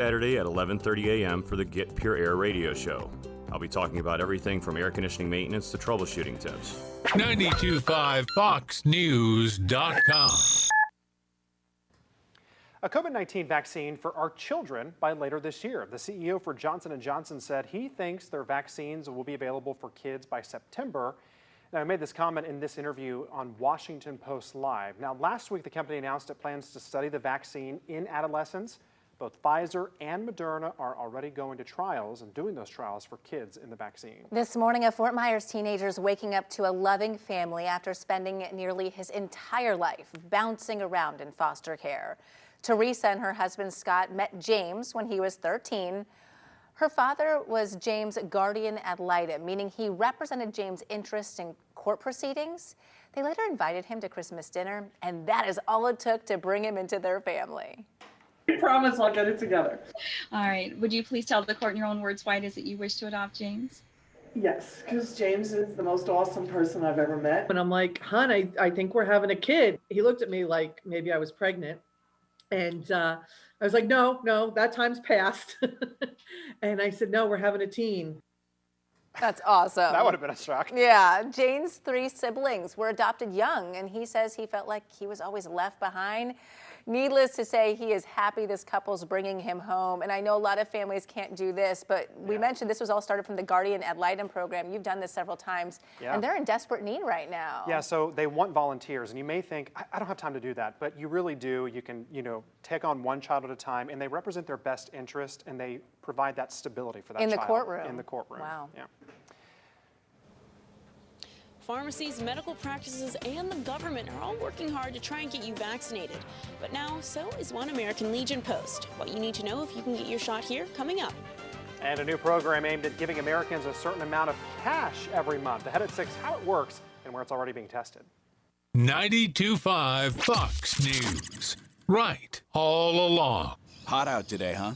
Saturday at 11:30 a.m. for the Get Pure Air radio show. I'll be talking about everything from air conditioning maintenance to troubleshooting tips. 925foxnews.com. A COVID-19 vaccine for our children by later this year. The CEO for Johnson & Johnson said he thinks their vaccines will be available for kids by September. Now, I made this comment in this interview on Washington Post Live. Now, last week, the company announced it plans to study the vaccine in adolescents. Both Pfizer and Moderna are already going to trials and doing those trials for kids in the vaccine. This morning, a Fort Myers teenager is waking up to a loving family after spending nearly his entire life bouncing around in foster care. Teresa and her husband Scott met James when he was 13. Her father was James' guardian ad litem, meaning he represented James' interests in court proceedings. They later invited him to Christmas dinner, and that is all it took to bring him into their family. I promise I'll get it together. All right. Would you please tell the court in your own words why it is that you wish to adopt James? Yes, because James is the most awesome person I've ever met. And I'm like, hon, I think we're having a kid. He looked at me like maybe I was pregnant. And I was like, no, that time's passed. And I said, no, we're having a teen. That's awesome. That would have been a shock. Yeah, Jane's 3 siblings were adopted young, and he says he felt like he was always left behind. Needless to say, he is happy this couple's bringing him home. And I know a lot of families can't do this, but we mentioned this was all started from the Guardian Ad Litem program. You've done this several times, and they're in desperate need right now. Yeah, so they want volunteers, and you may think, I don't have time to do that, but you really do. You can, take on one child at a time, and they represent their best interest, and they provide that stability for that child. In the courtroom. In the courtroom. Wow. Yeah. Pharmacies, medical practices, and the government are all working hard to try and get you vaccinated. But now, so is One American Legion Post. What you need to know if you can get your shot here, coming up. And a new program aimed at giving Americans a certain amount of cash every month. Ahead at 6, how it works and where it's already being tested. 925 Fox News. Right, all along. Hot out today, huh?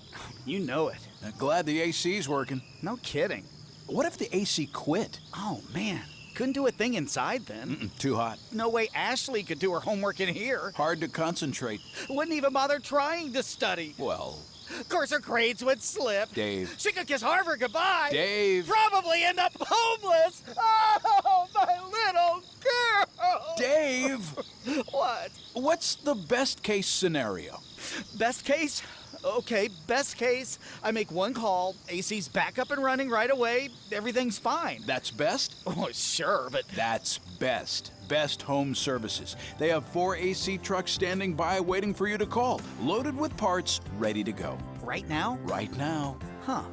You know it. Glad the AC's working. No kidding. What if the AC quit? Oh, man. Couldn't do a thing inside then. Too hot. No way Ashley could do her homework in here. Hard to concentrate. Wouldn't even bother trying to study. Well... Of course her grades would slip. Dave. She could kiss Harvard goodbye. Dave. Probably end up homeless. Oh, my little girl. Dave. What? What's the best case scenario? Best case? Okay, best case, I make one call, AC's back up and running right away, everything's fine. That's best? Oh, sure, but... That's best. Best Home Services. They have 4 AC trucks standing by waiting for you to call, loaded with parts, ready to go. Right now? Right now. Huh.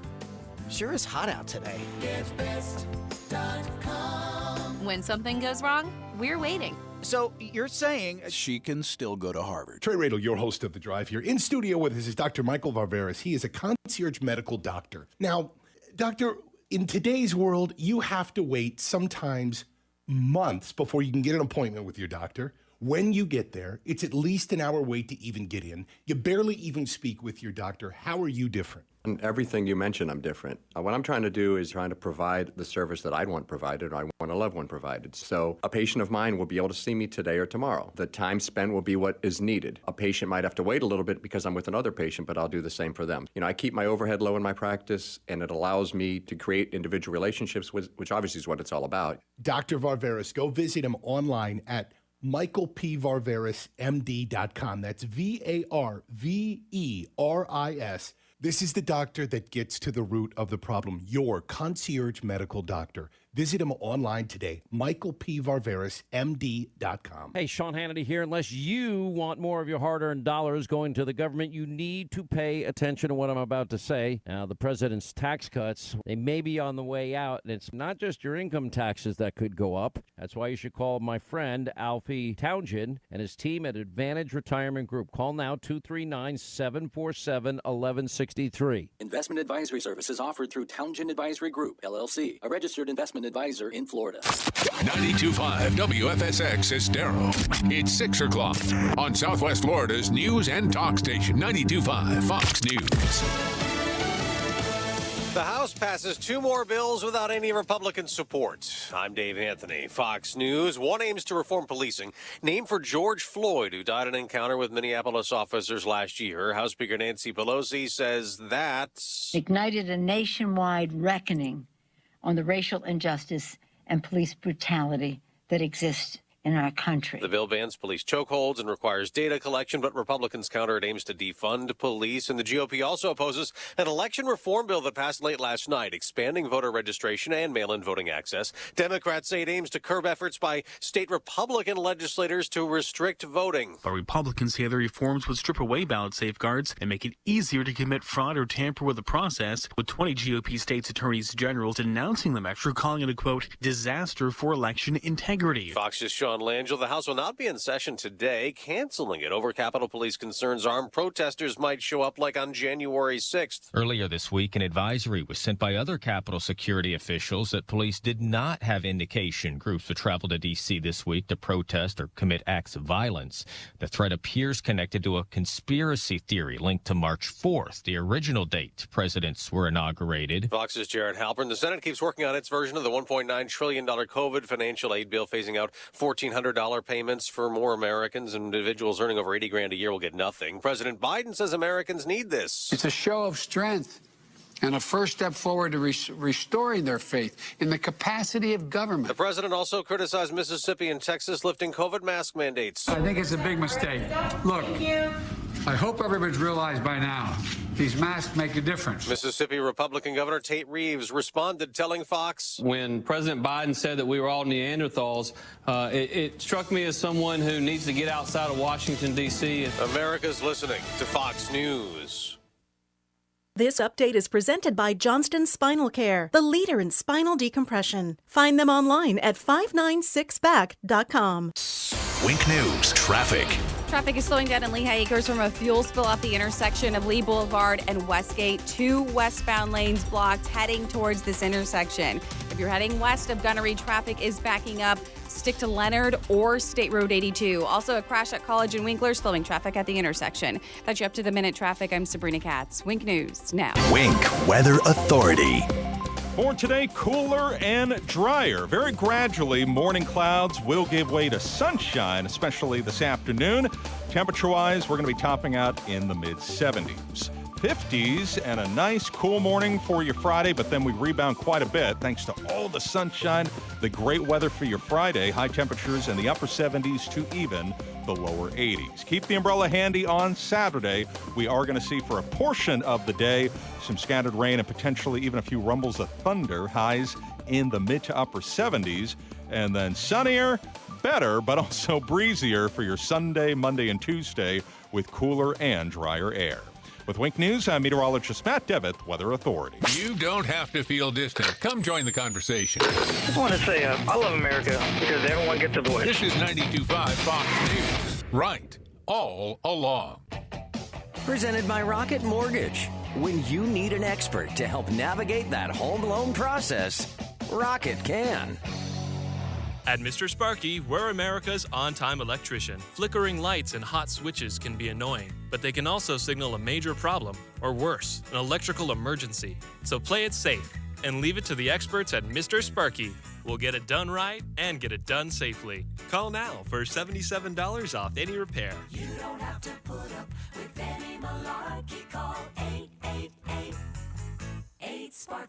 Sure is hot out today. GetBest.com. When something goes wrong, we're waiting. So you're saying... She can still go to Harvard. Trey Radel, your host of The Drive here. In studio with us is Dr. Michael Varveris. He is a concierge medical doctor. Now, doctor, in today's world, you have to wait sometimes months before you can get an appointment with your doctor. When you get there, it's at least an hour wait to even get in. You barely even speak with your doctor. How are you different? And everything you mentioned, I'm different. What I'm trying to do is trying to provide the service that I'd want provided, or I want a loved one provided. So a patient of mine will be able to see me today or tomorrow. The time spent will be what is needed. A patient might have to wait a little bit because I'm with another patient, but I'll do the same for them. I keep my overhead low in my practice, and it allows me to create individual relationships, which obviously is what it's all about. Dr. Varveris, go visit him online at michaelpvarverismd.com. That's VARVERIS. This is the doctor that gets to the root of the problem, your concierge medical doctor. Visit him online today, michaelpvarverismd.com. Hey, Sean Hannity here. Unless you want more of your hard-earned dollars going to the government, you need to pay attention to what I'm about to say. Now, the president's tax cuts, they may be on the way out, and it's not just your income taxes that could go up. That's why you should call my friend Alfie Townsend and his team at Advantage Retirement Group. Call now, 239-747-1163. Investment advisory services offered through Townsend Advisory Group, LLC, a registered investment advisor in Florida. 92.5 WFSX Estero. It's 6 o'clock on Southwest Florida's news and talk station, 92.5 Fox News. The House passes 2 more bills without any Republican support. I'm Dave Anthony, Fox News. One aims to reform policing, named for George Floyd, who died in an encounter with Minneapolis officers last year. House Speaker Nancy Pelosi says that ignited a nationwide reckoning on the racial injustice and police brutality that exists in our country. The bill bans police chokeholds and requires data collection, but Republicans counter it aims to defund police. And the GOP also opposes an election reform bill that passed late last night, expanding voter registration and mail-in voting access. Democrats say it aims to curb efforts by state Republican legislators to restrict voting. But Republicans say the reforms would strip away ballot safeguards and make it easier to commit fraud or tamper with the process, with 20 GOP states' attorneys general denouncing the measure, calling it a, quote, disaster for election integrity. Fox's Sean Langell. The House will not be in session today, canceling it over Capitol Police concerns armed protesters might show up like on January 6th. Earlier this week, an advisory was sent by other Capitol security officials that police did not have indication groups would travel to D.C. this week to protest or commit acts of violence. The threat appears connected to a conspiracy theory linked to March 4th, the original date presidents were inaugurated. Fox's Jared Halpern. The Senate keeps working on its version of the $1.9 trillion COVID financial aid bill, phasing out $1,400 payments for more Americans. Individuals earning over $80,000 a year will get nothing. President Biden says Americans need this. It's a show of strength and a first step forward to restoring their faith in the capacity of government. The president also criticized Mississippi and Texas lifting COVID mask mandates. I think it's a big mistake. Look, I hope everybody's realized by now these masks make a difference. Mississippi Republican Governor Tate Reeves responded, telling Fox, when President Biden said that we were all Neanderthals, it struck me as someone who needs to get outside of Washington, D.C. America's listening to Fox News. This update is presented by Johnston Spinal Care, the leader in spinal decompression. Find them online at 596back.com. Wink News traffic. Traffic is slowing down in Lehigh Acres from a fuel spill off the intersection of Lee Boulevard and Westgate. 2 westbound lanes blocked heading towards this intersection. If you're heading west of Gunnery, traffic is backing up. Stick to Leonard or State Road 82. Also, a crash at College and Winkler, slowing traffic at the intersection. That's you up to the minute traffic. I'm Sabrina Katz. Wink News now. Wink Weather Authority. For today, cooler and drier. Very gradually, morning clouds will give way to sunshine, especially this afternoon. Temperature-wise, we're going to be topping out in the mid-70s. 50s and a nice cool morning for your Friday, but then we rebound quite a bit thanks to all the sunshine, the great weather for your Friday. High temperatures in the upper 70s to even the lower 80s. Keep the umbrella handy on Saturday. We are going to see for a portion of the day some scattered rain and potentially even a few rumbles of thunder. Highs in the mid to upper 70s. And then sunnier, better, but also breezier for your Sunday, Monday, and Tuesday with cooler and drier air. With Wink News, I'm meteorologist Matt Devitt, Weather Authority. You don't have to feel distant. Come join the conversation. I just want to say I love America because everyone gets a voice. This is 92.5 Fox News. Right. All along. Presented by Rocket Mortgage. When you need an expert to help navigate that home loan process, Rocket can. At Mr. Sparky, we're America's on-time electrician. Flickering lights and hot switches can be annoying, but they can also signal a major problem, or worse, an electrical emergency. So play it safe and leave it to the experts at Mr. Sparky. We'll get it done right and get it done safely. Call now for $77 off any repair. You don't have to put up with any malarkey. Call 888.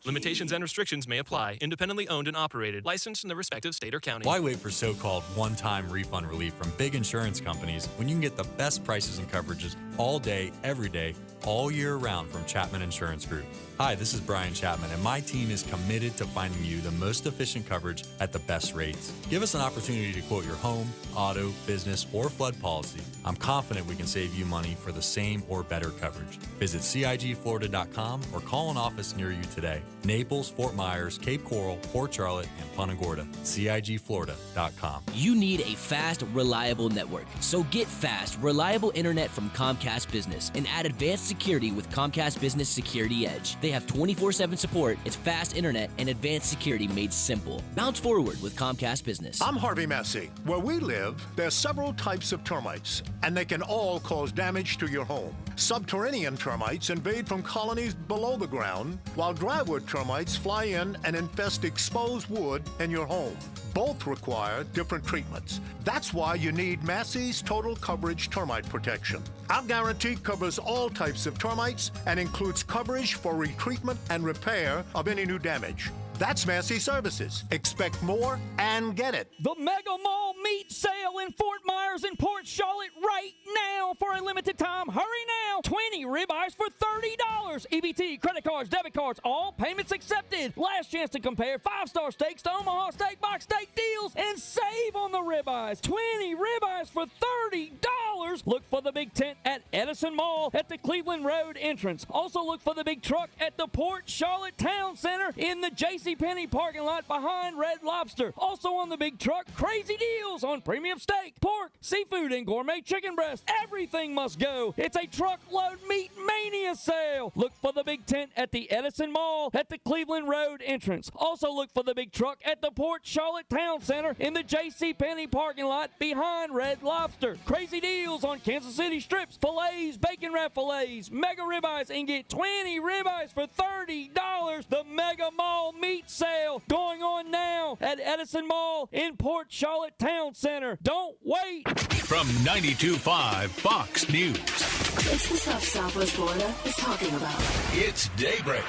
Limitations and restrictions may apply. Independently owned and operated. Licensed in the respective state or county. Why wait for so-called one-time refund relief from big insurance companies when you can get the best prices and coverages all day, every day, all year round from Chapman Insurance Group? Hi, this is Brian Chapman, and my team is committed to finding you the most efficient coverage at the best rates. Give us an opportunity to quote your home, auto, business, or flood policy. I'm confident we can save you money for the same or better coverage. Visit CIGFlorida.com or call an office near you today. Naples, Fort Myers, Cape Coral, Port Charlotte, and Punta Gorda. CIGFlorida.com. You need a fast, reliable network. So get fast, reliable internet from Comcast Business and add advanced security with Comcast Business Security Edge. They have 24/7 support, it's fast internet, and advanced security made simple. Bounce forward with Comcast Business. I'm Harvey Massey. Where we live, there's several types of termites, and they can all cause damage to your home. Subterranean termites invade from colonies below the ground, while dry plywood termites fly in and infest exposed wood in your home. Both require different treatments. That's why you need Massey's Total Coverage Termite Protection. Our guarantee covers all types of termites and includes coverage for retreatment and repair of any new damage. That's Massey Services. Expect more and get it. The Mega Mall meat sale in Fort Myers and Port Charlotte right now for a limited time. Hurry now. 20 ribeyes for $30. EBT, credit cards, debit cards, all payments accepted. Last chance to compare 5-star steaks to Omaha Steak Box Steak deals and save on the ribeyes. 20 ribeyes for $30. Look for the big tent at Edison Mall at the Cleveland Road entrance. Also look for the big truck at the Port Charlotte Town Center in the JCPenney parking lot behind Red Lobster. Also on the big truck, crazy deals on premium steak, pork, seafood, and gourmet chicken breast. Everything must go. It's a truckload meat mania sale. Look for the big tent at the Edison Mall at the Cleveland Road entrance. Also look for the big truck at the Port Charlotte Town Center in the JCPenney parking lot behind Red Lobster. Crazy deals on Kansas City strips, fillets, bacon wrap fillets, mega ribeyes, and get 20 ribeyes for $30. The Mega Mall meat sale going on now at Edison Mall in Port Charlotte Town Center. Don't wait. From 92.5 Fox News. It's the stuff Southwest Florida is talking about. It's Daybreak.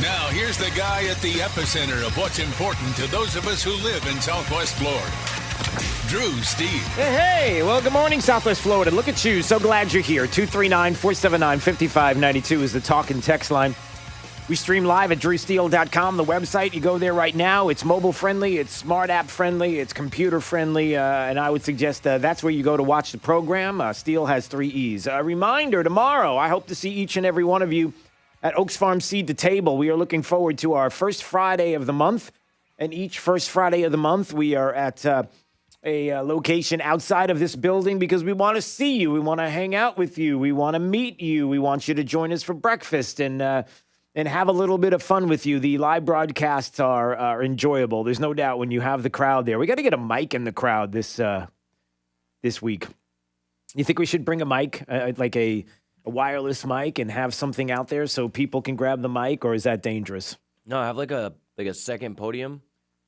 Now, here's the guy at the epicenter of what's important to those of us who live in Southwest Florida. Drew Steve. Hey, well, good morning, Southwest Florida. Look at you. So glad you're here. 239-479-5592 is the talk and text line. We stream live at drewsteele.com, the website. You go there right now. It's mobile friendly. It's smart app friendly. It's computer friendly. And I would suggest that's where you go to watch the program. Steele has 3 E's. A reminder, tomorrow, I hope to see each and every one of you at Oaks Farm Seed to Table. We are looking forward to our first Friday of the month. And each first Friday of the month, we are at a location outside of this building because we want to see you. We want to hang out with you. We want to meet you. We want you to join us for breakfast and have a little bit of fun with you. The live broadcasts are enjoyable. There's no doubt when you have the crowd there. We got to get a mic in the crowd this week. You think we should bring a mic, like a wireless mic, and have something out there so people can grab the mic, or is that dangerous? No, I have like a second podium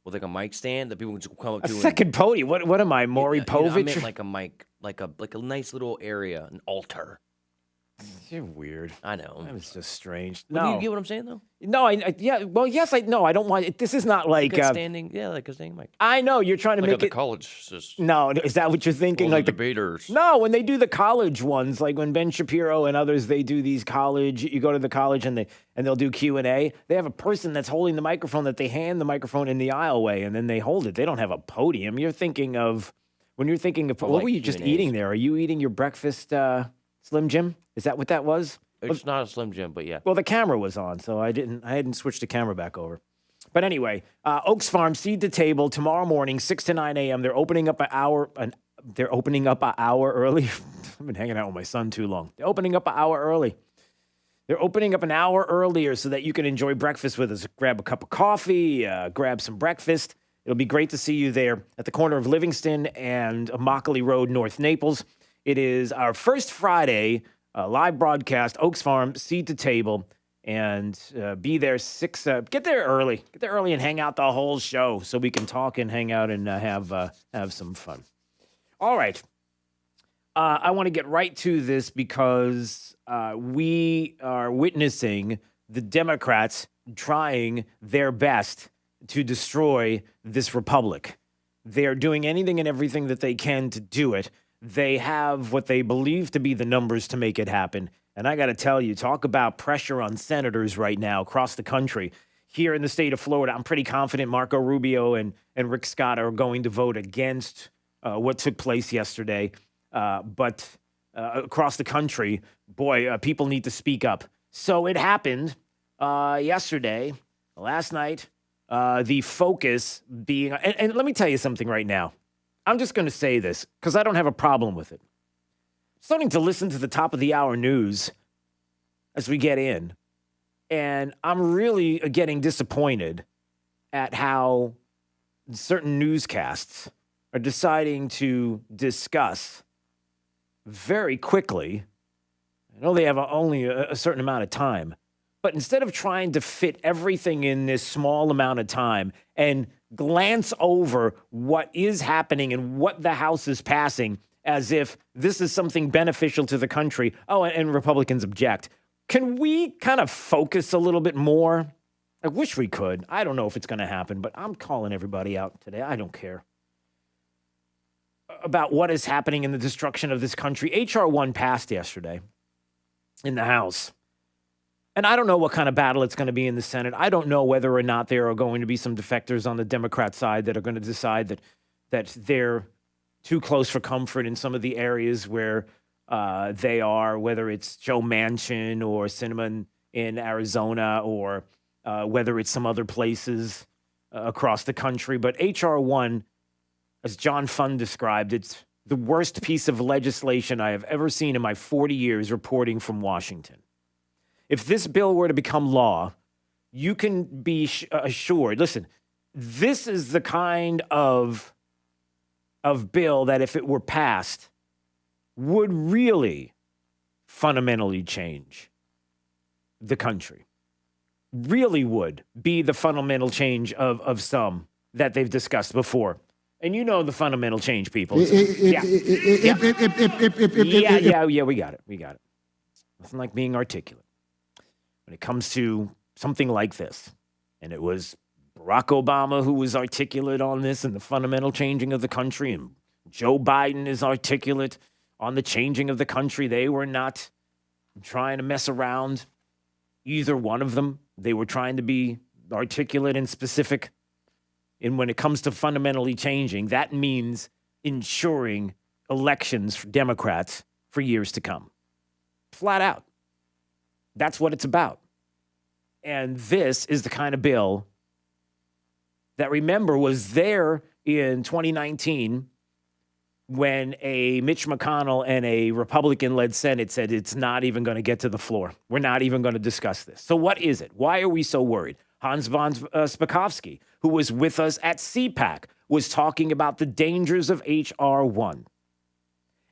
with like a mic stand that people can come up to. A second podium? What am I, Maury Povich? I meant like a mic, like a nice little area, an altar. You're weird. I know. That was just strange. But No. do you get what I'm saying, though? No, yeah. Well, yes, I know. I don't want it. This is not like like a standing mic. I know you're trying to like make at the it. college. Just, No, is that what you're thinking? all Like the debaters. No, when they do the college ones, like when Ben Shapiro and others, they do these college. You go to the college and they'll do Q&A. They have a person that's holding the microphone that they hand the microphone in the aisleway, and then they hold it. They don't have a podium. You're thinking of when you're thinking of what like were you just Q&As. eating there? Are you eating your breakfast, Slim Jim? Is that what that was? It's not a Slim Jim, but yeah. Well, the camera was on, so I hadn't switched the camera back over. But anyway, Oaks Farm, Seed to Table, tomorrow morning, 6 to 9 a.m. They're opening up an hour early. I've been hanging out with my son too long. They're opening up an hour early. They're opening up an hour earlier so that you can enjoy breakfast with us. Grab a cup of coffee, grab some breakfast. It'll be great to see you there at the corner of Livingston and Immokalee Road, North Naples. It is our first Friday live broadcast, Oaks Farm, Seed to Table, and be there 6. Get there early. Get there early and hang out the whole show so we can talk and hang out and have some fun. All right. I want to get right to this because we are witnessing the Democrats trying their best to destroy this republic. They're doing anything and everything that they can to do it. They have what they believe to be the numbers to make it happen. And I got to tell you, talk about pressure on senators right now across the country. Here in the state of Florida, I'm pretty confident Marco Rubio and Rick Scott are going to vote against what took place yesterday. But across the country, boy, people need to speak up. So it happened yesterday, last night, the focus being, and let me tell you something right now. I'm just going to say this because I don't have a problem with it. Starting to listen to the top of the hour news as we get in, and I'm really getting disappointed at how certain newscasts are deciding to discuss very quickly. I know they have only a certain amount of time, But instead of trying to fit everything in this small amount of time and glance over what is happening and what the House is passing as if this is something beneficial to the country. Oh, and Republicans object. Can we kind of focus a little bit more? I wish we could. I don't know if it's going to happen, but I'm calling everybody out today. I don't care about what is happening in the destruction of this country. H.R. 1 passed yesterday in the House. And I don't know what kind of battle it's going to be in the Senate. I don't know whether or not there are going to be some defectors on the Democrat side that are going to decide that they're too close for comfort in some of the areas where they are, whether it's Joe Manchin or Sinema in Arizona or whether it's some other places across the country. But H.R. 1, as John Fund described, it's the worst piece of legislation I have ever seen in my 40 years reporting from Washington. If this bill were to become law, you can be assured, listen, this is the kind of bill that if it were passed would really fundamentally change the country. Really would be the fundamental change of some that they've discussed before. And you know the fundamental change, people. Yeah, we got it. Nothing like being articulate. When it comes to something like this, and it was Barack Obama who was articulate on this and the fundamental changing of the country, and Joe Biden is articulate on the changing of the country. They were not trying to mess around, either one of them. They were trying to be articulate and specific. And when it comes to fundamentally changing, that means ensuring elections for Democrats for years to come. Flat out. That's what it's about. And this is the kind of bill that, remember, was there in 2019 when a Mitch McConnell and a Republican-led Senate said it's not even going to get to the floor. We're not even going to discuss this. So what is it? Why are we so worried? Hans von Spakovsky, who was with us at CPAC, was talking about the dangers of H.R. 1.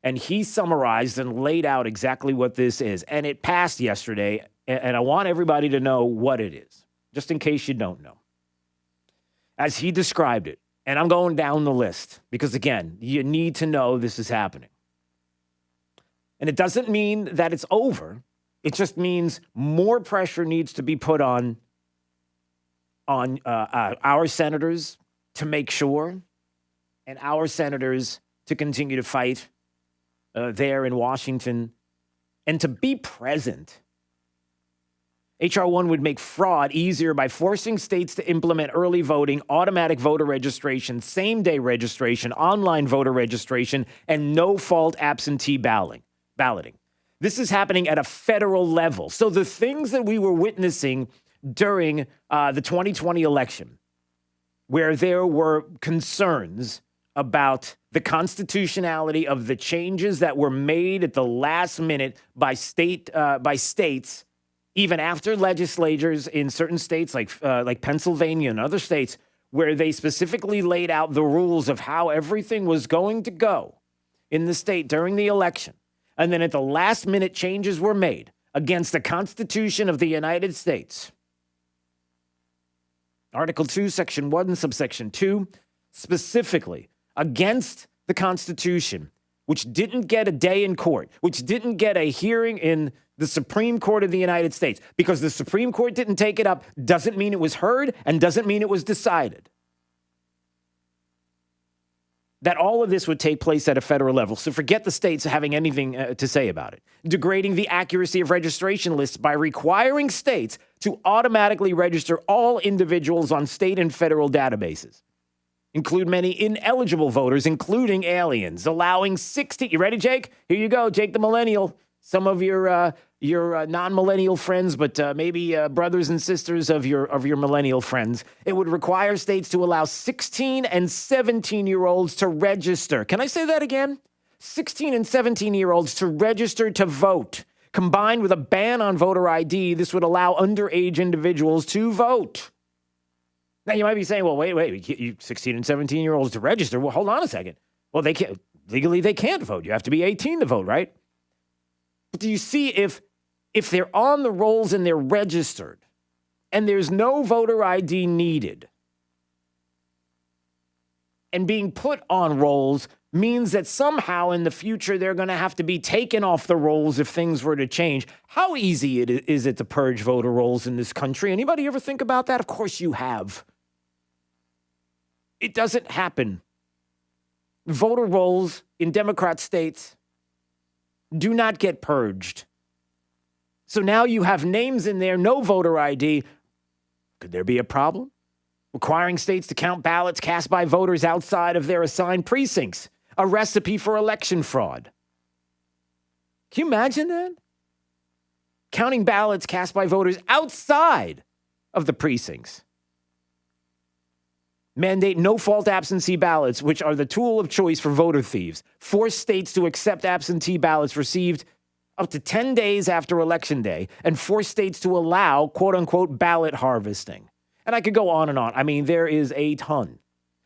And he summarized and laid out exactly what this is. And it passed yesterday, and I want everybody to know what it is, just in case you don't know. As he described it, and I'm going down the list, because again, you need to know this is happening. And it doesn't mean that it's over. It just means more pressure needs to be put on our senators to make sure, and our senators to continue to fight there in Washington, and to be present. H.R. 1 would make fraud easier by forcing states to implement early voting, automatic voter registration, same-day registration, online voter registration, and no-fault absentee balloting. This is happening at a federal level. So the things that we were witnessing during the 2020 election, where there were concerns about the constitutionality of the changes that were made at the last minute by states, even after legislatures in certain states like Pennsylvania and other states, where they specifically laid out the rules of how everything was going to go in the state during the election. And then at the last minute, changes were made against the Constitution of the United States. Article 2, Section 1, Subsection 2, specifically against the Constitution, which didn't get a day in court, which didn't get a hearing in the Supreme Court of the United States. Because the Supreme Court didn't take it up doesn't mean it was heard and doesn't mean it was decided. That all of this would take place at a federal level. So forget the states having anything to say about it. Degrading the accuracy of registration lists by requiring states to automatically register all individuals on state and federal databases. Include many ineligible voters, including aliens, allowing 60... You ready, Jake? Here you go, Jake the millennial. Some of your non-millennial friends, but maybe brothers and sisters of your millennial friends. It would require states to allow 16 and 17-year-olds to register. Can I say that again? 16 and 17-year-olds to register to vote. Combined with a ban on voter ID, this would allow underage individuals to vote. Now, you might be saying, well, wait, you 16 and 17-year-olds to register? Well, hold on a second. Well, they can't, legally, they can't vote. You have to be 18 to vote, right? But do you see if if they're on the rolls and they're registered and there's no voter ID needed, and being put on rolls means that somehow in the future they're going to have to be taken off the rolls if things were to change. How easy is it to purge voter rolls in this country? Anybody ever think about that? Of course you have. It doesn't happen. Voter rolls in Democrat states do not get purged. So now you have names in there, no voter ID. Could there be a problem? Requiring states to count ballots cast by voters outside of their assigned precincts. A recipe for election fraud. Can you imagine that? Counting ballots cast by voters outside of the precincts. Mandate no-fault absentee ballots, which are the tool of choice for voter thieves. Force states to accept absentee ballots received up to 10 days after Election Day, and force states to allow, quote-unquote, ballot harvesting. And I could go on and on. I mean, there is a ton.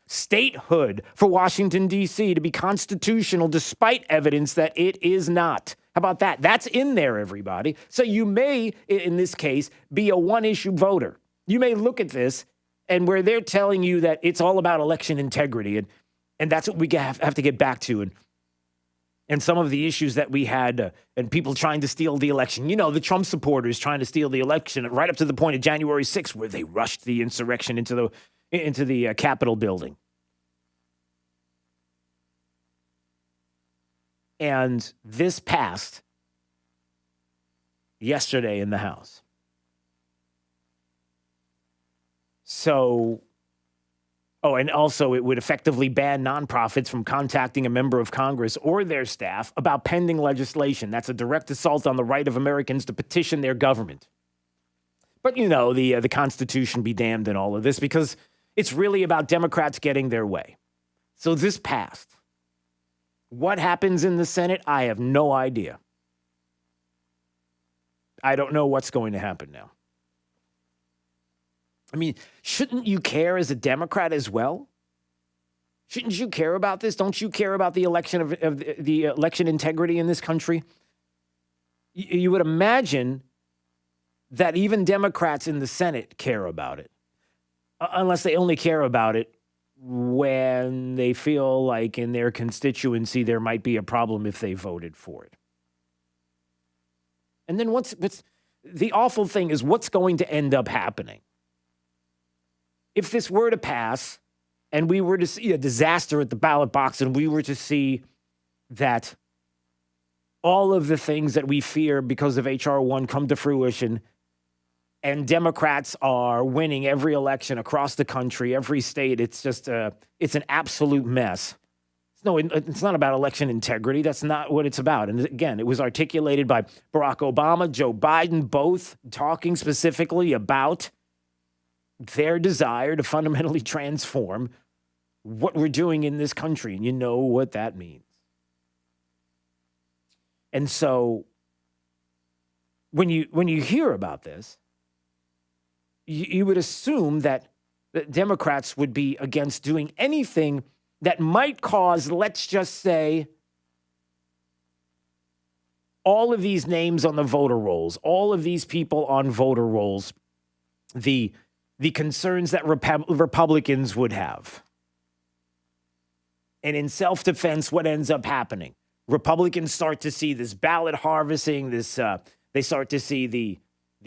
Statehood for Washington, D.C. to be constitutional despite evidence that it is not. How about that? That's in there, everybody. So you may, in this case, be a one-issue voter. You may look at this and where they're telling you that it's all about election integrity, and that's what we have to get back to. And some of the issues that we had and people trying to steal the election. You know, the Trump supporters trying to steal the election right up to the point of January 6th where they rushed the insurrection into the Capitol building. And this passed yesterday in the House. So, and also it would effectively ban nonprofits from contacting a member of Congress or their staff about pending legislation. That's a direct assault on the right of Americans to petition their government. But, you know, the Constitution be damned in all of this because it's really about Democrats getting their way. So this passed. What happens in the Senate? I have no idea. I don't know what's going to happen now. I mean, shouldn't you care as a Democrat as well? Shouldn't you care about this? Don't you care about the election of the election integrity in this country? You would imagine that even Democrats in the Senate care about it, unless they only care about it when they feel like in their constituency there might be a problem if they voted for it. And then what's the awful thing is what's going to end up happening? If this were to pass and we were to see a disaster at the ballot box and we were to see that all of the things that we fear because of H.R. 1 come to fruition and Democrats are winning every election across the country, every state, it's just it's an absolute mess. No, it's not about election integrity. That's not what it's about. And again, it was articulated by Barack Obama, Joe Biden, both talking specifically about their desire to fundamentally transform what we're doing in this country. And you know what that means. And so when you hear about this, you would assume that Democrats would be against doing anything that might cause, let's just say, all of these names on the voter rolls, all of these people on voter rolls, the concerns that Republicans would have. And in self-defense, what ends up happening? Republicans start to see this ballot harvesting, they start to see the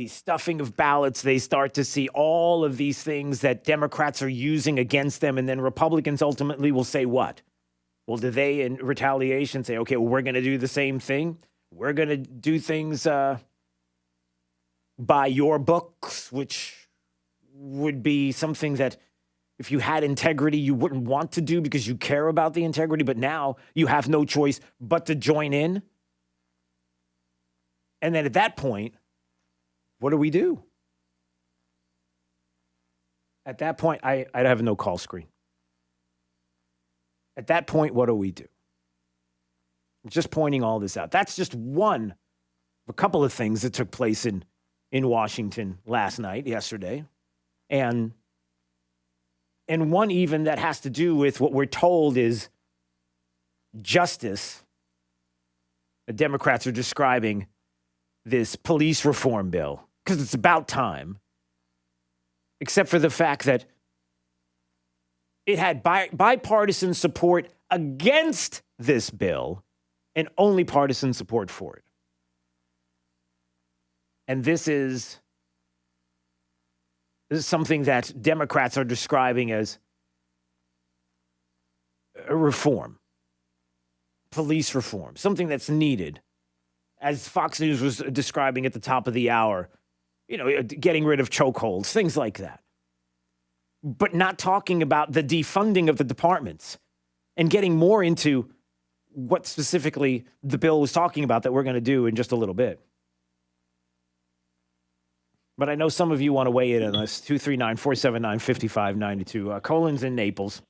stuffing of ballots. They start to see all of these things that Democrats are using against them. And then Republicans ultimately will say what? Well, do they in retaliation say, okay, well, we're going to do the same thing? We're going to do things by your books, which would be something that if you had integrity, you wouldn't want to do because you care about the integrity. But now you have no choice but to join in. And then at that point, what do we do? At that point, I have no call screen. At that point, what do we do? I'm just pointing all this out. That's just one of a couple of things that took place in Washington yesterday. And one even that has to do with what we're told is justice. The Democrats are describing this police reform bill, because it's about time, except for the fact that it had bipartisan support against this bill and only partisan support for it. And this is something that Democrats are describing as a reform, police reform, something that's needed. As Fox News was describing at the top of the hour, getting rid of chokeholds, things like that. But not talking about the defunding of the departments and getting more into what specifically the bill was talking about that we're going to do in just a little bit. But I know some of you want to weigh in on this. 239-479-5592. Colin's in Naples.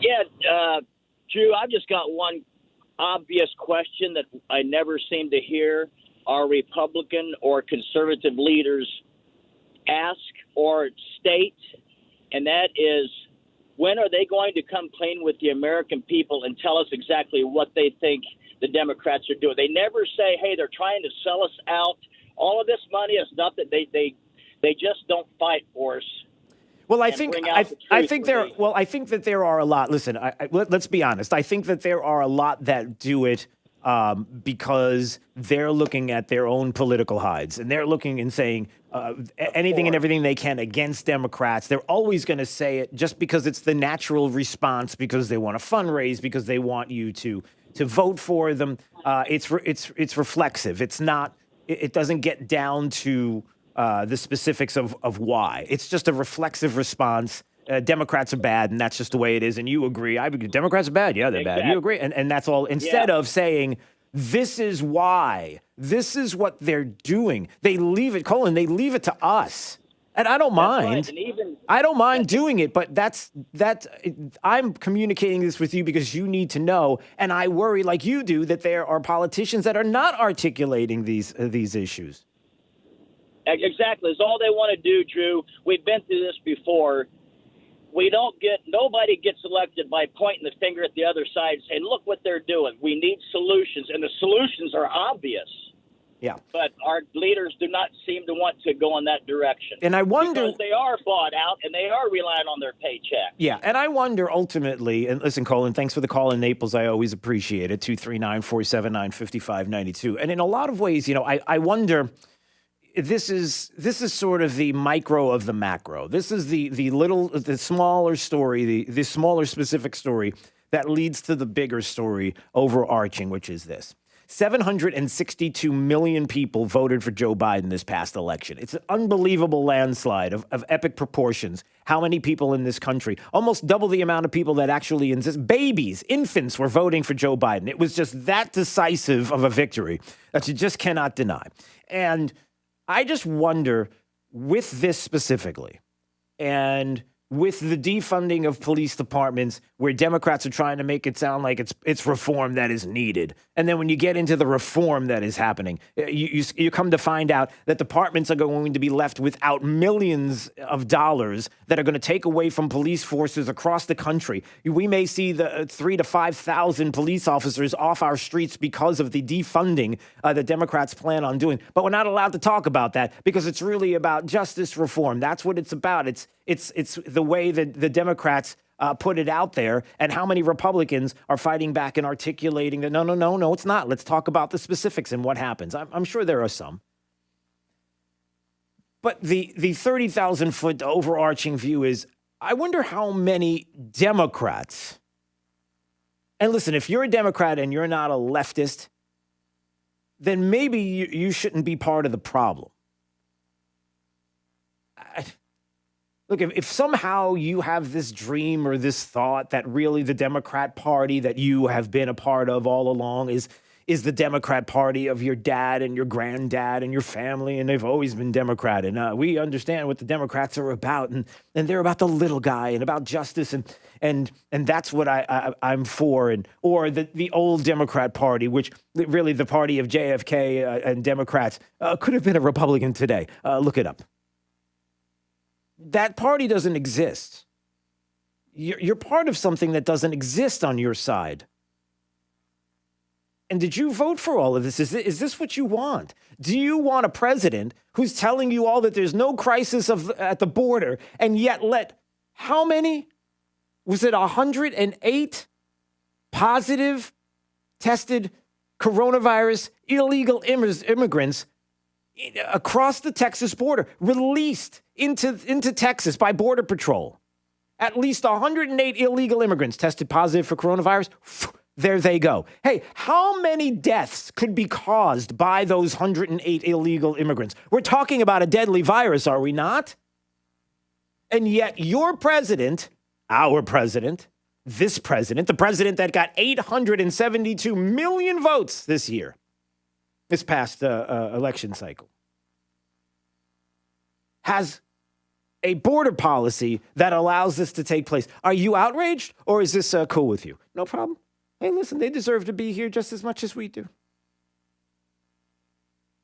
Yeah, Drew, I've just got one obvious question that I never seem to hear our Republican or conservative leaders ask or state, and that is, when are they going to come clean with the American people and tell us exactly what they think the Democrats are doing? They never say, hey, they're trying to sell us out. All of this money is stuff that they just don't fight for us. Well, I think that there are a lot. Listen, let's be honest. I think that there are a lot that do it because they're looking at their own political hides, and they're looking and saying anything and everything they can against Democrats. They're always going to say it just because it's the natural response, because they want to fundraise, because they want you to vote for them. It's reflexive. It's not. It doesn't get down to the specifics of why. It's just a reflexive response. Democrats are bad, and that's just the way it is. And you agree. Democrats are bad. Yeah, they're bad. You agree. And that's all. Instead of saying, this is why, this is what they're doing, they leave it, Colin, they leave it to us. And I don't mind. Right. I don't mind doing it, but that's I'm communicating this with you because you need to know. And I worry, like you do, that there are politicians that are not articulating these issues. Exactly. It's all they want to do, Drew. We've been through this before. Nobody gets elected by pointing the finger at the other side and saying, look what they're doing. We need solutions, and the solutions are obvious. Yeah. But our leaders do not seem to want to go in that direction. And I wonder, because they are bought out and they are relying on their paycheck. Yeah. And I wonder ultimately, and listen, Colin, thanks for the call in Naples. I always appreciate it. 239-479-5592. And in a lot of ways, I wonder, this is sort of the micro of the macro. This is the smaller story, the smaller specific story that leads to the bigger story overarching, which is this. 762 million people voted for Joe Biden this past election. It's an unbelievable landslide of epic proportions. How many people in this country? Almost double the amount of people that actually exist. Babies, infants were voting for Joe Biden. It was just that decisive of a victory that you just cannot deny. And I just wonder, with this specifically, and with the defunding of police departments, where Democrats are trying to make it sound like it's reform that is needed. And then when you get into the reform that is happening, you come to find out that departments are going to be left without millions of dollars that are going to take away from police forces across the country. We may see the 3,000 to 5,000 police officers off our streets because of the defunding that Democrats plan on doing. But we're not allowed to talk about that because it's really about justice reform. That's what it's about. It's the way that the Democrats put it out there, and how many Republicans are fighting back and articulating that, no, it's not. Let's talk about the specifics and what happens. I'm sure there are some. But the 30,000-foot overarching view is, I wonder how many Democrats, and listen, if you're a Democrat and you're not a leftist, then maybe you shouldn't be part of the problem. Look, if somehow you have this dream or this thought that really the Democrat Party that you have been a part of all along is the Democrat Party of your dad and your granddad and your family, and they've always been Democrat, and we understand what the Democrats are about, and they're about the little guy and about justice, and that's what I'm for, or the old Democrat Party, which really the party of JFK and Democrats could have been a Republican today. Look it up. That party doesn't exist. You're part of something that doesn't exist on your side. And did you vote for all of this? Is this what you want? Do you want a president who's telling you all that there's no crisis at the border and yet let how many? Was it 108 positive tested coronavirus illegal immigrants across the Texas border released into Texas by Border Patrol? At least 108 illegal immigrants tested positive for coronavirus. There they go. Hey, how many deaths could be caused by those 108 illegal immigrants? We're talking about a deadly virus, are we not? And yet your president, our president, this president, the president that got 872 million votes this year, this past election cycle, has a border policy that allows this to take place. Are you outraged, or is this cool with you? No problem. Hey, listen, they deserve to be here just as much as we do.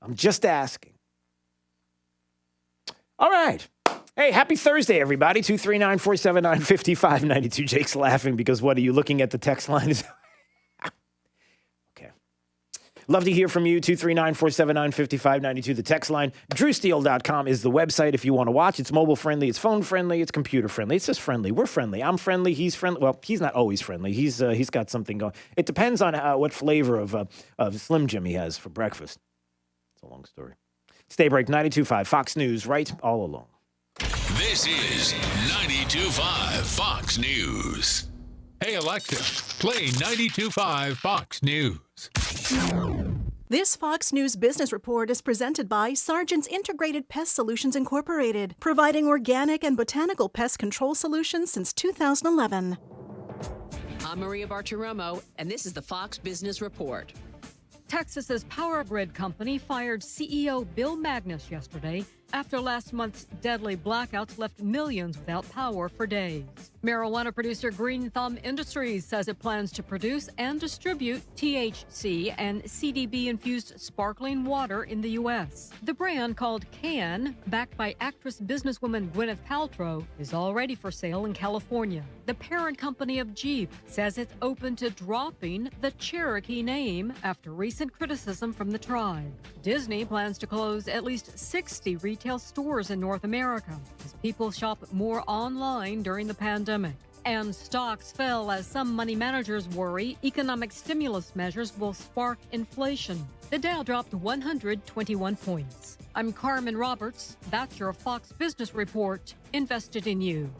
I'm just asking. All right. Hey, happy Thursday, everybody. 239-479-5592. Jake's laughing because what are you looking at the text line? Okay. Love to hear from you. 239-479-5592, the text line. DrewSteele.com is the website if you want to watch. It's mobile friendly. It's phone friendly. It's computer friendly. It's just friendly. We're friendly. I'm friendly. He's friendly. Well, he's not always friendly. He's got something going. It depends on what flavor of Slim Jim he has for breakfast. It's a long story. Stay break 92.5 Fox News, right all along. This is 92.5 Fox News. Hey, Alexa, play 92.5 Fox News. This Fox News business report is presented by Sargent's Integrated Pest Solutions Incorporated, providing organic and botanical pest control solutions since 2011. I'm Maria Bartiromo, and this is the Fox Business Report. Texas's power grid company fired CEO Bill Magnus yesterday after last month's deadly blackouts left millions without power for days. Marijuana producer Green Thumb Industries says it plans to produce and distribute THC and CBD-infused sparkling water in the U.S. The brand, called Can, backed by actress businesswoman Gwyneth Paltrow, is already for sale in California. The parent company of Jeep says it's open to dropping the Cherokee name after recent criticism from the tribe. Disney plans to close at least 60 retail stores in North America as people shop more online during the pandemic. And stocks fell as some money managers worry economic stimulus measures will spark inflation. The Dow dropped 121 points. I'm Carmen Roberts. That's your Fox Business Report. Invested in you.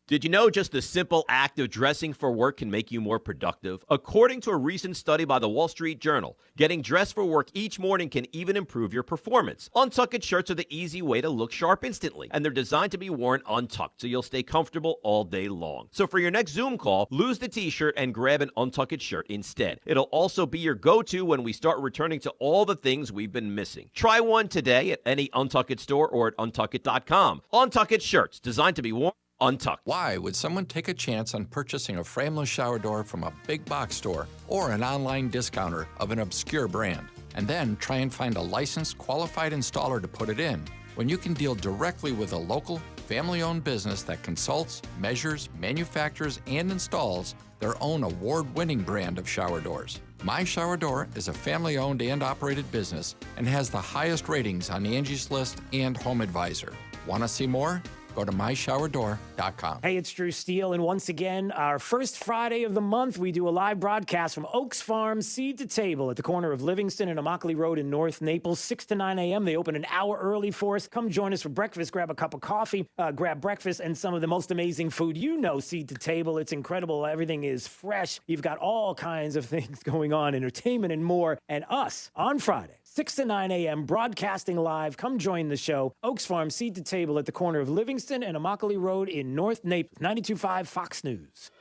Did you know just the simple act of dressing for work can make you more productive? According to a recent study by the Wall Street Journal, getting dressed for work each morning can even improve your performance. Untucked shirts are the easy way to look sharp instantly, and they're designed to be worn untucked so you'll stay comfortable all day long. So for your next Zoom call, lose the t-shirt and grab an untucked shirt instead. It'll also be your go-to when we start returning to all the things we've been missing. Try one today at any Untucked store or at untucked.com. Untucked shirts, designed to be worn untucked. Why would someone take a chance on purchasing a frameless shower door from a big box store or an online discounter of an obscure brand, and then try and find a licensed, qualified installer to put it in, when you can deal directly with a local, family-owned business that consults, measures, manufactures, and installs their own award-winning brand of shower doors? My Shower Door is a family-owned and operated business and has the highest ratings on Angie's List and Home Advisor. Want to see more? Go to myShowerDoor.com. Hey, it's Drew Steele, and once again, our first Friday of the month, we do a live broadcast from Oaks Farm Seed to Table at the corner of Livingston and Immokalee Road in North Naples, 6 to 9 a.m. They open an hour early for us. Come join us for breakfast, grab a cup of coffee, grab breakfast, and some of the most amazing food. You know Seed to Table. It's incredible. Everything is fresh. You've got all kinds of things going on, entertainment and more. And us, on Friday, 6 to 9 a.m., broadcasting live. Come join the show. Oaks Farm Seed to Table at the corner of Livingston and Immokalee Road in North Naples. 92.5 Fox News.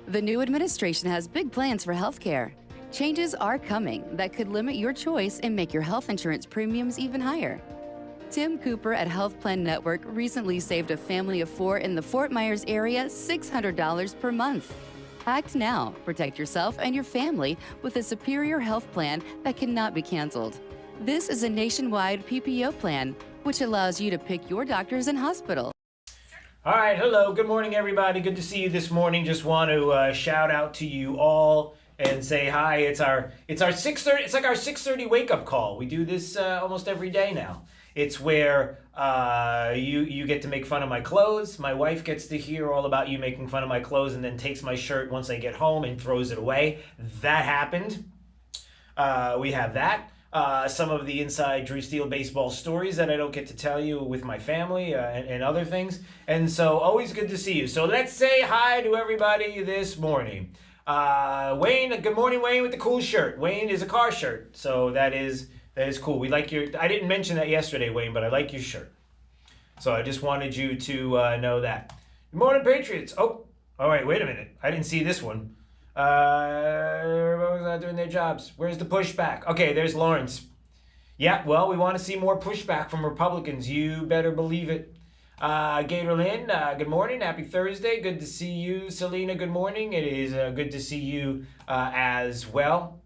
The new administration has big plans for healthcare. Changes are coming that could limit your choice and make your health insurance premiums even higher. Tim Cooper at Health Plan Network recently saved a family of 4 in the Fort Myers area $600 per month. Act now. Protect yourself and your family with a superior health plan that cannot be canceled. This is a nationwide PPO plan, which allows you to pick your doctors and hospital. All right, hello, good morning, everybody. Good to see you this morning. Just want to shout out to you all and say hi. It's our 6:30. It's like our 6:30 wake up call. We do this almost every day now. It's where you get to make fun of my clothes. My wife gets to hear all about you making fun of my clothes and then takes my shirt once I get home and throws it away. That happened. We have that. Some of the inside Drew Steele baseball stories that I don't get to tell you with my family and other things. And so always good to see you. So let's say hi to everybody this morning. Wayne, good morning, Wayne, with the cool shirt. Wayne is a car shirt, so that is cool. We like your. I didn't mention that yesterday, Wayne, but I like your shirt. So I just wanted you to know that. Good morning, Patriots. Oh, all right. Wait a minute. I didn't see this one. Everyone's not doing their jobs. Where's the pushback? Okay, there's Lawrence. Yeah, well, we want to see more pushback from Republicans. You better believe it. Gator Lynn, good morning. Happy Thursday. Good to see you. Selena, good morning. It is good to see you as well.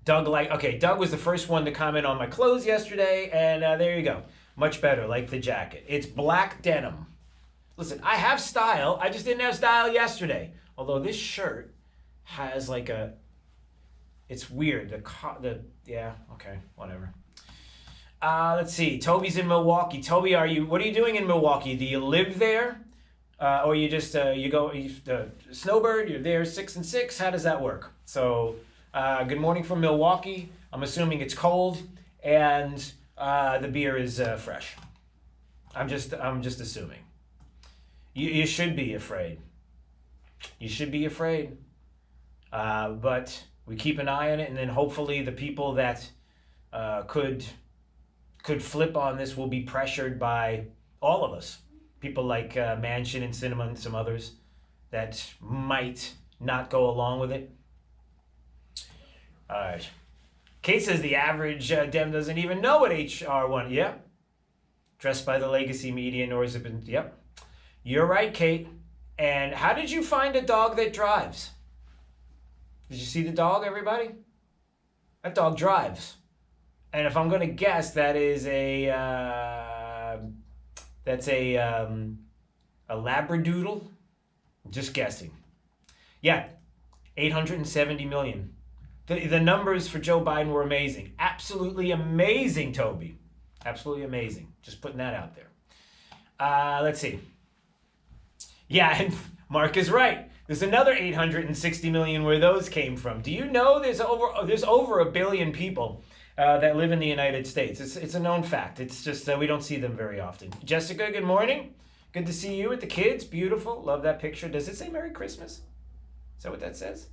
Doug was the first one to comment on my clothes yesterday, and there you go. Much better, like the jacket. It's black denim. Listen, I have style. I just didn't have style yesterday. Although this shirt has like it's weird. Yeah, okay, whatever. Let's see. Toby's in Milwaukee. Toby, what are you doing in Milwaukee? Do you live there? Or you just, snowbird, you're there 6 and 6? How does that work? So, good morning from Milwaukee. I'm assuming it's cold and the beer is fresh. I'm just assuming. You should be afraid. You should be afraid. But we keep an eye on it, and then hopefully the people that could flip on this will be pressured by all of us. People like Manchin and Sinema and some others that might not go along with it. All right. Kate says the average Dem doesn't even know what HR1. Yep. Dressed by the legacy media, nor has it been. Yep. You're right, Kate. And how did you find a dog that drives? Did you see the dog, everybody? That dog drives. And if I'm going to guess, that is a Labradoodle. Just guessing. Yeah, 870 million. The numbers for Joe Biden were amazing. Absolutely amazing, Toby. Absolutely amazing. Just putting that out there. Let's see. Yeah, and Mark is right. There's another 860 million where those came from. Do you know there's over 1 billion people that live in the United States? It's a known fact. It's just we don't see them very often. Jessica, good morning. Good to see you with the kids. Beautiful. Love that picture. Does it say Merry Christmas? Is that what that says?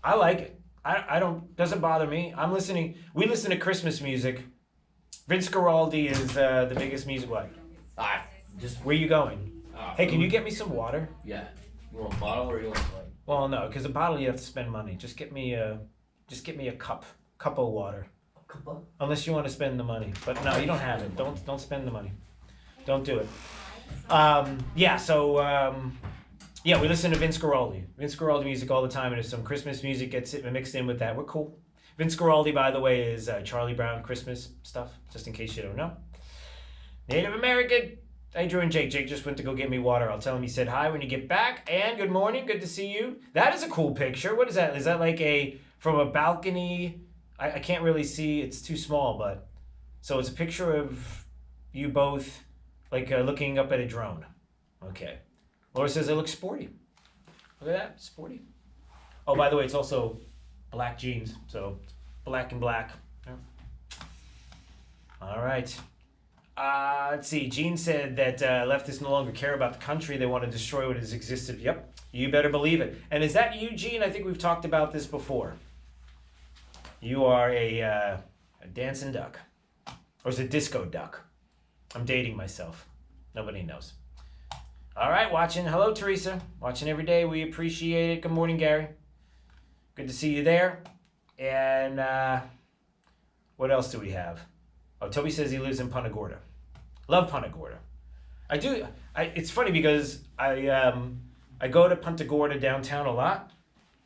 I like it. I don't. Doesn't bother me. I'm listening. We listen to Christmas music. Vince Guaraldi is the biggest music. What? Where are you going? Hey, can you get me some water? Yeah. You want a bottle or you want like? Well, no, because a bottle you have to spend money. Just get me a cup of water. A cup? Unless you want to spend the money, but no, you don't have it. Don't spend the money. Don't do it. Yeah. So yeah, we listen to Vince Guaraldi music all the time, and if some Christmas music gets mixed in with that, we're cool. Vince Guaraldi, by the way, is Charlie Brown Christmas stuff. Just in case you don't know. Native American. Hey, Drew and Jake. Jake just went to go get me water. I'll tell him he said hi when you get back. And good morning. Good to see you. That is a cool picture. What is that? Is that like from a balcony? I can't really see. It's too small, but. So it's a picture of you both like looking up at a drone. Okay. Laura says it looks sporty. Look at that. Sporty. Oh, by the way, it's also black jeans. So black and black. Yeah. All right. Let's see. Gene said that leftists no longer care about the country. They want to destroy what has existed. Yep. You better believe it. And is that you, Gene? I think we've talked about this before. You are a dancing duck. Or is it disco duck? I'm dating myself. Nobody knows. All right, watching. Hello, Teresa. Watching every day. We appreciate it. Good morning, Gary. Good to see you there. And what else do we have? Oh, Toby says he lives in Punta Gorda. Love Punta Gorda. I do. It's funny because I go to Punta Gorda downtown a lot,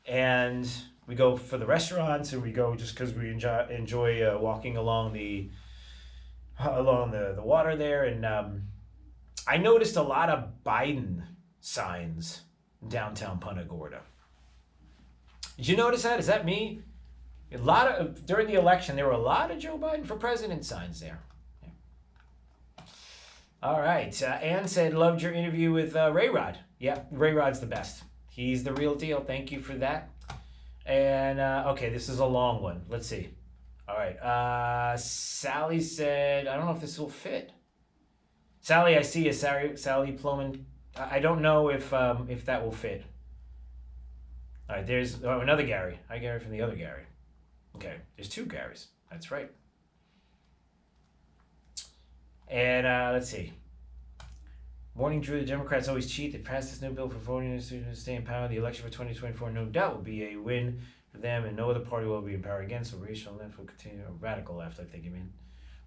and we go for the restaurants, and we go just because we enjoy walking along the water there, and I noticed a lot of Biden signs downtown Punta Gorda. Did you notice that? Is that me? A lot of during the election, there were a lot of Joe Biden for president signs there. Yeah. All right. Ann said, loved your interview with Ray Rod. Yeah, Ray Rod's the best. He's the real deal. Thank you for that. And, okay, this is a long one. Let's see. All right. Sally said, I don't know if this will fit. Sally, I see you. Sally Ploman. I don't know if that will fit. All right, there's another Gary. Hi, Gary from the other Gary. Okay, there's two Garys. That's right. And let's see. Morning, Drew. The Democrats always cheat. They passed this new bill for voting to stay in power. The election for 2024, no doubt, will be a win for them, and no other party will be in power again. So racial left will continue. Radical left, I think you mean.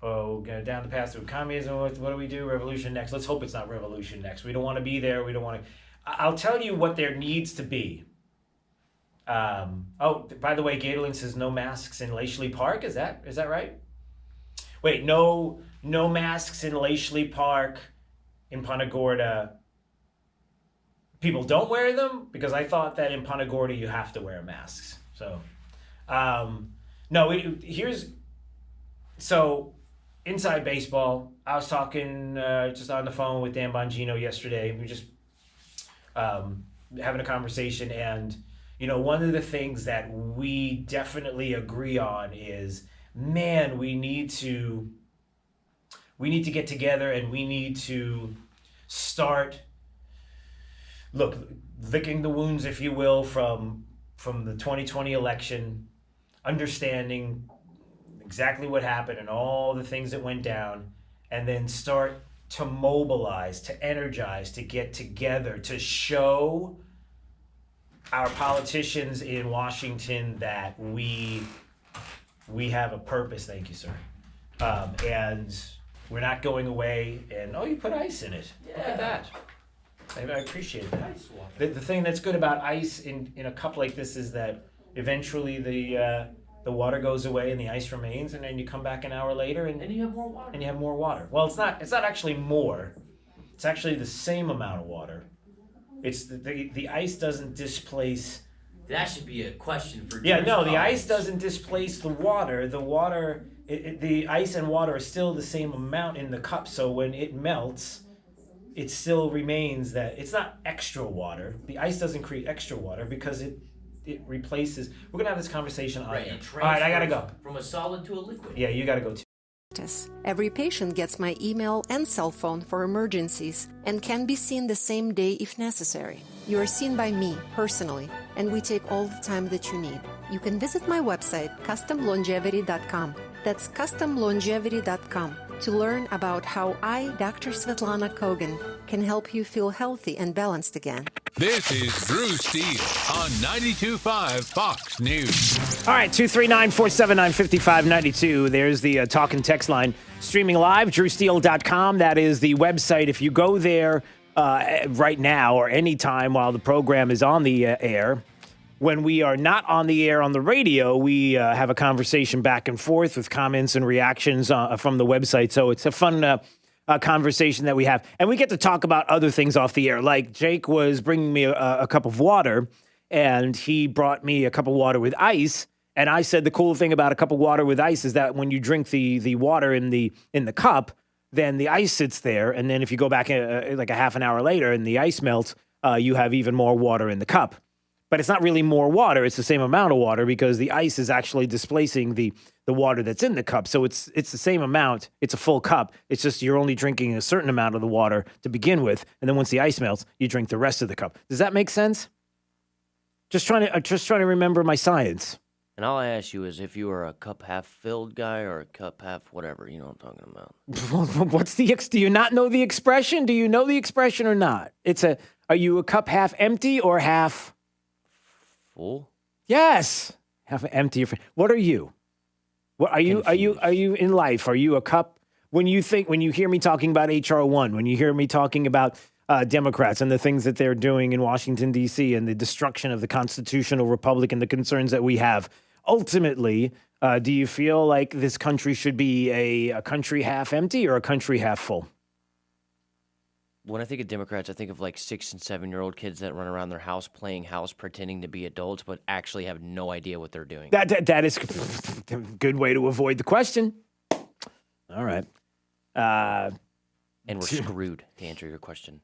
Oh, down the path through communism. What do we do? Revolution next. Let's hope it's not revolution next. We don't want to be there. We don't want to. I'll tell you what there needs to be. Oh, by the way, Gatorling says no masks in Lashley Park. Is that right? Wait, no masks in Lashley Park in Punta Gorda. People don't wear them? Because I thought that in Punta Gorda you have to wear masks. So, so inside baseball, I was talking just on the phone with Dan Bongino yesterday. We were just having a conversation, and one of the things that we definitely agree on is, man, we need to get together and we need to start licking the wounds, if you will, from the 2020 election, understanding exactly what happened and all the things that went down, and then start to mobilize, to energize, to get together, to show our politicians in Washington that we have a purpose. Thank you, sir. And we're not going away. And you put ice in it. Yeah. Look at that. I appreciate that. The thing that's good about ice in a cup like this is that eventually the water goes away and the ice remains, and then you come back an hour later and you have more water. And you have more water. Well, it's not actually more. It's actually the same amount of water. It's the ice doesn't displace. That should be a question for. Yeah, no, the ice doesn't displace the water. The water, the ice and water are still the same amount in the cup. So when it melts, it still remains that it's not extra water. The ice doesn't create extra water because it replaces. We're gonna have this conversation on air. All right, I gotta go. From a solid to a liquid. Yeah, you gotta go too. Every patient gets my email and cell phone for emergencies and can be seen the same day if necessary. You are seen by me personally, and we take all the time that you need. You can visit my website, customlongevity.com. That's customlongevity.com to learn about how I, Dr. Svetlana Kogan, can help you feel healthy and balanced again. This is Drew Steele on 92.5 Fox News. All right, 239-479-5592. There's the talk and text line. Streaming live, drewsteele.com. That is the website. If you go there right now or anytime while the program is on the air, when we are not on the air on the radio, we have a conversation back and forth with comments and reactions from the website. So it's a fun conversation that we have. And we get to talk about other things off the air. Like Jake was bringing me a cup of water, and he brought me a cup of water with ice. And I said the cool thing about a cup of water with ice is that when you drink the water in the cup, then the ice sits there. And then if you go back like a half an hour later and the ice melts, you have even more water in the cup. But it's not really more water. It's the same amount of water because the ice is actually displacing the water that's in the cup. So it's the same amount. It's a full cup. It's just you're only drinking a certain amount of the water to begin with. And then once the ice melts, you drink the rest of the cup. Does that make sense? Just trying to remember my science. And all I ask you is if you are a cup half filled guy or a cup half whatever. You know what I'm talking about. What's do you not know the expression? Do you know the expression or not? Are you a cup half empty or half full? Yes. Half empty. What are you? What are you? Confused. Are you in life? Are you a cup? When you hear me talking about HR1, when you hear me talking about Democrats and the things that they're doing in Washington, D.C. and the destruction of the constitutional republic and the concerns that we have, ultimately, do you feel like this country should be a country half empty or a country half full? When I think of Democrats, I think of like 6 and 7-year-old kids that run around their house playing house, pretending to be adults, but actually have no idea what they're doing. That is a good way to avoid the question. All right. And we're screwed, to answer your question.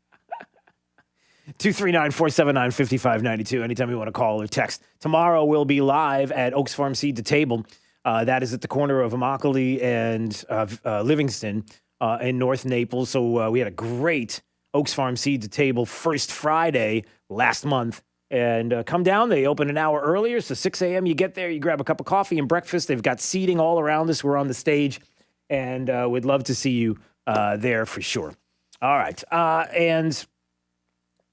239-479-5592. Anytime you want to call or text. Tomorrow we'll be live at Oaks Farm Seed to Table. That is at the corner of Immokalee and Livingston in North Naples. So we had a great Oaks Farm Seed to Table first Friday last month. And come down. They open an hour earlier. So 6 a.m. you get there. You grab a cup of coffee and breakfast. They've got seating all around us. We're on the stage. And we'd love to see you there for sure. All right. All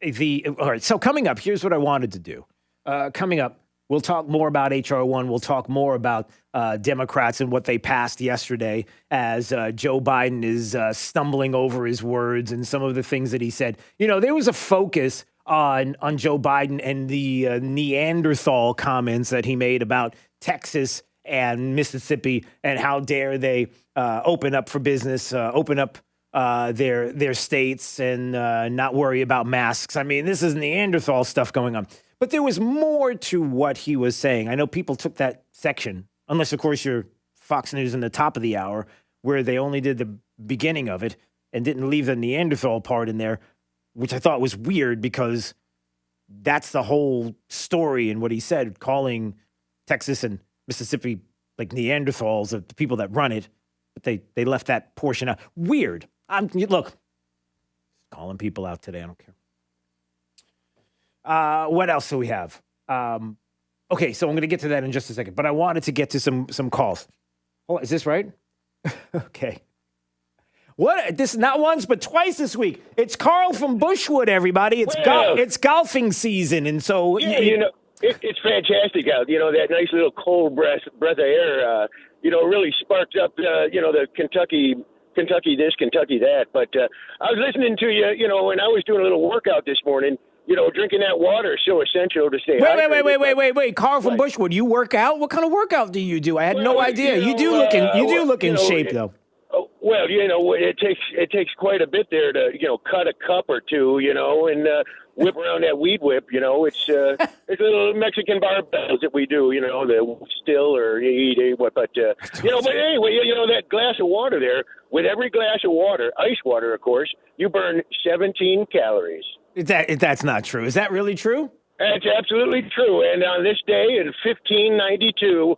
right, so coming up, here's what I wanted to do. Coming up, we'll talk more about H.R. 1. We'll talk more about Democrats and what they passed yesterday as Joe Biden is stumbling over his words and some of the things that he said. You know, there was a focus on Joe Biden and the Neanderthal comments that he made about Texas and Mississippi and how dare they open up for business, open up their states and not worry about masks. I mean, this is Neanderthal stuff going on. But there was more to what he was saying. I know people took that section, unless, of course, you're Fox News in the top of the hour, where they only did the beginning of it and didn't leave the Neanderthal part in there, which I thought was weird because that's the whole story in what he said, calling Texas and Mississippi like Neanderthals, of the people that run it. But they left that portion out. Weird. Look, calling people out today. I don't care. What else do we have? Okay, so I'm going to get to that in just a second. But I wanted to get to some calls. Hold on, is this right? Okay. What? This not once, but twice this week. It's Carl from Bushwood, everybody. It's golfing season, and so yeah, it's fantastic out. You know, that nice little cold breath of air. Really sparked up. The Kentucky this, Kentucky that. But I was listening to you. And I was doing a little workout this morning. Drinking that water is so essential to stay hydrated. Wait. Carl from Bushwood, you work out? What kind of workout do you do? I had no idea. You do look in shape, though. Well, it takes quite a bit there to, cut a cup or two, and whip around that weed whip. It's little Mexican barbells that we do, the still or eat what, but anyway, that glass of water there. With every glass of water, ice water, of course, you burn 17 calories. That's not true. Is that really true? That's absolutely true. And on this day in 1592,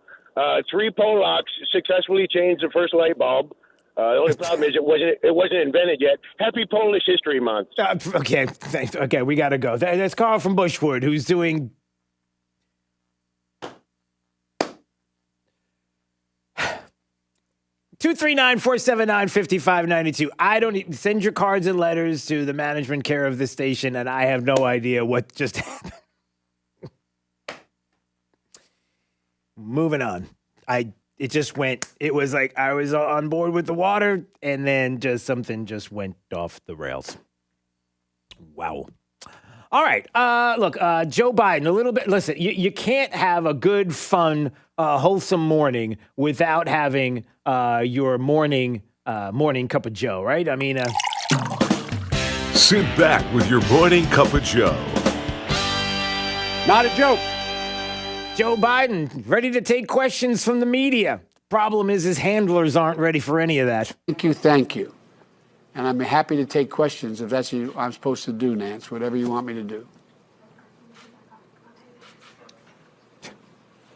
3 Polacks successfully changed the first light bulb. The only problem is it wasn't invented yet. Happy Polish History Month. Okay, okay, we got to go. That's Carl from Bushwood, who's doing. $239-479-5592. I don't send your cards and letters to the management care of this station, and I have no idea what just happened. Moving on. It was like I was on board with the water, and then something just went off the rails. Wow. All right. Look, Joe Biden, a little bit. Listen, you can't have a good, fun, wholesome morning without having your morning cup of Joe, right? I mean, sit back with your morning cup of Joe. Not a joke. Joe Biden, ready to take questions from the media. Problem is his handlers aren't ready for any of that. Thank you. And I'm happy to take questions if that's what I'm supposed to do, Nance, whatever you want me to do.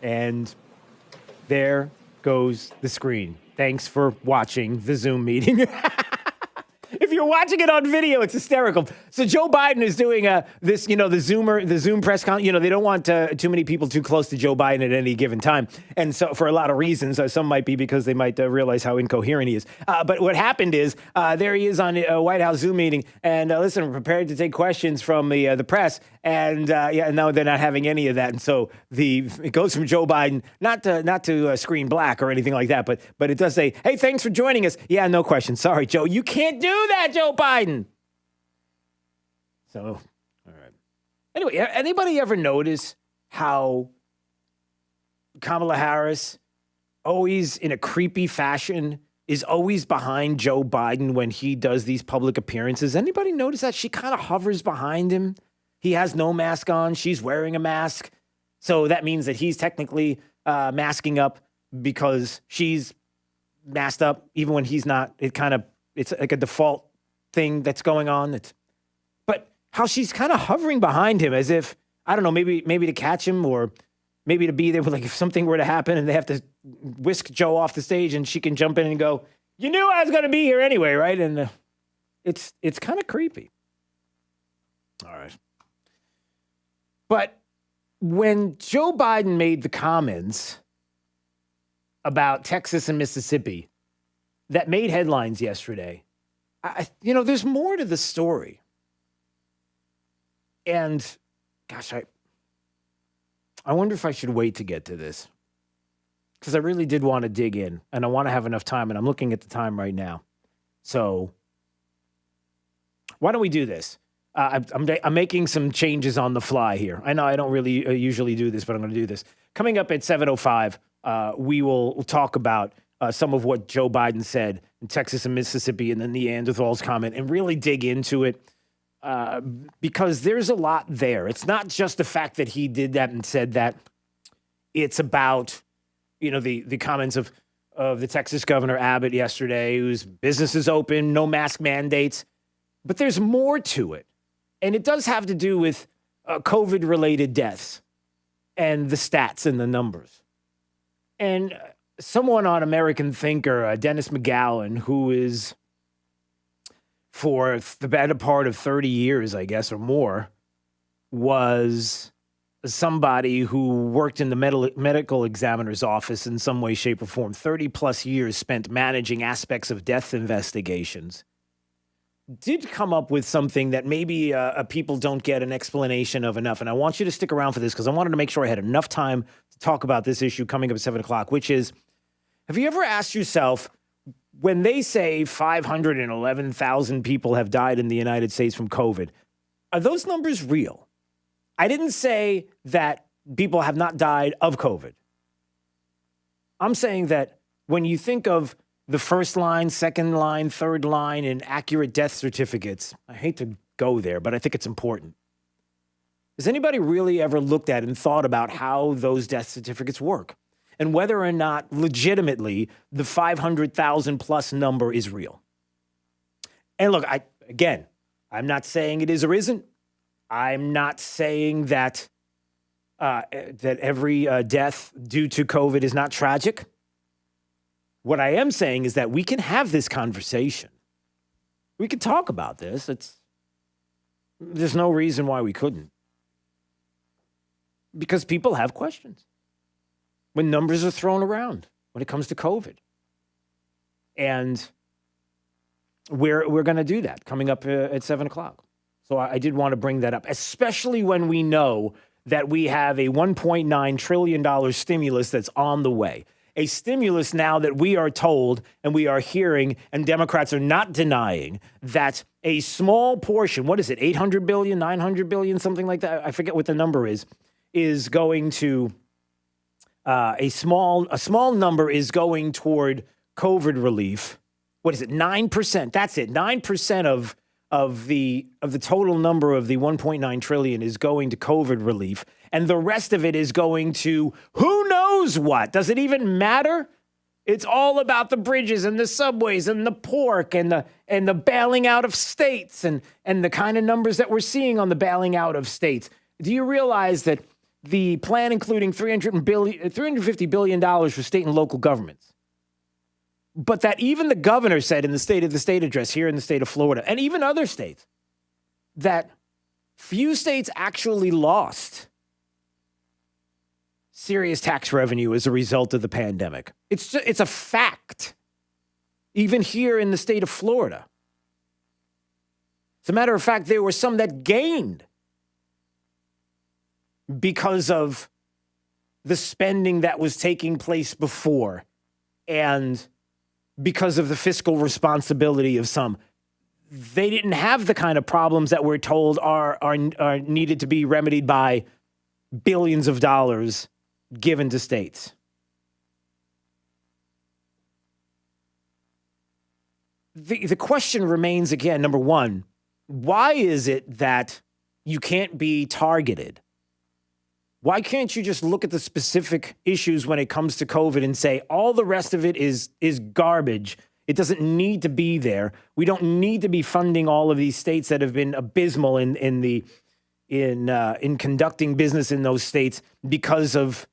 And there goes the screen. Thanks for watching the Zoom meeting. If you're watching it on video, it's hysterical. So Joe Biden is doing the Zoom press con. They don't want too many people too close to Joe Biden at any given time. And so for a lot of reasons, some might be because they might realize how incoherent he is. But what happened is there he is on a White House Zoom meeting. And listen, we're prepared to take questions from the press. And no, they're not having any of that. And so it goes from Joe Biden, not to screen black or anything like that, but it does say, hey, thanks for joining us. Yeah, no question. Sorry, Joe. You can't do that, Joe Biden. So, all right. Anyway, anybody ever notice how Kamala Harris always in a creepy fashion is always behind Joe Biden when he does these public appearances. Anybody notice that? She kind of hovers behind him. He has no mask on. She's wearing a mask. So that means that he's technically masking up because she's masked up even when he's not. It's like a default thing that's going on. But how she's kind of hovering behind him as if, I don't know, maybe to catch him or maybe to be there with, like, if something were to happen and they have to whisk Joe off the stage and she can jump in and go, you knew I was going to be here anyway, right? And it's kind of creepy. All right. But when Joe Biden made the comments about Texas and Mississippi that made headlines yesterday, there's more to the story. And gosh, I wonder if I should wait to get to this, because I really did want to dig in and I want to have enough time, and I'm looking at the time right now. So why don't we do this? I'm making some changes on the fly here. I know I don't really usually do this, but I'm going to do this. Coming up at 7:05, we'll talk about some of what Joe Biden said in Texas and Mississippi and the Neanderthals comment and really dig into it. Because there's a lot there. It's not just the fact that he did that and said that. It's about, the comments of the Texas Governor Abbott yesterday, whose business is open, no mask mandates. But there's more to it. And it does have to do with COVID-related deaths and the stats and the numbers. And someone on American Thinker, Dennis McGowan, who is, for the better part of 30 years, I guess, or more, was somebody who worked in the medical examiner's office in some way, shape, or form, 30 plus years spent managing aspects of death investigations, did come up with something that maybe people don't get an explanation of enough. And I want you to stick around for this because I wanted to make sure I had enough time to talk about this issue coming up at 7 o'clock, which is, have you ever asked yourself, when they say 511,000 people have died in the United States from COVID, are those numbers real? I didn't say that people have not died of COVID. I'm saying that when you think of the first line, second line, third line, and accurate death certificates, I hate to go there, but I think it's important. Has anybody really ever looked at and thought about how those death certificates work? And whether or not legitimately the 500,000 plus number is real. And look, I'm not saying it is or isn't. I'm not saying that that every death due to COVID is not tragic. What I am saying is that we can have this conversation. We can talk about this. There's no reason why we couldn't. Because people have questions when numbers are thrown around when it comes to COVID. And we're going to do that coming up at 7 o'clock. So I did want to bring that up, especially when we know that we have a $1.9 trillion stimulus that's on the way. A stimulus now that we are told and we are hearing, and Democrats are not denying, that a small portion, what is it, 800 billion, 900 billion, something like that, I forget what the number is going to, a small number is going toward COVID relief. What is it, 9%? That's it, 9% of the total number of the 1.9 trillion is going to COVID relief, and the rest of it is going to who knows what. Does it even matter? It's all about the bridges and the subways and the pork and the bailing out of states and the kind of numbers that we're seeing on the bailing out of states. Do you realize that the plan including $350 billion for state and local governments? But that even the governor said in the State of the State address here in the state of Florida, and even other states, that few states actually lost serious tax revenue as a result of the pandemic. It's a fact, even here in the state of Florida. As a matter of fact, there were some that gained because of the spending that was taking place before and because of the fiscal responsibility of some. They didn't have the kind of problems that we're told are needed to be remedied by billions of dollars given to states. the question remains again, number one, why is it that you can't be targeted? Why can't you just look at the specific issues when it comes to COVID and say all the rest of it is garbage? It doesn't need to be there. We don't need to be funding all of these states that have been abysmal in conducting business in those states because of,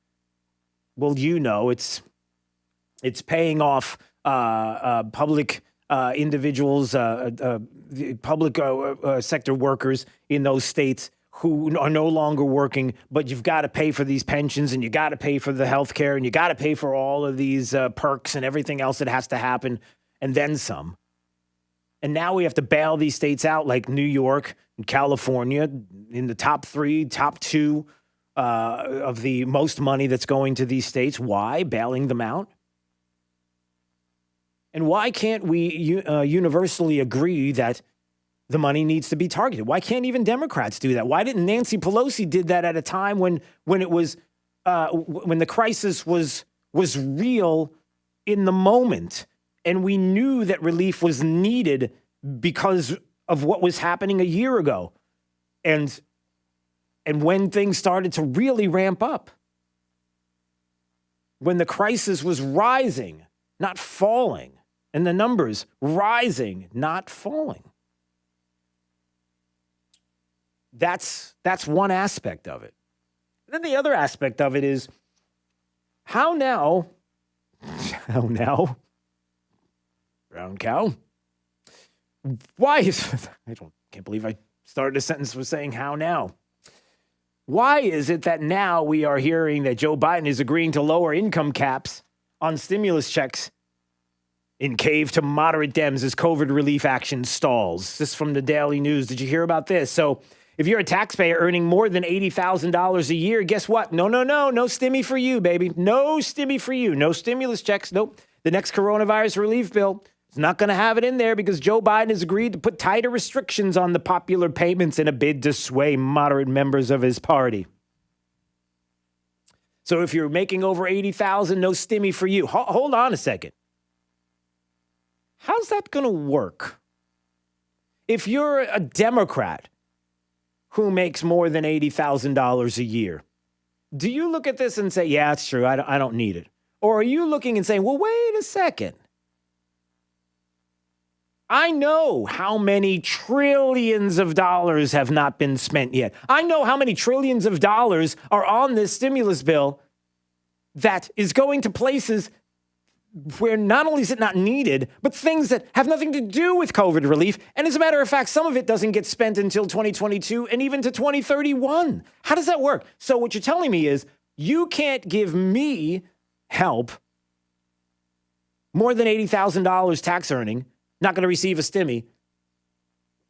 well, it's paying off public individuals, public sector workers in those states who are no longer working, but you've got to pay for these pensions and you got to pay for the health care and you got to pay for all of these perks and everything else that has to happen and then some. And now we have to bail these states out like New York and California in the top 3, top 2 of the most money that's going to these states. Why? Bailing them out? And why can't we universally agree that the money needs to be targeted? Why can't even Democrats do that? Why didn't Nancy Pelosi did that at a time when it was when the crisis was real in the moment, and we knew that relief was needed because of what was happening a year ago, and when things started to really ramp up, when the crisis was rising, not falling, and the numbers rising, not falling. That's one aspect of it. And then the other aspect of it is how now, brown cow, why is, can't believe I started a sentence with saying how now. Why is it that now we are hearing that Joe Biden is agreeing to lower income caps on stimulus checks in cave to moderate Dems as COVID relief action stalls? This is from the Daily News. Did you hear about this? So if you're a taxpayer earning more than $80,000 a year, guess what? No stimmy for you, baby. No stimmy for you. No stimulus checks. Nope. The next coronavirus relief bill is not going to have it in there because Joe Biden has agreed to put tighter restrictions on the popular payments in a bid to sway moderate members of his party. So if you're making over $80,000, no stimmy for you. Hold on a second. How's that going to work? If you're a Democrat who makes more than $80,000 a year, do you look at this and say, yeah, it's true, I don't need it? Or are you looking and saying, well, wait a second. I know how many trillions of dollars have not been spent yet. I know how many trillions of dollars are on this stimulus bill that is going to places where not only is it not needed, but things that have nothing to do with COVID relief. And as a matter of fact, some of it doesn't get spent until 2022 and even to 2031. How does that work? So what you're telling me is you can't give me help more than $80,000 tax earning, not going to receive a stimmy,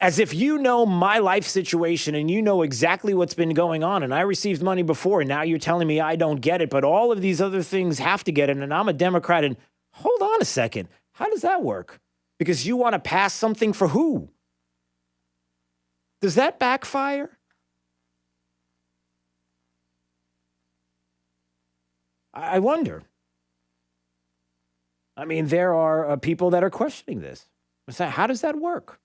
as if you know my life situation and you know exactly what's been going on. And I received money before, and now you're telling me I don't get it, but all of these other things have to get it. And I'm a Democrat. And hold on a second. How does that work? Because you want to pass something for who? Does that backfire? I wonder. I mean, there are people that are questioning this. How does that work?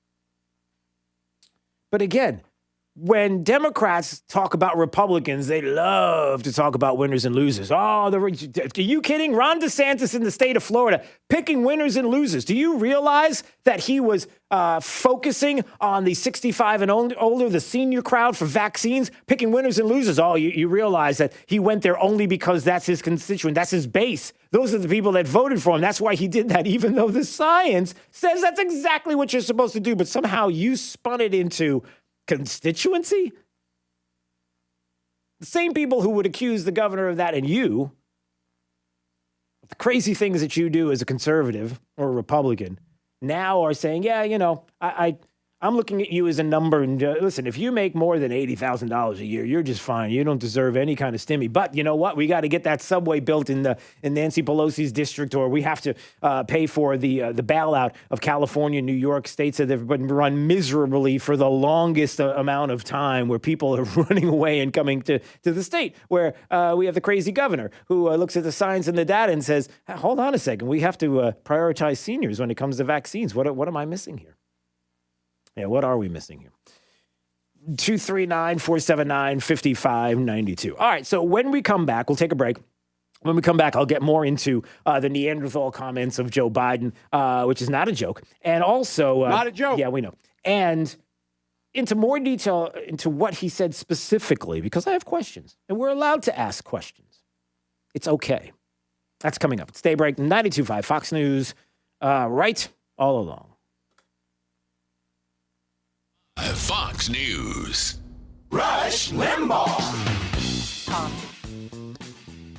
But again, when Democrats talk about Republicans, they love to talk about winners and losers. Oh, are you kidding? Ron DeSantis in the state of Florida picking winners and losers. Do you realize that he was focusing on the 65 and older, the senior crowd for vaccines, picking winners and losers? Oh, you realize that he went there only because that's his constituent. That's his base. Those are the people that voted for him. That's why he did that, even though the science says that's exactly what you're supposed to do. But somehow you spun it into constituency? The same people who would accuse the governor of that and you, the crazy things that you do as a conservative or a Republican, now are saying, yeah, I I'm looking at you as a number. And listen, if you make more than $80,000 a year, you're just fine. You don't deserve any kind of stimmy. But you know what? We got to get that subway built in Nancy Pelosi's district, or we have to pay for the bailout of California, New York, states that have been run miserably for the longest amount of time, where people are running away and coming to the state, where we have the crazy governor who looks at the science and the data and says, hold on a second, we have to prioritize seniors when it comes to vaccines. What am I missing here? Yeah, what are we missing here? 239-479-5592. All right, so when we come back, we'll take a break. When we come back, I'll get more into the Neanderthal comments of Joe Biden, which is not a joke. And also... not a joke. Yeah, we know. And into more detail into what he said specifically, because I have questions. And we're allowed to ask questions. It's okay. That's coming up. It's Daybreak 92.5 Fox News, right all along. Fox News. Rush Limbaugh.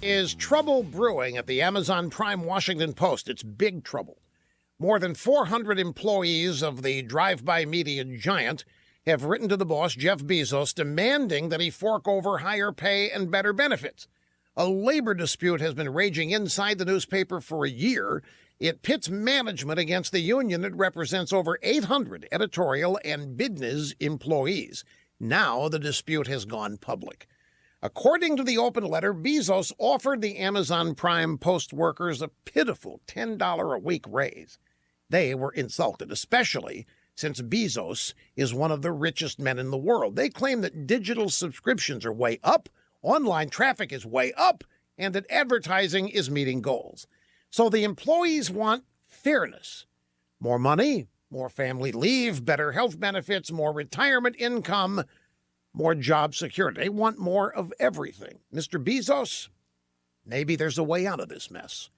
Is trouble brewing at the Amazon Prime Washington Post? It's big trouble. More than 400 employees of the drive-by media giant have written to the boss, Jeff Bezos, demanding that he fork over higher pay and better benefits. A labor dispute has been raging inside the newspaper for a year. It pits management against the union that represents over 800 editorial and business employees. Now the dispute has gone public. According to the open letter, Bezos offered the Amazon Prime Post workers a pitiful $10 a week raise. They were insulted, especially since Bezos is one of the richest men in the world. They claim that digital subscriptions are way up, online traffic is way up, and that advertising is meeting goals. So the employees want fairness. More money, more family leave, better health benefits, more retirement income, more job security. They want more of everything. Mr. Bezos, maybe there's a way out of this mess.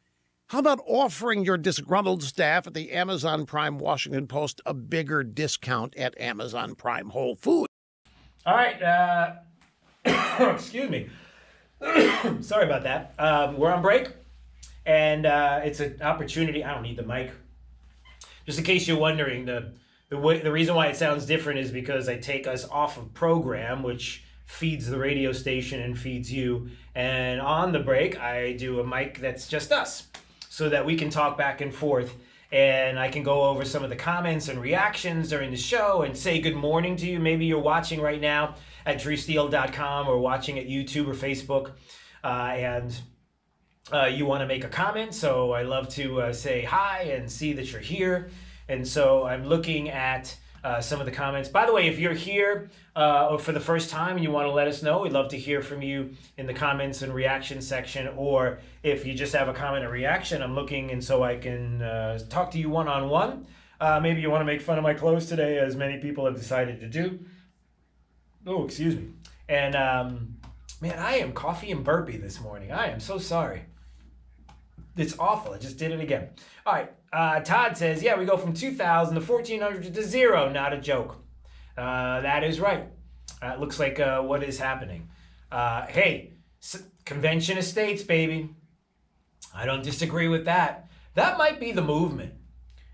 How about offering your disgruntled staff at the Amazon Prime Washington Post a bigger discount at Amazon Prime Whole Foods? All right. Excuse me. Sorry about that. We're on break. And it's an opportunity. I don't need the mic. Just in case you're wondering, the reason why it sounds different is because I take us off of program, which feeds the radio station and feeds you. And on the break, I do a mic that's just us, so that we can talk back and forth. And I can go over some of the comments and reactions during the show and say good morning to you. Maybe you're watching right now at drewsteele.com or watching at YouTube or Facebook. You want to make a comment, so I love to say hi and see that you're here. And so I'm looking at some of the comments. By the way, if you're here for the first time and you want to let us know, we'd love to hear from you in the comments and reaction section. Or if you just have a comment or reaction, I'm looking, and so I can talk to you one-on-one. Maybe you want to make fun of my clothes today, as many people have decided to do. Oh, excuse me. And man, I am coffee and burpy this morning. I am so sorry. It's awful. I just did it again. All right. Todd says, yeah, we go from 2,000 to 1,400 to zero. Not a joke. That is right. Looks like what is happening. Hey, convention of states, baby. I don't disagree with that. That might be the movement.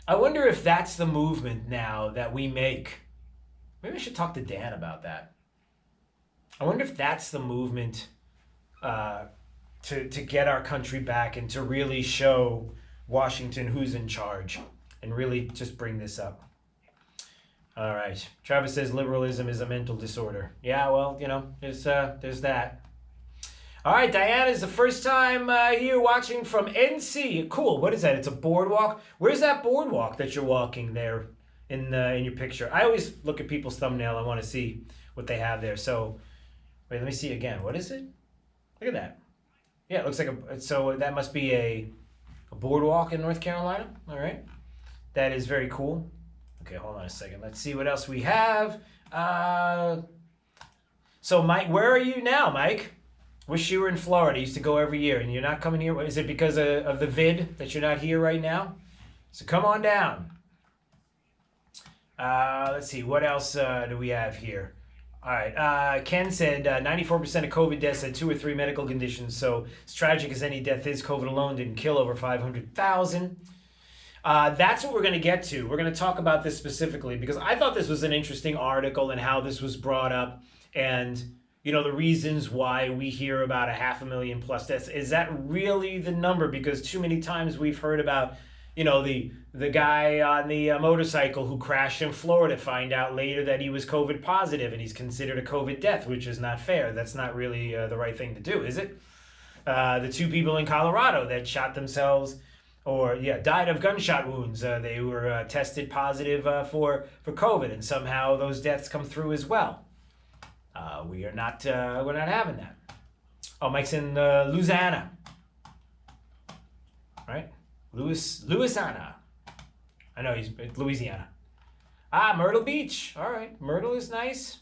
I wonder if that's the movement now that we make. Maybe I should talk to Dan about that. I wonder if that's the movement to get our country back and to really show Washington who's in charge and really just bring this up. All right. Travis says liberalism is a mental disorder. Yeah, well, you know, there's that. All right, Diana is the first time here watching from NC. Cool. What is that? It's a boardwalk. Where's that boardwalk that you're walking there in your picture? I always look at people's thumbnail. I want to see what they have there. So, wait, let me see again. What is it? Look at that. Yeah, it looks like so that must be a boardwalk in North Carolina. All right. That is very cool. Okay, hold on a second. Let's see what else we have. So, Mike, where are you now, Mike? Wish you were in Florida. I used to go every year, and you're not coming here. Is it because of the vid that you're not here right now? So come on down. Let's see. What else do we have here? All right. Ken said 94% of COVID deaths had 2 or 3 medical conditions. So as tragic as any death is, COVID alone didn't kill over 500,000. That's what we're going to get to. We're going to talk about this specifically because I thought this was an interesting article and how this was brought up, and the reasons why we hear about 500,000 plus deaths. Is that really the number? Because too many times we've heard about the guy on the motorcycle who crashed in Florida, find out later that he was COVID positive and he's considered a COVID death, which is not fair. That's not really the right thing to do, is it? The 2 people in Colorado that shot themselves or died of gunshot wounds. They were tested positive for COVID, and somehow those deaths come through as well. We're not having that. Oh, Mike's in Louisiana, right? Louisiana. I know he's Louisiana. Myrtle Beach. All right, Myrtle is nice.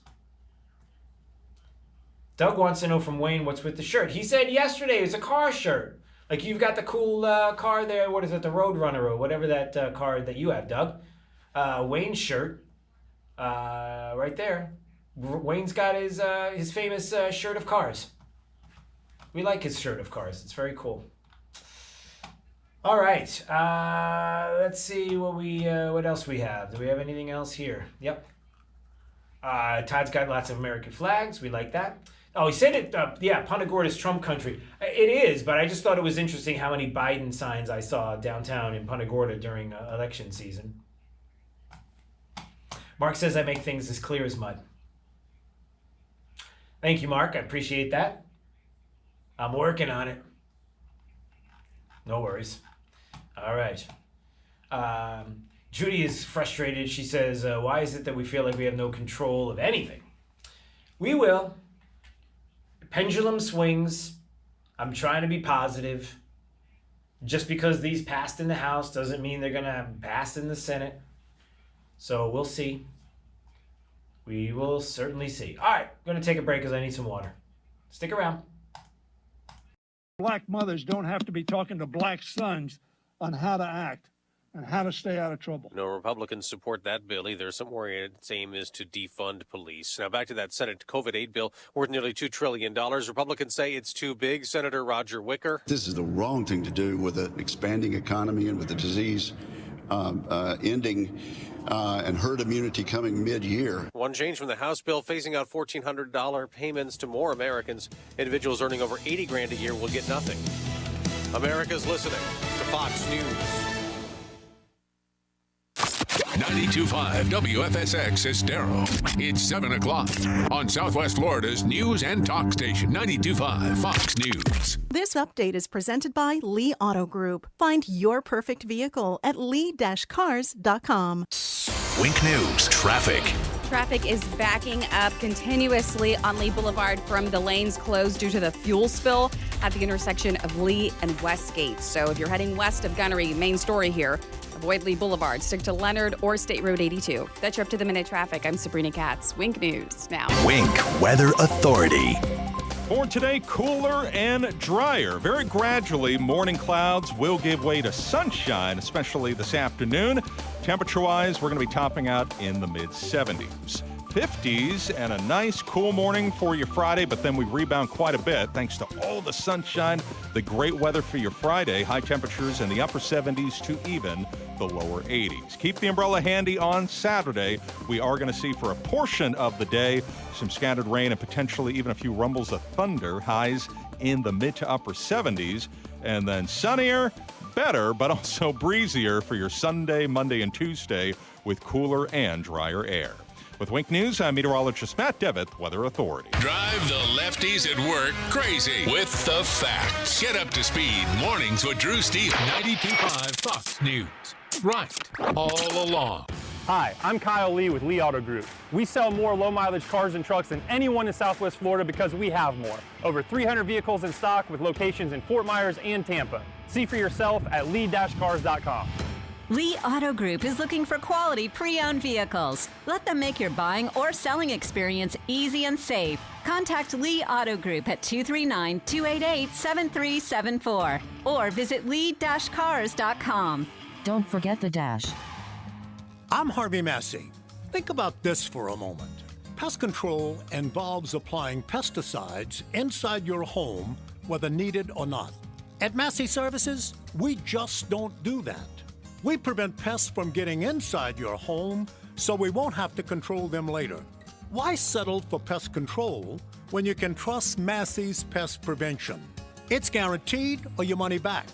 Doug wants to know from Wayne what's with the shirt. He said yesterday it's a car shirt. Like you've got the cool car there. What is it? The Roadrunner or whatever that car that you have, Doug. Wayne's shirt. Right there. Wayne's got his famous shirt of cars. We like his shirt of cars. It's very cool. All right. Let's see what else we have. Do we have anything else here? Yep. Todd's got lots of American flags. We like that. Oh, he said it. Punta Gorda's Trump country. It is, but I just thought it was interesting how many Biden signs I saw downtown in Punta Gorda during election season. Mark says I make things as clear as mud. Thank you, Mark. I appreciate that. I'm working on it. No worries. All right. Judy is frustrated. She says, why is it that we feel like we have no control of anything? We will. The pendulum swings. I'm trying to be positive. Just because these passed in the House doesn't mean they're going to pass in the Senate. So we'll see. We will certainly see. All right, I'm going to take a break because I need some water. Stick around. Black mothers don't have to be talking to black sons on how to act and how to stay out of trouble. No Republicans support that bill either. Some worry its aim is to defund police. Now back to that Senate COVID aid bill worth nearly $2 trillion. Republicans say it's too big. Senator Roger Wicker. This is the wrong thing to do with an expanding economy and with the disease ending and herd immunity coming mid-year. One change from the House bill phasing out $1,400 payments to more Americans. Individuals earning over $80,000 a year will get nothing. America's listening to Fox News. 92.5 WFSX Estero. It's 7 o'clock on Southwest Florida's news and talk station, 92.5 Fox News. This update is presented by Lee Auto Group. Find your perfect vehicle at lee-cars.com. Wink News traffic. Traffic is backing up continuously on Lee Boulevard from the lanes closed due to the fuel spill at the intersection of Lee and Westgate. So if you're heading west of Gunnery, main story here, avoid Lee Boulevard, stick to Leonard or State Road 82. That's your up-to-the-minute traffic. I'm Sabrina Katz. Wink News now. Wink Weather Authority. For today, cooler and drier. Very gradually, morning clouds will give way to sunshine, especially this afternoon. Temperature-wise, we're going to be topping out in the mid-70s. 50s and a nice cool morning for your Friday, but then we rebound quite a bit thanks to all the sunshine, the great weather for your Friday. High temperatures in the upper 70s to even the lower 80s. Keep the umbrella handy on Saturday. We are going to see for a portion of the day some scattered rain and potentially even a few rumbles of thunder. Highs in the mid to upper 70s. And then sunnier, better, but also breezier for your Sunday, Monday, and Tuesday with cooler and drier air. With Wink News, I'm meteorologist Matt Devitt, Weather Authority. Drive the lefties at work crazy with the facts. Get up to speed. Mornings with Drew Steve. 92.5 Fox News. Right. All along. Hi, I'm Kyle Lee with Lee Auto Group. We sell more low-mileage cars and trucks than anyone in Southwest Florida because we have more. Over 300 vehicles in stock with locations in Fort Myers and Tampa. See for yourself at lee-cars.com. Lee Auto Group is looking for quality pre-owned vehicles. Let them make your buying or selling experience easy and safe. Contact Lee Auto Group at 239-288-7374 or visit lee-cars.com. Don't forget the dash. I'm Harvey Massey. Think about this for a moment. Pest control involves applying pesticides inside your home, whether needed or not. At Massey Services, we just don't do that. We prevent pests from getting inside your home so we won't have to control them later. Why settle for pest control when you can trust Massey's Pest Prevention? It's guaranteed or your money back.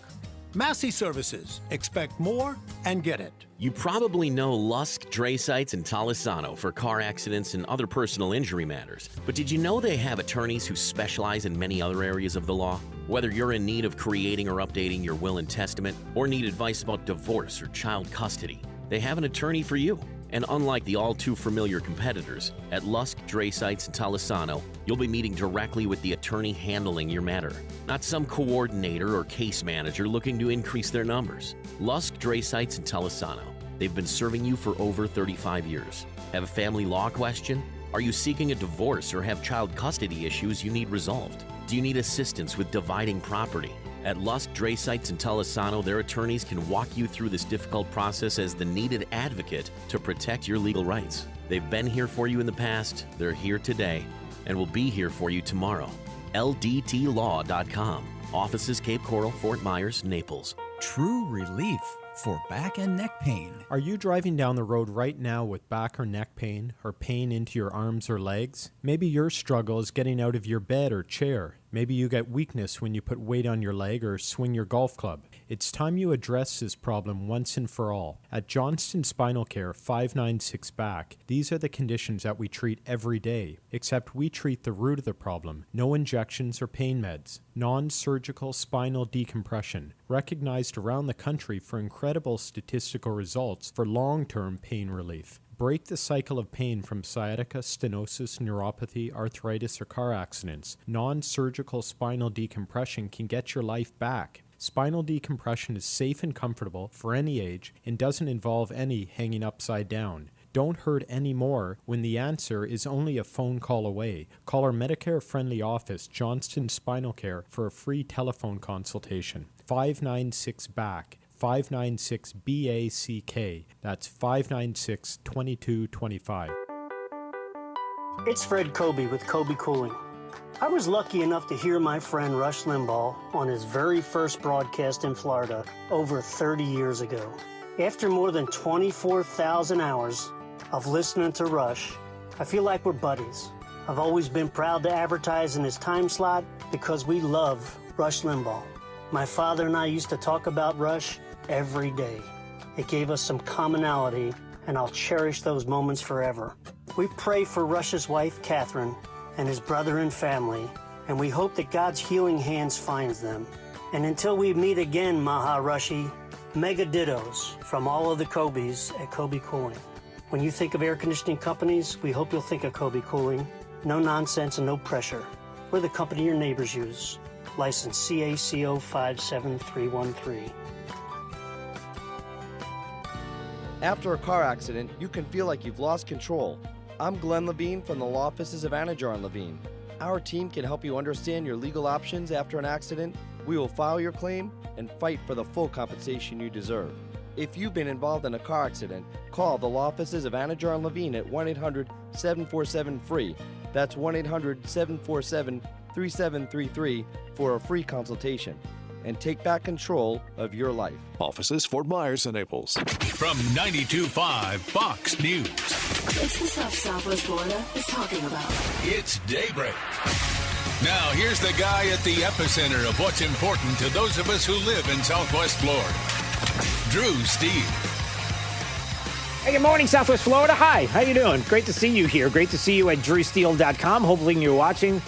Massey Services. Expect more and get it. You probably know Lusk, Dre Sites, and Talisano for car accidents and other personal injury matters. But did you know they have attorneys who specialize in many other areas of the law? Whether you're in need of creating or updating your will and testament, or need advice about divorce or child custody, they have an attorney for you. And unlike the all-too-familiar competitors, at Lusk, Dre Sites, and Talisano, you'll be meeting directly with the attorney handling your matter, not some coordinator or case manager looking to increase their numbers. Lusk, Dre Sites, and Talisano. They've been serving you for over 35 years. Have a family law question? Are you seeking a divorce or have child custody issues you need resolved? Do you need assistance with dividing property? At Lusk, Dre Sites, and Talisano, their attorneys can walk you through this difficult process as the needed advocate to protect your legal rights. They've been here for you in the past, they're here today, and will be here for you tomorrow. LDTlaw.com. Offices Cape Coral, Fort Myers, Naples. True relief for back and neck pain. Are you driving down the road right now with back or neck pain or pain into your arms or legs? Maybe your struggle is getting out of your bed or chair. Maybe you get weakness when you put weight on your leg or swing your golf club. It's time you address this problem once and for all. At Johnston Spinal Care 596 Back, these are the conditions that we treat every day, except we treat the root of the problem. No injections or pain meds. Non-surgical spinal decompression, recognized around the country for incredible statistical results for long-term pain relief. Break the cycle of pain from sciatica, stenosis, neuropathy, arthritis, or car accidents. Non-surgical spinal decompression can get your life back. Spinal decompression is safe and comfortable for any age and doesn't involve any hanging upside down. Don't hurt anymore when the answer is only a phone call away. Call our Medicare-friendly office, Johnston Spinal Care, for a free telephone consultation. 596-BACK. 596-BACK. That's 596-2225. It's Fred Kobe with Kobe Cooling. I was lucky enough to hear my friend Rush Limbaugh on his very first broadcast in Florida over 30 years ago. After more than 24,000 hours of listening to Rush, I feel like we're buddies. I've always been proud to advertise in his time slot because we love Rush Limbaugh. My father and I used to talk about Rush every day. It gave us some commonality, and I'll cherish those moments forever. We pray for Rush's wife, Catherine, and his brother and family, and we hope that God's healing hands finds them. And until we meet again, Maha Rushi, mega dittos from all of the Kobes at Kobe Cooling. When you think of air conditioning companies, we hope you'll think of Kobe Cooling. No nonsense and no pressure. We're the company your neighbors use. License CACO 57313. After a car accident, you can feel like you've lost control. I'm Glenn Levine from the law offices of Anajar & Levine. Our team can help you understand your legal options after an accident. We will file your claim and fight for the full compensation you deserve. If you've been involved in a car accident, call the law offices of Anajar & Levine at 1-800-747-FREE. That's 1-800-747-3733 for a free consultation. And take back control of your life. Offices Fort Myers and Naples. From 92.5 Fox News. It's the stuff Southwest Florida is talking about. It's Daybreak. Now, here's the guy at the epicenter of what's important to those of us who live in Southwest Florida. Drew Steele. Hey, good morning, Southwest Florida. Hi, how you doing? Great to see you here. Great to see you at drewsteele.com. Hopefully you're watching.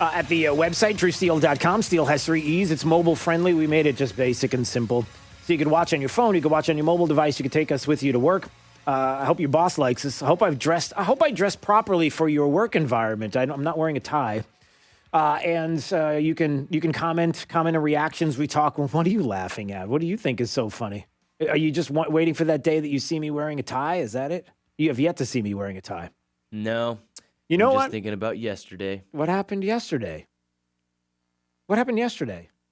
At the website, drewsteele.com. Steele has 3 E's. It's mobile friendly. We made it just basic and simple. So you can watch on your phone. You can watch on your mobile device. You can take us with you to work. I hope your boss likes this. I hope I dressed properly for your work environment. I'm not wearing a tie. And you can comment on reactions. We talk. Well, what are you laughing at? What do you think is so funny? Are you just waiting for that day that you see me wearing a tie? Is that it? You have yet to see me wearing a tie. No. You know I'm what? Just thinking about yesterday. What happened yesterday?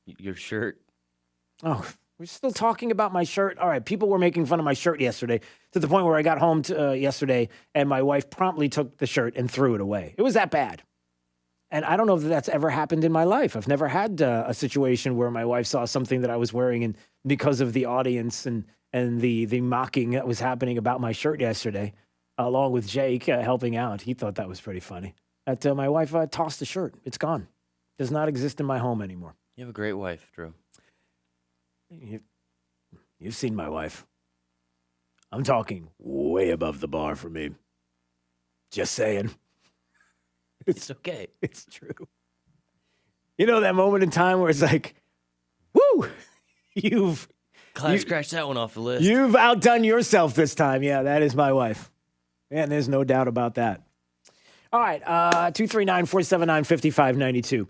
Your shirt. Oh, we're still talking about my shirt. All right, people were making fun of my shirt yesterday to the point where I got home yesterday and my wife promptly took the shirt and threw it away. It was that bad. And I don't know if that's ever happened in my life. I've never had a situation where my wife saw something that I was wearing, and because of the audience and the mocking that was happening about my shirt yesterday, along with Jake helping out, he thought that was pretty funny. That my wife tossed the shirt. It's gone. Does not exist in my home anymore. You have a great wife, Drew. You've seen my wife. I'm talking way above the bar for me. Just saying. It's okay. It's true. You know that moment in time where it's like, woo, Glad I scratched that one off the list. You've outdone yourself this time. Yeah, that is my wife. And there's no doubt about that. All right, 239-479-5592.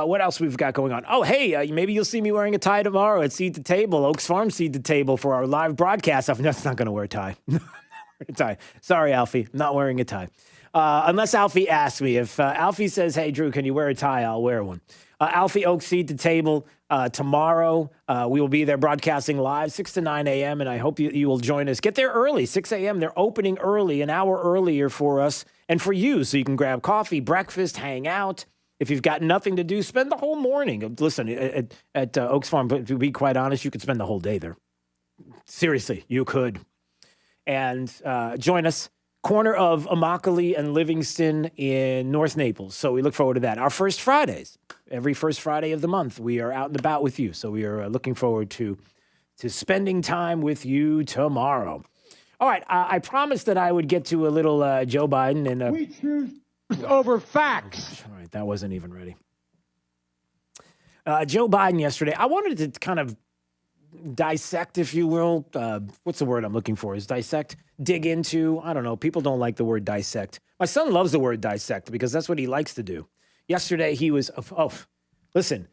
What else we've got going on? Oh, hey, maybe you'll see me wearing a tie tomorrow at Seed to Table, Oaks Farm Seed to Table for our live broadcast. I'm not going to wear a tie. Sorry, Alfie, I'm not wearing a tie. Unless Alfie asks me. If Alfie says, hey, Drew, can you wear a tie? I'll wear one. Alfie Oaks Seed to Table tomorrow. We will be there broadcasting live 6 to 9 a.m., and I hope you will join us. Get there early, 6 a.m. They're opening early, an hour earlier for us and for you, so you can grab coffee, breakfast, hang out. If you've got nothing to do, spend the whole morning. Listen, at Oaks Farm, but to be quite honest, you could spend the whole day there. Seriously, you could. And join us. Corner of Immokalee and Livingston in North Naples. So we look forward to that. Our first Fridays, every first Friday of the month, we are out and about with you. So we are looking forward to spending time with you tomorrow. All right, I promised that I would get to a little Joe Biden and we choose over facts. All right, that wasn't even ready. Joe Biden yesterday. I wanted to kind of dissect, if you will. What's the word I'm looking for? Is dissect? Dig into? I don't know. People don't like the word dissect. My son loves the word dissect because that's what he likes to do. Yesterday, he was, listen,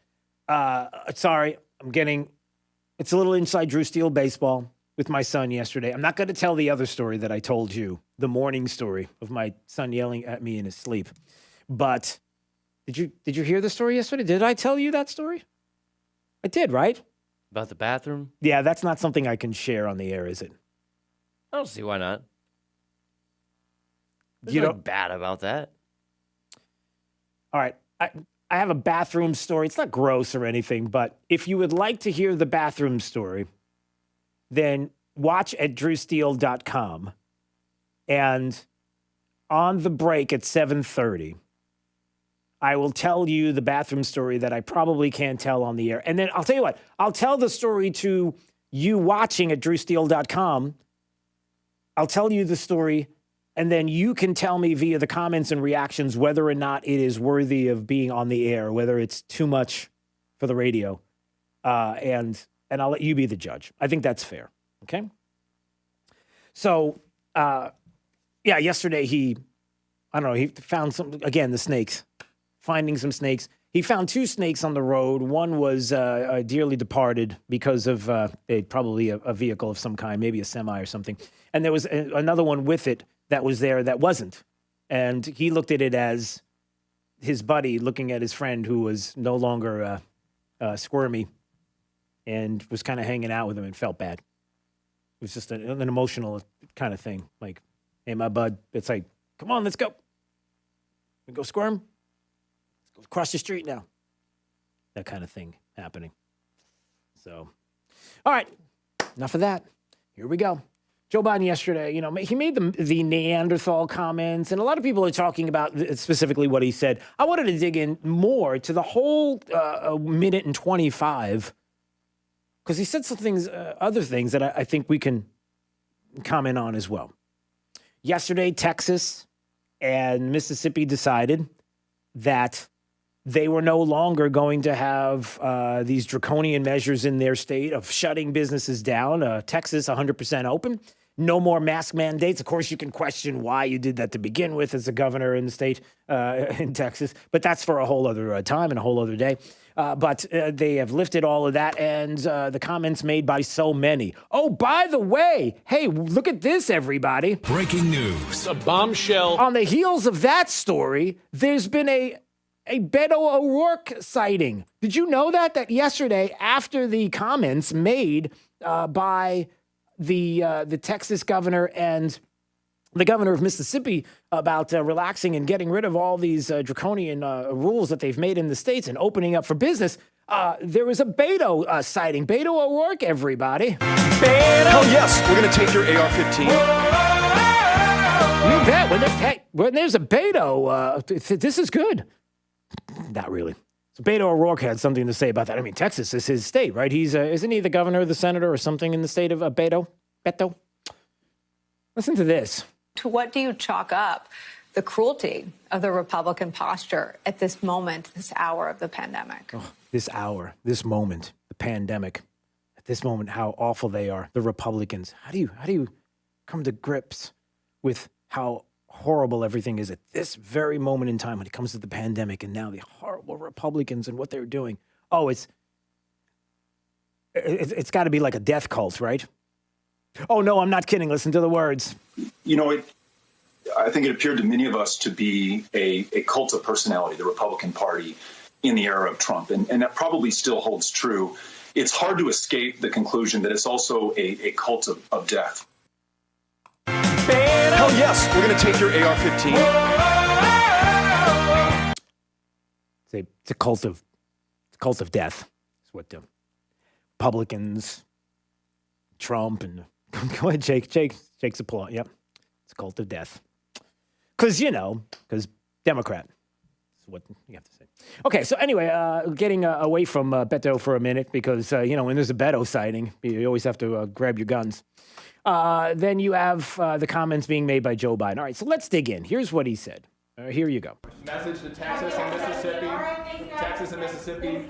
sorry, it's a little inside Drew Steele baseball with my son yesterday. I'm not going to tell the other story that I told you, the morning story of my son yelling at me in his sleep. But did you hear the story yesterday? Did I tell you that story? I did, right? About the bathroom? Yeah, that's not something I can share on the air, is it? I don't see why not. There's You nothing don't- bad about that. All right. I have a bathroom story. It's not gross or anything, but if you would like to hear the bathroom story, then watch at drewsteele.com. And on the break at 7:30, I will tell you the bathroom story that I probably can't tell on the air. And then I'll tell you what, I'll tell the story to you watching at drewsteele.com. I'll tell you the story, and then you can tell me via the comments and reactions whether or not it is worthy of being on the air, whether it's too much for the radio. And I'll let you be the judge. I think that's fair. Okay? So, yesterday he found some, again, the snakes. Finding some snakes. He found 2 snakes on the road. One was dearly departed because of probably a vehicle of some kind, maybe a semi or something. And there was another one with it that was there that wasn't. And he looked at it as his buddy looking at his friend who was no longer squirmy and was kind of hanging out with him and felt bad. It was just an emotional kind of thing. Like, hey, my bud, it's like, come on, let's go. We go squirm. Across the street now. That kind of thing happening. So, all right, enough of that. Here we go. Joe Biden yesterday, he made the Neanderthal comments, and a lot of people are talking about specifically what he said. I wanted to dig in more to the whole minute and 25, because he said some things, other things that I think we can comment on as well. Yesterday, Texas and Mississippi decided that they were no longer going to have these draconian measures in their state of shutting businesses down. Texas, 100% open. No more mask mandates. Of course, you can question why you did that to begin with as a governor in the state in Texas, but that's for a whole other time and a whole other day. But they have lifted all of that, and the comments made by so many. Oh, by the way, hey, look at this, everybody. Breaking news. A bombshell. On the heels of that story, there's been a Beto O'Rourke sighting. Did you know that yesterday, after the comments made by the Texas governor and the governor of Mississippi about relaxing and getting rid of all these draconian rules that they've made in the states and opening up for business, there was a Beto sighting. Beto O'Rourke, everybody. Beto! Hell yes, we're going to take your AR-15. You bet. When there's a Beto, this is good. Not really. So Beto O'Rourke had something to say about that. I mean, Texas is his state, right? He's isn't he the governor or the senator or something in the state of Beto? Beto? Listen to this. To what do you chalk up the cruelty of the Republican posture at this moment, this hour of the pandemic? Oh, this hour, this moment, the pandemic, at this moment, how awful they are, the Republicans. How do you come to grips with how horrible everything is at this very moment in time when it comes to the pandemic and now the horrible Republicans and what they're doing? Oh, it's got to be like a death cult, right? Oh, no, I'm not kidding. Listen to the words. You know, I think it appeared to many of us to be a cult of personality, the Republican Party in the era of Trump. And that probably still holds true. It's hard to escape the conclusion that it's also a cult of death. Hell yes, we're going to take your AR-15. It's a cult of death. It's what the Republicans, Trump, and go ahead, Jake's applause. Yep, it's a cult of death. Because Democrat. That's what you have to say. Okay, so anyway, getting away from Beto for a minute because, when there's a Beto sighting, you always have to grab your guns. Then you have the comments being made by Joe Biden. All right, so let's dig in. Here's what he said. Here you go. Message to Texas and Mississippi. Texas and Mississippi.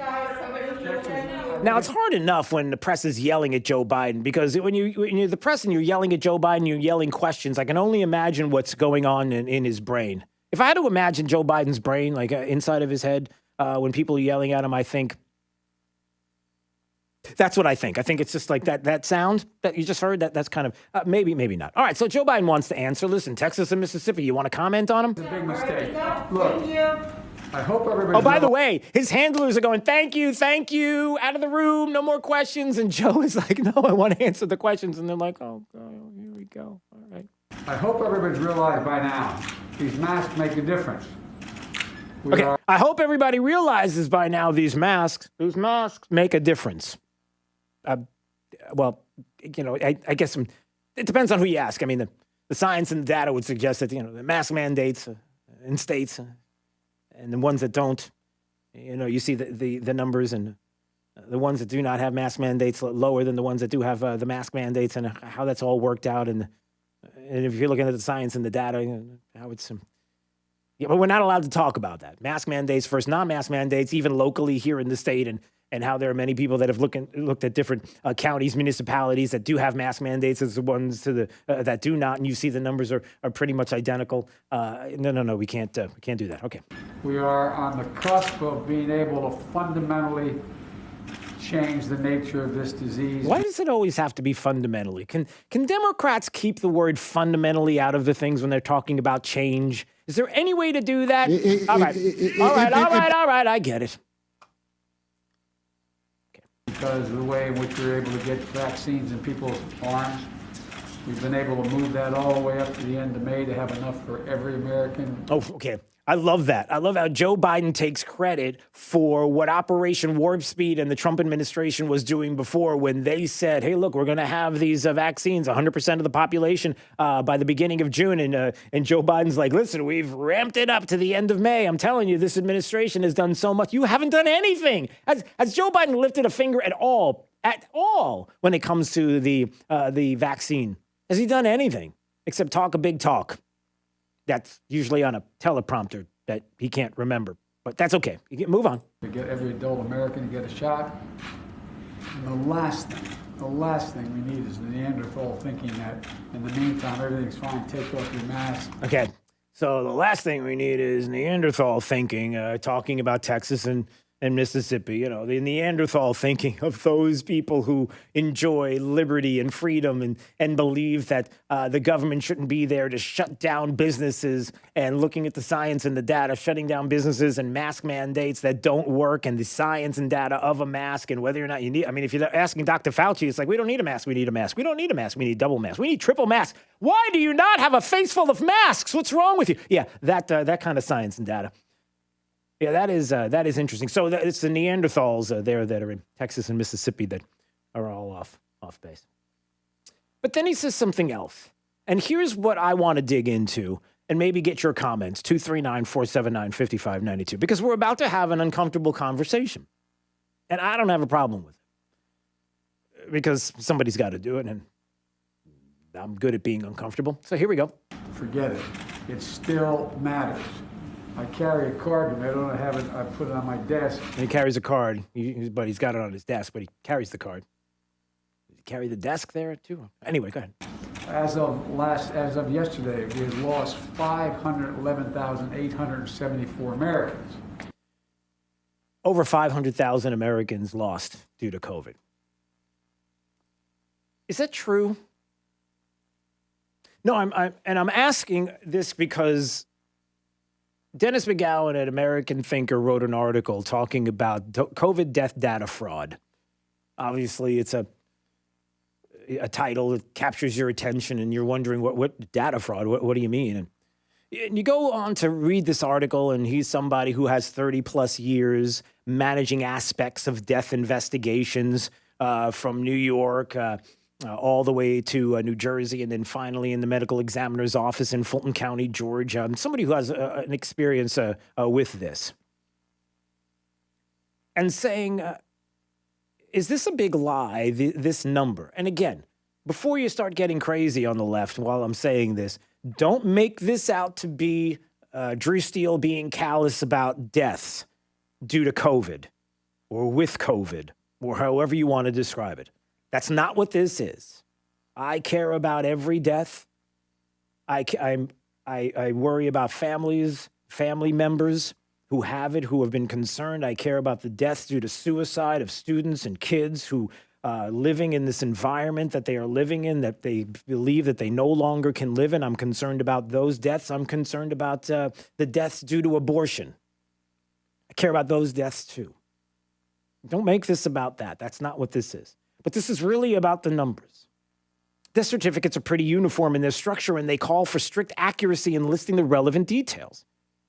Now, it's hard enough when the press is yelling at Joe Biden because when you're the press and you're yelling at Joe Biden, you're yelling questions. I can only imagine what's going on in his brain. If I had to imagine Joe Biden's brain, like inside of his head, when people are yelling at him, I think that's what I think. I think it's just like that sound that you just heard. That's kind of maybe not. All right, so Joe Biden wants to answer. Listen, Texas and Mississippi, you want to comment on them? It's a big mistake. Look, I hope everybody. Oh, by the way, his handlers are going, thank you, out of the room, no more questions. And Joe is like, no, I want to answer the questions. And they're like, oh, here we go. All right. I hope everybody's realized by now these masks make a difference. I hope everybody realizes by now these masks make a difference. I guess it depends on who you ask. I mean, the science and the data would suggest that, the mask mandates in states and the ones that don't, you see the numbers and the ones that do not have mask mandates lower than the ones that do have the mask mandates and how that's all worked out. And if you're looking at the science and the data, how it's but we're not allowed to talk about that. Mask mandates versus non-mask mandates, even locally here in the state, and how there are many people that have looked at different counties, municipalities that do have mask mandates as the ones that do not, and you see the numbers are pretty much identical. No, we can't do that. Okay. We are on the cusp of being able to fundamentally change the nature of this disease. Why does it always have to be fundamentally? Can Democrats keep the word fundamentally out of the things when they're talking about change? Is there any way to do that? All right, I get it. Because of the way in which we're able to get vaccines in people's arms. We've been able to move that all the way up to the end of May to have enough for every American. Oh, okay. I love that. I love how Joe Biden takes credit for what Operation Warp Speed and the Trump administration was doing before when they said, hey, look, we're going to have these vaccines, 100% of the population by the beginning of June. And Joe Biden's like, listen, we've ramped it up to the end of May. I'm telling you, this administration has done so much. You haven't done anything. Has Joe Biden lifted a finger at all when it comes to the vaccine? Has he done anything except talk a big talk? That's usually on a teleprompter that he can't remember. But that's okay. You can move on. To get every adult American to get a shot. And the last thing we need is the Neanderthal thinking that in the meantime, everything's fine, take off your mask. Okay. So the last thing we need is Neanderthal thinking, talking about Texas and and Mississippi, you know, the Neanderthal thinking of those people who enjoy liberty and freedom and believe that the government shouldn't be there to shut down businesses, and looking at the science and the data, shutting down businesses and mask mandates that don't work, and the science and data of a mask and whether or not you need. I mean, if you're asking Dr. Fauci, it's like, we don't need a mask. We need a mask. We don't need a mask. We need double mask. We need triple mask. Why do you not have a face full of masks? What's wrong with you? Yeah, that kind of science and data. Yeah, that is interesting. So it's the Neanderthals there that are in Texas and Mississippi that are all off base. But then he says something else. And here's what I want to dig into and maybe get your comments, 239-479-5592, because we're about to have an uncomfortable conversation. And I don't have a problem with it because somebody's got to do it, and I'm good at being uncomfortable. So here we go. Forget it. It still matters. I carry a card, and I don't have it. I put it on my desk. And he carries a card, but he's got it on his desk, but he carries the card. Does he carry the desk there too? Anyway, go ahead. As of yesterday, we had lost 511,874 Americans. Over 500,000 Americans lost due to COVID. Is that true? No, I'm asking this because Dennis McGowan at American Thinker wrote an article talking about COVID death data fraud. Obviously, it's a title that captures your attention, and you're wondering what data fraud. What do you mean? And you go on to read this article, and he's somebody who has 30 plus years managing aspects of death investigations from New York all the way to New Jersey, and then finally in the medical examiner's office in Fulton County, Georgia. Somebody who has an experience with this. And saying, is this a big lie, this number? And again, before you start getting crazy on the left while I'm saying this, don't make this out to be Drew Steele being callous about deaths due to COVID or with COVID or however you want to describe it. That's not what this is. I care about every death. I worry about family members who have it, who have been concerned. I care about the deaths due to suicide of students and kids who living in this environment that they are living in, that they believe that they no longer can live in. I'm concerned about those deaths. I'm concerned about the deaths due to abortion. I care about those deaths too. Don't make this about that. That's not what this is. But this is really about the numbers. Death certificates are pretty uniform in their structure, and they call for strict accuracy in listing the relevant details.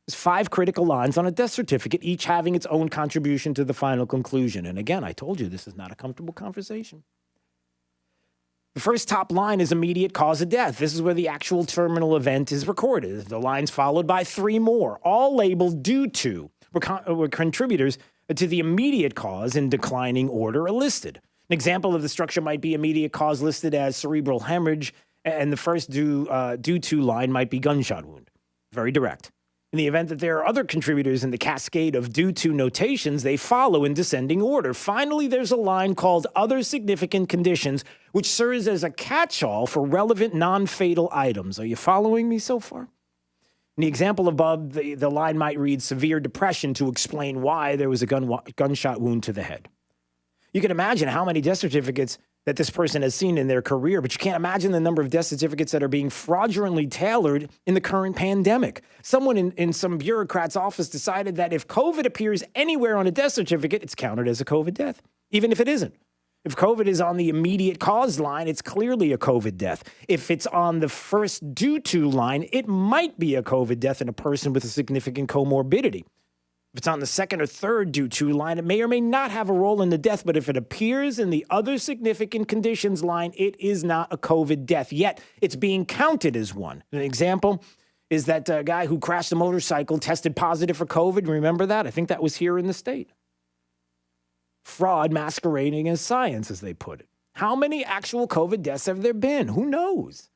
There's 5 critical lines on a death certificate, each having its own contribution to the final conclusion. And again, I told you this is not a comfortable conversation. The first top line is immediate cause of death. This is where the actual terminal event is recorded. The line's followed by 3 more, all labeled due to, where contributors to the immediate cause in declining order are listed. An example of the structure might be immediate cause listed as cerebral hemorrhage, and the first due to line might be gunshot wound. Very direct. In the event that there are other contributors in the cascade of due to notations, they follow in descending order. Finally, there's a line called other significant conditions, which serves as a catch-all for relevant non-fatal items. Are you following me so far? In the example above, the line might read severe depression to explain why there was a gunshot wound to the head. You can imagine how many death certificates that this person has seen in their career, but you can't imagine the number of death certificates that are being fraudulently tailored in the current pandemic. Someone in some bureaucrat's office decided that if COVID appears anywhere on a death certificate, it's counted as a COVID death, even if it isn't. If COVID is on the immediate cause line, it's clearly a COVID death. If it's on the first due to line, it might be a COVID death in a person with a significant comorbidity. If it's on the second or third due to line, it may or may not have a role in the death, but if it appears in the other significant conditions line, it is not a COVID death, yet it's being counted as one. An example is that guy who crashed a motorcycle, tested positive for COVID. Remember that? I think that was here in the state. Fraud masquerading as science, as they put it. How many actual COVID deaths have there been? Who knows?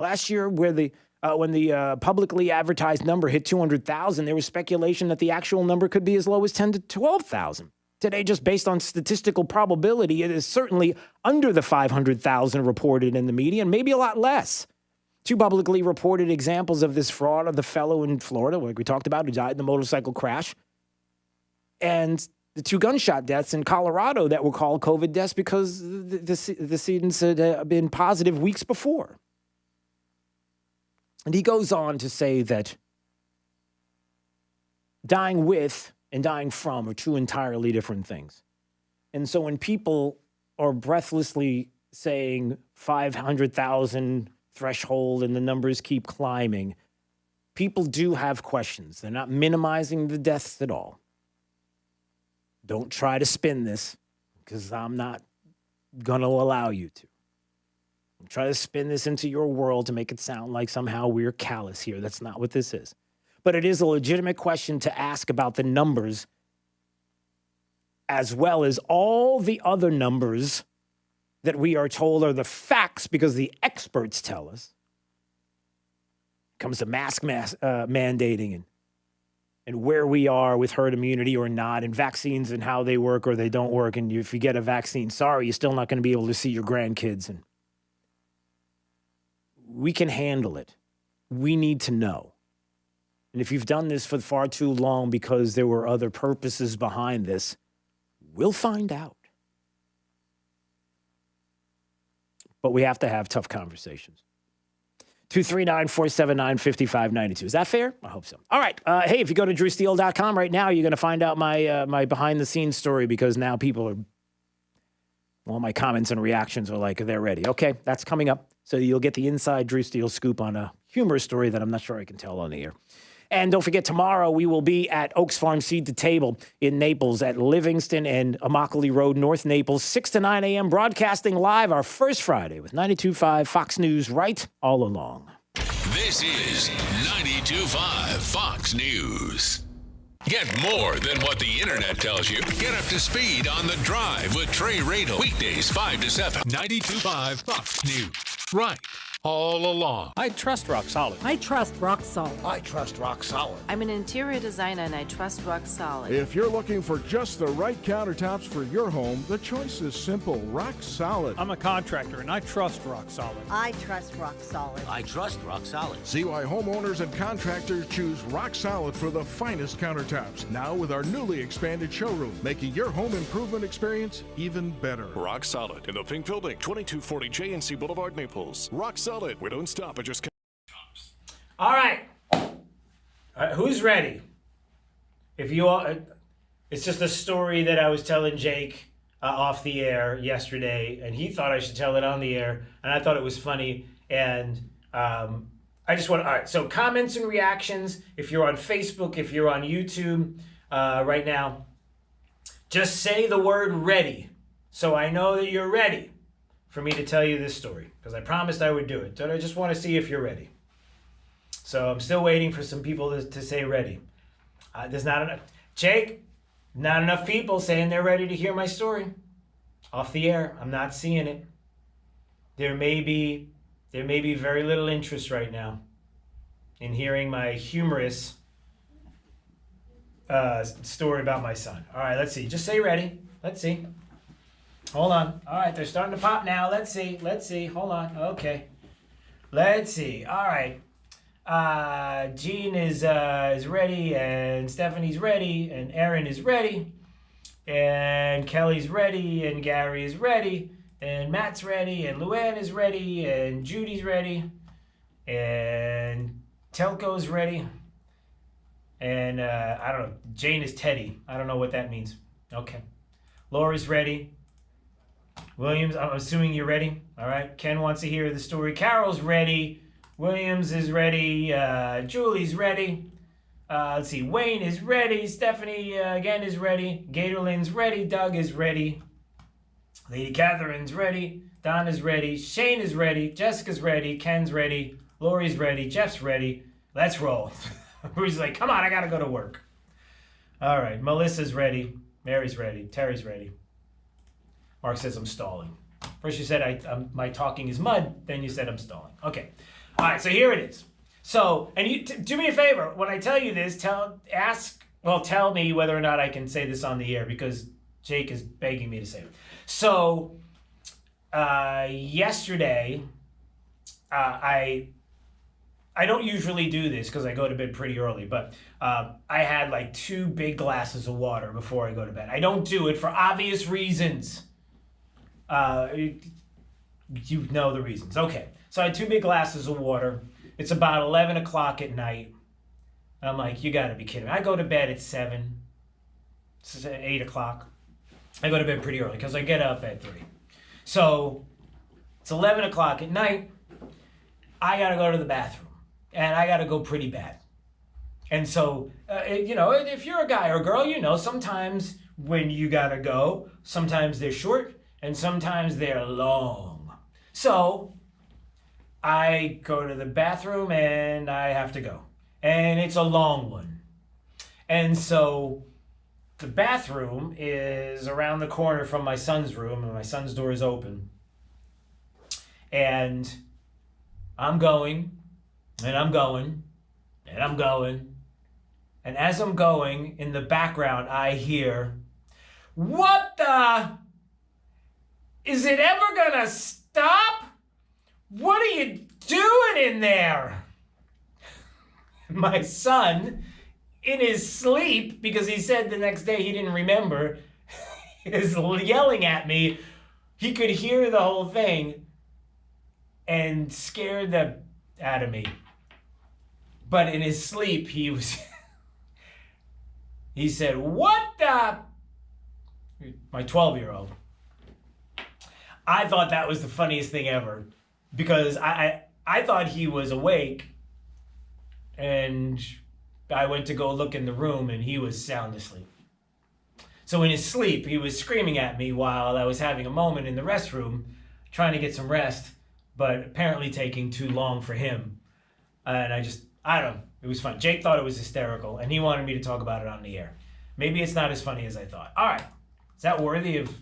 Last year, when the publicly advertised number hit 200,000, there was speculation that the actual number could be as low as 10 to 12,000. Today, just based on statistical probability, it is certainly under the 500,000 reported in the media, and maybe a lot less. 2 publicly reported examples of this fraud are the fellow in Florida, like we talked about, who died in the motorcycle crash, and the 2 gunshot deaths in Colorado that were called COVID deaths because the decedents had been positive weeks before. And he goes on to say that dying with and dying from are 2 entirely different things. And so when people are breathlessly saying 500,000 threshold and the numbers keep climbing, people do have questions. They're not minimizing the deaths at all. Don't try to spin this, because I'm not going to allow you to. Try to spin this into your world to make it sound like somehow we're callous here. That's not what this is. But it is a legitimate question to ask about the numbers, as well as all the other numbers that we are told are the facts because the experts tell us. It comes to mask mandating and where we are with herd immunity or not, and vaccines and how they work or they don't work. And if you get a vaccine, sorry, you're still not going to be able to see your grandkids. And we can handle it. We need to know. And if you've done this for far too long because there were other purposes behind this, we'll find out. But we have to have tough conversations. 239-479-5592. Is that fair? I hope so. All right. Hey, if you go to drewsteele.com right now, you're going to find out my behind-the-scenes story, because now people are, well, my comments and reactions are like, they're ready. Okay, that's coming up. So you'll get the inside Drew Steele scoop on a humorous story that I'm not sure I can tell on the air. And don't forget, tomorrow we will be at Oaks Farm Seed to Table in Naples at Livingston and Immokalee Road, North Naples, 6 to 9 a.m., broadcasting live our first Friday with 92.5 Fox News right all along. This is 92.5 Fox News. Get more than what the internet tells you. Get up to speed on The Drive with Trey Radel. Weekdays 5 to 7. 92.5 Fox News. Right. All along. I trust Rock Solid. I trust Rock Solid. I trust Rock Solid. I'm an interior designer and I trust Rock Solid. If you're looking for just the right countertops for your home, the choice is simple. Rock Solid. I'm a contractor and I trust Rock Solid. I trust Rock Solid. I trust Rock Solid. See why homeowners and contractors choose Rock Solid for the finest countertops. Now with our newly expanded showroom, making your home improvement experience even better. Rock Solid in the Pink Building, 2240 JNC Boulevard, Naples. Rock Solid. We don't stop at just. All right. Who's ready? If you all, it's just a story that I was telling Jake off the air yesterday, and he thought I should tell it on the air, and I thought it was funny. And I just want. All right. So comments and reactions. If you're on Facebook, if you're on YouTube right now, just say the word "ready," so I know that you're ready for me to tell you this story, because I promised I would do it. So I just want to see if you're ready. So I'm still waiting for some people to say ready. There's not enough. Jake, not enough people saying they're ready to hear my story. Off the air, I'm not seeing it. There may be very little interest right now in hearing my humorous story about my son. All right, let's see. Just say ready. Let's see. Hold on. All right, they're starting to pop now. Let's see. Hold on. Okay. Let's see. All right. Gene is ready, and Stephanie's ready, and Aaron is ready, and Kelly's ready, and Gary is ready, and Matt's ready, and Luann is ready, and Judy's ready, and Telco's ready, and I don't know. Jane is Teddy. I don't know what that means. Okay. Laura's ready. Williams, I'm assuming you're ready. All right. Ken wants to hear the story. Carol's ready. Williams is ready. Julie's ready. Let's see. Wayne is ready. Stephanie again is ready. Gatorlin's ready. Doug is ready. Lady Catherine's ready. Donna's ready. Shane is ready. Jessica's ready. Ken's ready. Lori's ready. Jeff's ready. Let's roll. Bruce's like, come on, I gotta go to work. All right. Melissa's ready. Mary's ready. Terry's ready. Mark says I'm stalling. First you said my talking is mud, then you said I'm stalling. Okay. All right, so here it is. So, and you do me a favor. When I tell you this, tell me whether or not I can say this on the air, because Jake is begging me to say it. So, yesterday, I I don't usually do this because I go to bed pretty early, but I had like 2 big glasses of water before I go to bed. I don't do it for obvious reasons. You know the reasons. Okay, so I had 2 big glasses of water. It's about 11 o'clock at night. I'm like, you gotta be kidding me. I go to bed at 7. It's 8 o'clock. I go to bed pretty early because I get up at 3. So it's 11 o'clock at night. I gotta go to the bathroom. And I gotta go pretty bad. And so, you know, if you're a guy or a girl, you know, sometimes when you gotta go, sometimes they're short and sometimes they're long. So I go to the bathroom and I have to go. And it's a long one. And so the bathroom is around the corner from my son's room, and my son's door is open. And I'm going, and I'm going, and I'm going. And as I'm going, in the background, I hear, "What the? Is it ever gonna stop? What are you doing in there?" My son, in his sleep, because he said the next day he didn't remember, is yelling at me. He could hear the whole thing and scared the out of me. But in his sleep, he said, "What the?" My 12-year-old. I thought that was the funniest thing ever because I thought he was awake, and I went to go look in the room and he was sound asleep. So in his sleep, he was screaming at me while I was having a moment in the restroom, trying to get some rest, but apparently taking too long for him. And I don't know, it was fun. Jake thought it was hysterical and he wanted me to talk about it on the air. Maybe it's not as funny as I thought. All right, is that worthy of...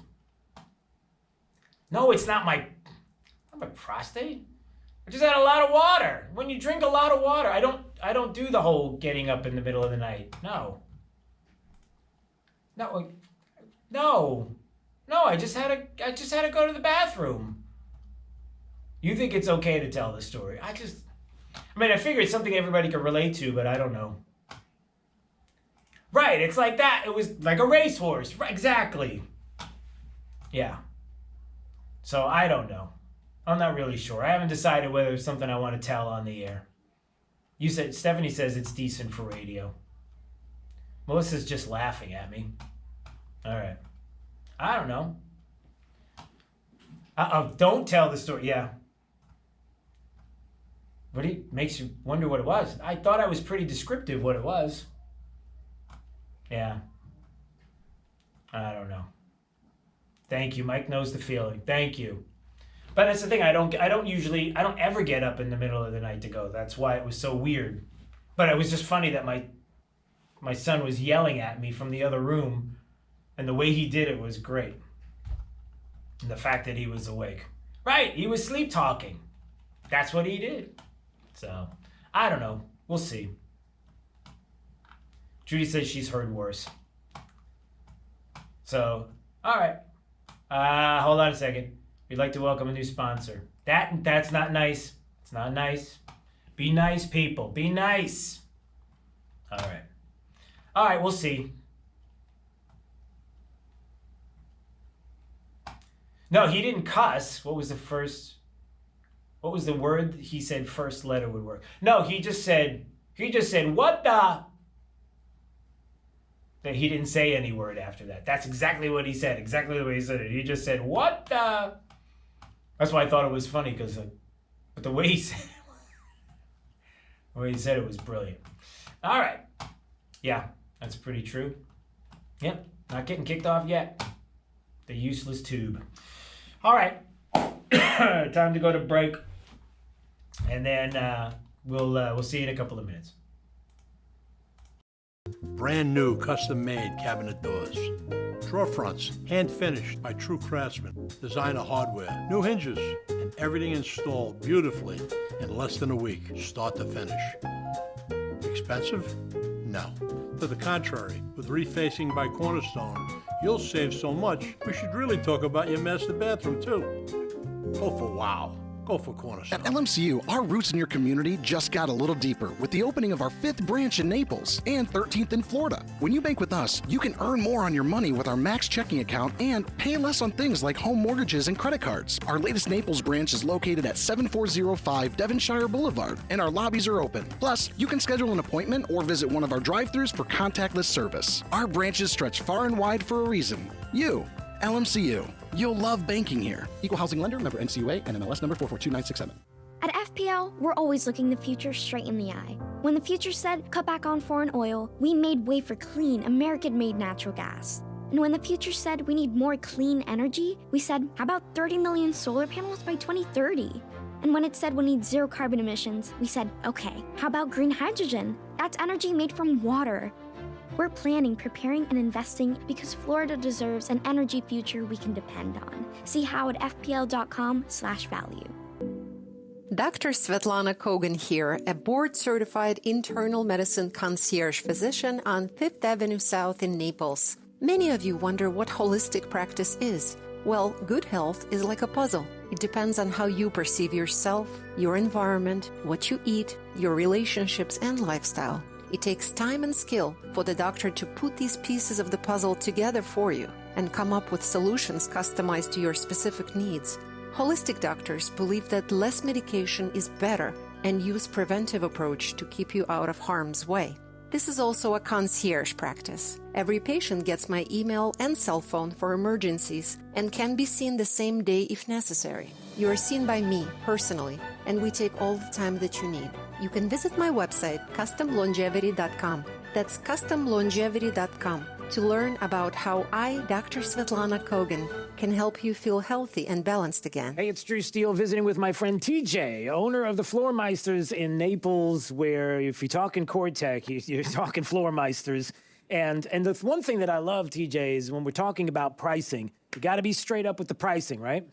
No, it's not my prostate. I just had a lot of water. When you drink a lot of water, I don't do the whole getting up in the middle of the night. No, I just had to go to the bathroom. You think it's okay to tell the story? I figure it's something everybody can relate to, but I don't know. Right, it's like that. It was like a racehorse. Right, exactly. Yeah. So I don't know. I'm not really sure. I haven't decided whether it's something I want to tell on the air. Stephanie says it's decent for radio. Melissa's just laughing at me. All right. I don't know. Don't tell the story. Yeah. Makes you wonder what it was. I thought I was pretty descriptive what it was. Yeah. I don't know. Thank you. Mike knows the feeling. Thank you. But that's the thing, I don't ever get up in the middle of the night to go. That's why it was so weird. But it was just funny that my son was yelling at me from the other room, and the way he did it was great. And the fact that he was awake. Right, he was sleep talking. That's what he did. So, I don't know. We'll see. Judy says she's heard worse. So, all right. Hold on a second. We'd like to welcome a new sponsor. That's not nice. It's not nice. Be nice, people. Be nice. All right. All right, we'll see. No, he didn't cuss. What was the word he said first letter would work? No, he just said, "What the?" That he didn't say any word after that. That's exactly what he said. Exactly the way he said it. He just said, "What the?" That's why I thought it was funny, but the way he said it, was brilliant. All right. Yeah, that's pretty true. Yep, not getting kicked off yet. The useless tube. All right. Time to go to break. And then we'll see you in a couple of minutes. Brand new custom-made cabinet doors. Drawer fronts, hand-finished by true craftsmen. Designer hardware, new hinges, and everything installed beautifully in less than a week, start to finish. Expensive? No. To the contrary, with refacing by Cornerstone, you'll save so much, we should really talk about your master bathroom too. Go for wow. go for Cornerstone. At LMCU, our roots in your community just got a little deeper with the opening of our 5th branch in Naples and 13th in Florida. When you bank with us, you can earn more on your money with our Max checking account and pay less on things like home mortgages and credit cards. Our latest Naples branch is located at 7405 Devonshire Boulevard, and our lobbies are open. Plus, you can schedule an appointment or visit one of our drive-thrus for contactless service. Our branches stretch far and wide for a reason. You. LMCU. You'll love banking here. Equal housing lender, member NCUA, and MLS number 442967. At FPL, we're always looking the future straight in the eye. When the future said cut back on foreign oil, we made way for clean, American-made natural gas. And when the future said we need more clean energy, we said, how about 30 million solar panels by 2030? And when it said we need zero carbon emissions, we said, okay, how about green hydrogen? That's energy made from water. We're planning, preparing, and investing because Florida deserves an energy future we can depend on. See how at fpl.com/value. Dr. Svetlana Kogan here, a board-certified internal medicine concierge physician on 5th Avenue South in Naples. Many of you wonder what holistic practice is. Well, good health is like a puzzle. It depends on how you perceive yourself, your environment, what you eat, your relationships, and lifestyle. It takes time and skill for the doctor to put these pieces of the puzzle together for you and come up with solutions customized to your specific needs. Holistic doctors believe that less medication is better and use preventive approach to keep you out of harm's way. This is also a concierge practice. Every patient gets my email and cell phone for emergencies and can be seen the same day if necessary. You are seen by me personally, and we take all the time that you need. You can visit my website, customlongevity.com. That's customlongevity.com to learn about how I, Dr. Svetlana Kogan, can help you feel healthy and balanced again. Hey, it's Drew Steele visiting with my friend TJ, owner of the Floormeisters in Naples, where if you're talking Cortec, you're talking Floormeisters. And the one thing that I love, TJ, is when we're talking about pricing, you got to be straight up with the pricing, right?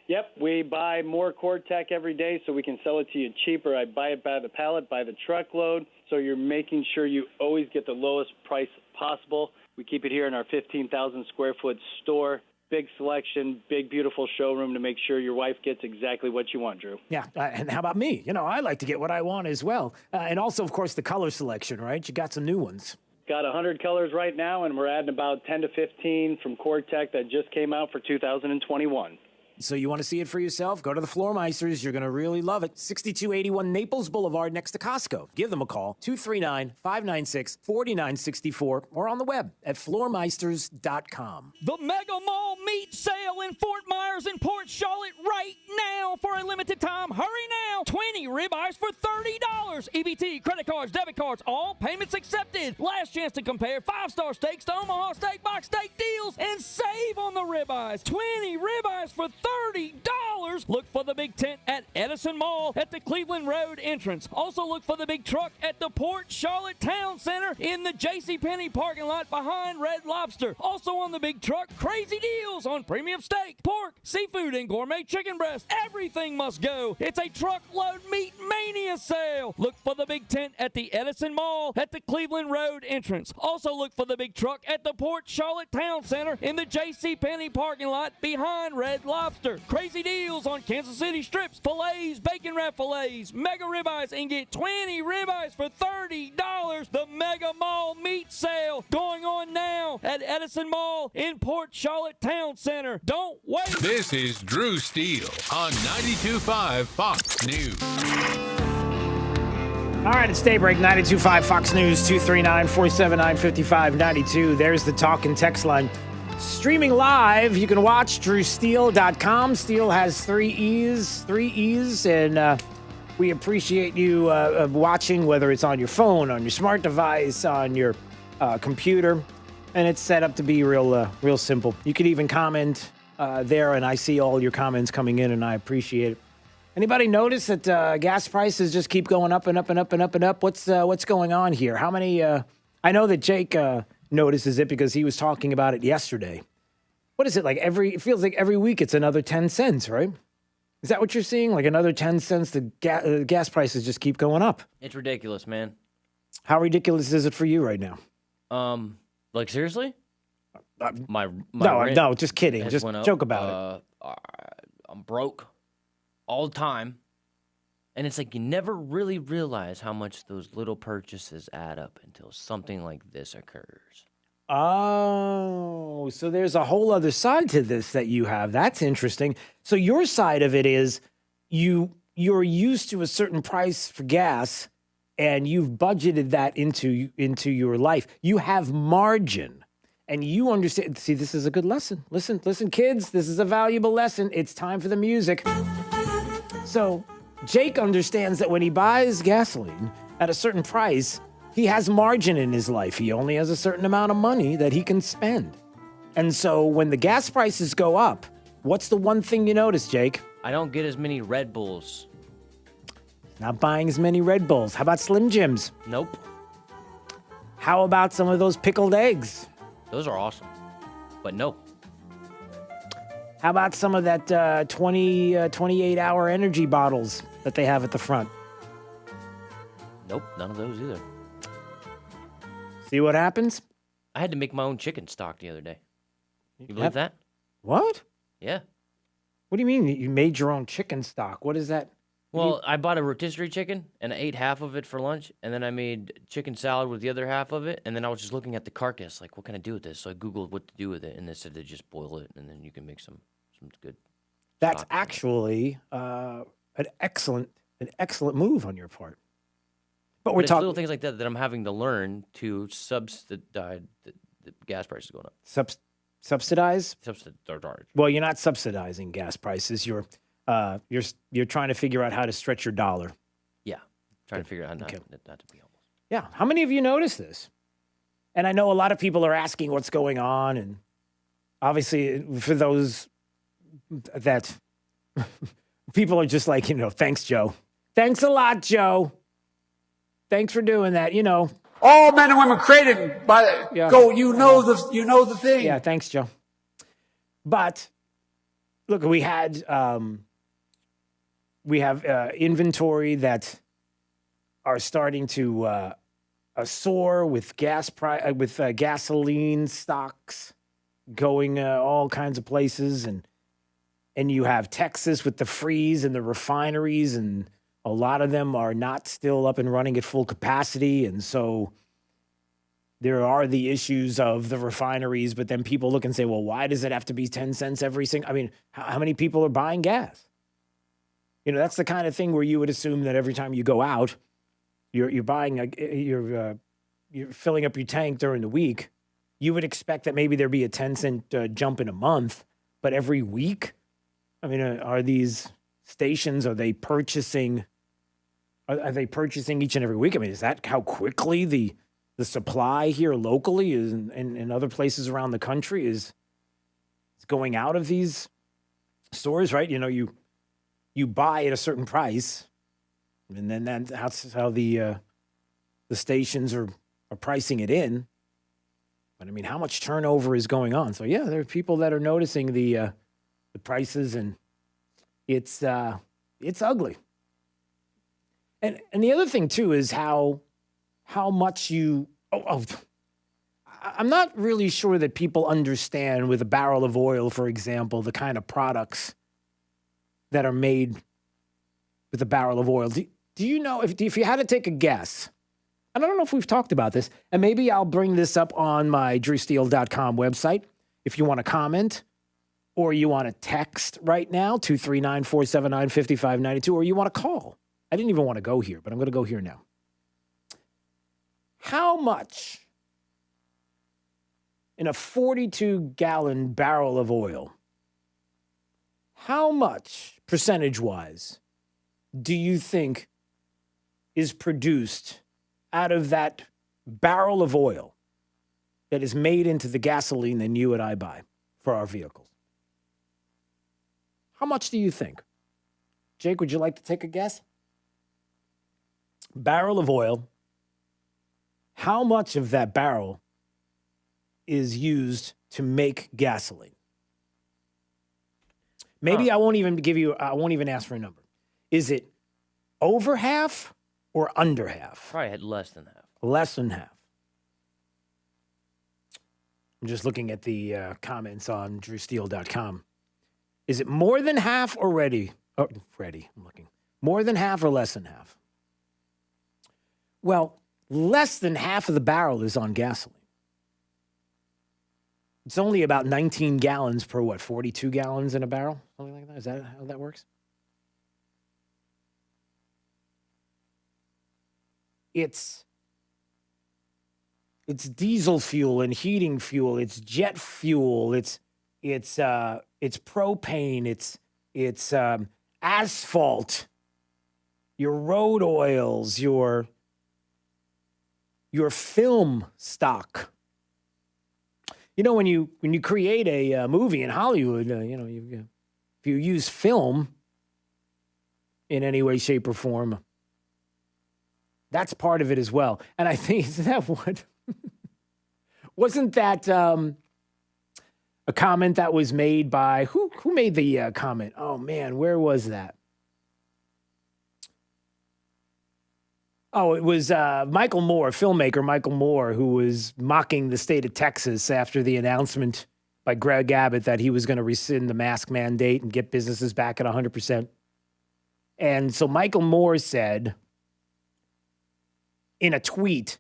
Yep, we buy more Cortec every day so we can sell it to you cheaper. I buy it by the pallet, by the truckload, so you're making sure you always get the lowest price possible. We keep it here in our 15,000 square foot store. Big selection, big, beautiful showroom to make sure your wife gets exactly what you want, Drew. Yeah, and how about me? You know, I like to get what I want as well. And also, of course, the color selection, right? You got some new ones. Got 100 colors right now, and we're adding about 10 to 15 from Cortec that just came out for 2021. So you want to see it for yourself? Go to the Floormeisters. You're going to really love it. 6281 Naples Boulevard next to Costco. Give them a call, 239-596-4964, or on the web at floormeisters.com. The Mega Mall meat sale in Fort Myers and Port Charlotte right now for a limited time. Hurry now. 20 ribeyes for $30. EBT, credit cards, debit cards, all payments accepted. Last chance to compare 5-star steaks to Omaha Steak Box steak deals and save on the ribeyes. 20 ribeyes for $30. Look for the big tent at Edison Mall at the Cleveland Road entrance. Also look for the big truck at the Port Charlotte Town Center in the JCPenney parking lot behind Red Lobster. Also on the big truck, crazy deals on premium steak, pork, seafood, and gourmet chicken breast. Everything must go. It's a truckload meat mania sale. Look for the big tent at the Edison Mall at the Cleveland Road entrance. Also look for the big truck at the Port Charlotte Town Center in the JCPenney parking lot behind Red Lobster. Crazy deals on Kansas City strips, fillets, bacon wrap fillets, mega ribeyes, and get 20 ribeyes for $30. The Mega Mall meat sale going on now at Edison Mall in Port Charlotte Town Center. Don't wait. This is Drew Steele on 92.5 Fox News. All right, it's Daybreak, 92.5 Fox News, 239-479-5592. There's the talk and text line. Streaming live, you can watch drewsteele.com. Steele has three E's, and we appreciate you watching, whether it's on your phone, on your smart device, on your computer, and it's set up to be real simple. You can even comment there, and I see all your comments coming in, and I appreciate it. Anybody notice that gas prices just keep going up and up and up and up and up? What's going on here? How many? I know that Jake notices it because he was talking about it yesterday. What is it like? It feels like every week it's another 10 cents, right? Is that what you're seeing? Like another 10 cents? The gas prices just keep going up. It's ridiculous, man. How ridiculous is it for you right now? Like seriously? My no, just kidding. Just joke about it. I'm broke. all the time. And it's like you never really realize how much those little purchases add up until something like this occurs. Oh, so there's a whole other side to this that you have. That's interesting. So your side of it is you're used to a certain price for gas, and you've budgeted that into your life. You have margin, and you understand. See, this is a good lesson. Listen, kids. This is a valuable lesson. It's time for the music. So Jake understands that when he buys gasoline at a certain price, he has margin in his life. He only has a certain amount of money that he can spend. And so when the gas prices go up, what's the one thing you notice, Jake? I don't get as many Red Bulls. Not buying as many Red Bulls. How about Slim Jims? Nope. How about some of those pickled eggs? Those are awesome. But no. How about some of that 28-hour energy bottles that they have at the front? Nope, none of those either. See what happens? I had to make my own chicken stock the other day. You believe that? What? Yeah. What do you mean you made your own chicken stock? What is that? Well, I bought a rotisserie chicken, and I ate half of it for lunch, and then I made chicken salad with the other half of it, and then I was just looking at the carcass, like, what can I do with this? So I Googled what to do with it, and they said to just boil it, and then you can make some good That's stock. actually an excellent move on your part. But we're it's talking little things like that I'm having to learn to subsidize the gas prices going up. Subsidize? Subsidize. Well, you're not subsidizing gas prices. You're trying to figure out how to stretch your dollar. Yeah, trying to figure out not to be homeless. Yeah. How many of you notice this? And I know a lot of people are asking what's going on, and obviously for those that people are just like, thanks, Joe. Thanks a lot, Joe. Thanks for doing that. All men and women created by go. You know the thing. Yeah. Thanks, Joe. But look, we have inventory that are starting to soar with gasoline stocks going all kinds of places, and you have Texas with the freeze and the refineries, and a lot of them are not still up and running at full capacity. And so there are the issues of the refineries, but then people look and say, well, why does it have to be 10 cents every single? I mean, how many people are buying gas? That's the kind of thing where you would assume that every time you go out, you're buying you're filling up your tank during the week. You would expect that maybe there'd be a 10-cent jump in a month, but every week? I mean, are these stations, are they purchasing each and every week? I mean, is that how quickly the supply here locally is in other places around the country is going out of these stores, right? You buy at a certain price, and then that's how the stations are pricing it in. But I mean, how much turnover is going on? So yeah, there are people that are noticing the prices, and it's ugly. And the other thing too is how much you. I'm not really sure that people understand with a barrel of oil, for example, the kind of products that are made with a barrel of oil. Do you know if you had to take a guess? I don't know if we've talked about this, and maybe I'll bring this up on my drewsteele.com website if you want to comment, or you want to text right now, 239-479-5592, or you want to call. I didn't even want to go here, but I'm going to go here now. How much in a 42-gallon barrel of oil, how much percentage-wise do you think is produced out of that barrel of oil that is made into the gasoline that you and I buy for our vehicles? How much do you think? Jake, would you like to take a guess? Barrel of oil. How much of that barrel is used to make gasoline? Maybe I won't even ask for a number. Is it over half or under half? Probably had less than half. Less than half. I'm just looking at the comments on drewsteele.com. Is it more than half already Oh, Freddie, I'm looking. More than half or less than half? Well, less than half of the barrel is on gasoline. It's only about 19 gallons per 42 gallons in a barrel? Something like that? Is that how that works? It's diesel fuel and heating fuel. It's jet fuel. It's propane. It's asphalt. Your road oils. Your film stock. You know, when you create a movie in Hollywood, if you use film in any way, shape, or form, that's part of it as well. And I think, isn't that what? Wasn't that a comment that was made by, who made the comment? Oh, man, where was that? Oh, it was Michael Moore, filmmaker Michael Moore, who was mocking the state of Texas after the announcement by Greg Abbott that he was going to rescind the mask mandate and get businesses back at 100%. And so Michael Moore said in a tweet,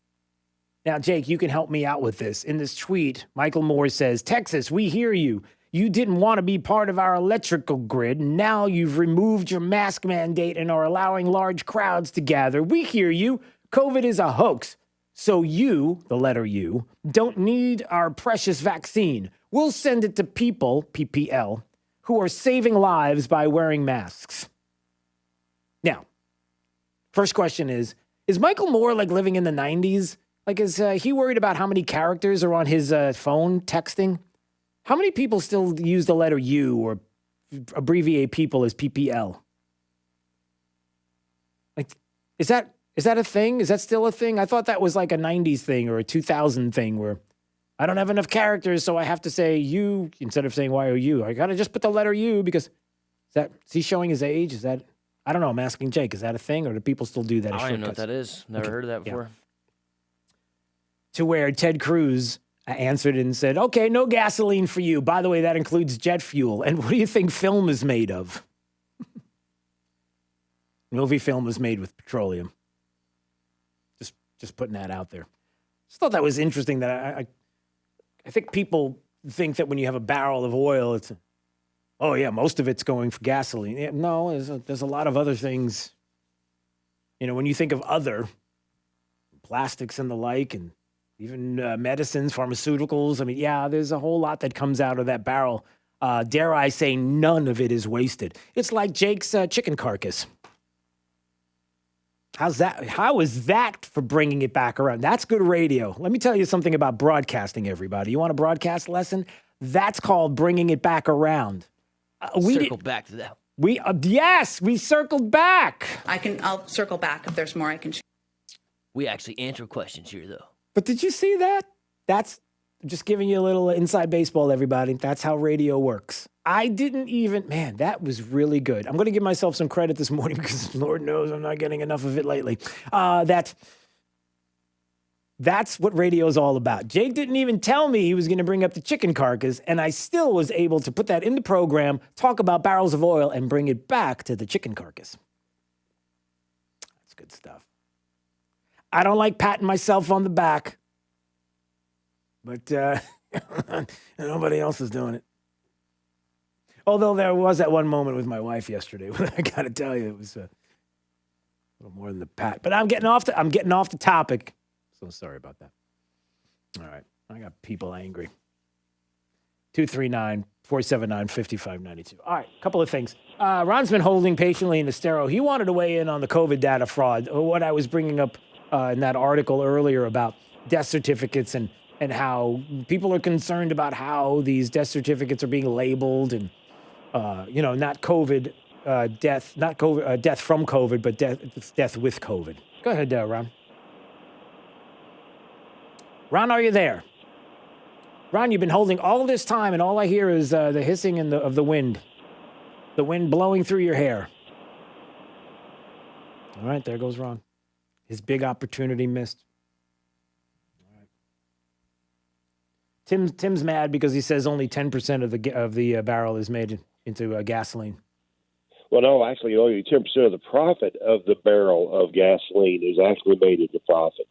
now, Jake, you can help me out with this. In this tweet, Michael Moore says, Texas, we hear you. You didn't want to be part of our electrical grid. Now you've removed your mask mandate and are allowing large crowds to gather. We hear you. COVID is a hoax. So you, the letter U, don't need our precious vaccine. We'll send it to people, PPL, who are saving lives by wearing masks. Now, first question is Michael Moore like living in the 90s? Like, is he worried about how many characters are on his phone texting? How many people still use the letter U or abbreviate people as PPL? Like, is that a thing? Is that still a thing? I thought that was like a 90s thing or a 2000 thing where I don't have enough characters, so I have to say U instead of saying Y-O-U. I got to just put the letter U because is he showing his age? Is that, I don't know, I'm asking Jake, is that a thing or do people still do that? I don't even know what that is. Never heard of that before. Yeah. To where Ted Cruz answered and said, okay, no gasoline for you. By the way, that includes jet fuel. And what do you think film is made of? Movie film is made with petroleum. Just putting that out there. Just thought that was interesting that I think people think that when you have a barrel of oil, it's, oh yeah, most of it's going for gasoline. Yeah, no, there's a lot of other things. You know, when you think of other plastics and the like, and even medicines, pharmaceuticals. I mean, yeah, there's a whole lot that comes out of that barrel. Dare I say, none of it is wasted. It's like Jake's chicken carcass. How's that? How is that for bringing it back around? That's good radio. Let me tell you something about broadcasting, everybody. You want a broadcast lesson? That's called bringing it back around. Circle back to that. Yes, we circled back. I'll circle back if there's more I can share. We actually answer questions here, though. But did you see that? That's just giving you a little inside baseball, everybody. That's how radio works. I didn't even, man, that was really good. I'm going to give myself some credit this morning because Lord knows I'm not getting enough of it lately. That's what radio is all about. Jake didn't even tell me he was going to bring up the chicken carcass, and I still was able to put that in the program, talk about barrels of oil, and bring it back to the chicken carcass. That's good stuff. I don't like patting myself on the back, but nobody else is doing it. Although there was that one moment with my wife yesterday, I got to tell you, it was a little more than the pat. But I'm getting off the topic. So sorry about that. All right, I got people angry. 239-479-5592. All right, a couple of things. Ron's been holding patiently in the stereo. He wanted to weigh in on the COVID data fraud, or what I was bringing up in that article earlier about death certificates and how people are concerned about how these death certificates are being labeled and, not COVID death, not COVID, death from COVID, but death with COVID. Go ahead, Ron. Ron, are you there? Ron, you've been holding all this time, and all I hear is the hissing of the wind blowing through your hair. All right, there goes Ron. His big opportunity missed. All right. Tim's mad because he says only 10% of the barrel is made into gasoline. Well, no, actually, only 10% of the profit of the barrel of gasoline is actually made into profit.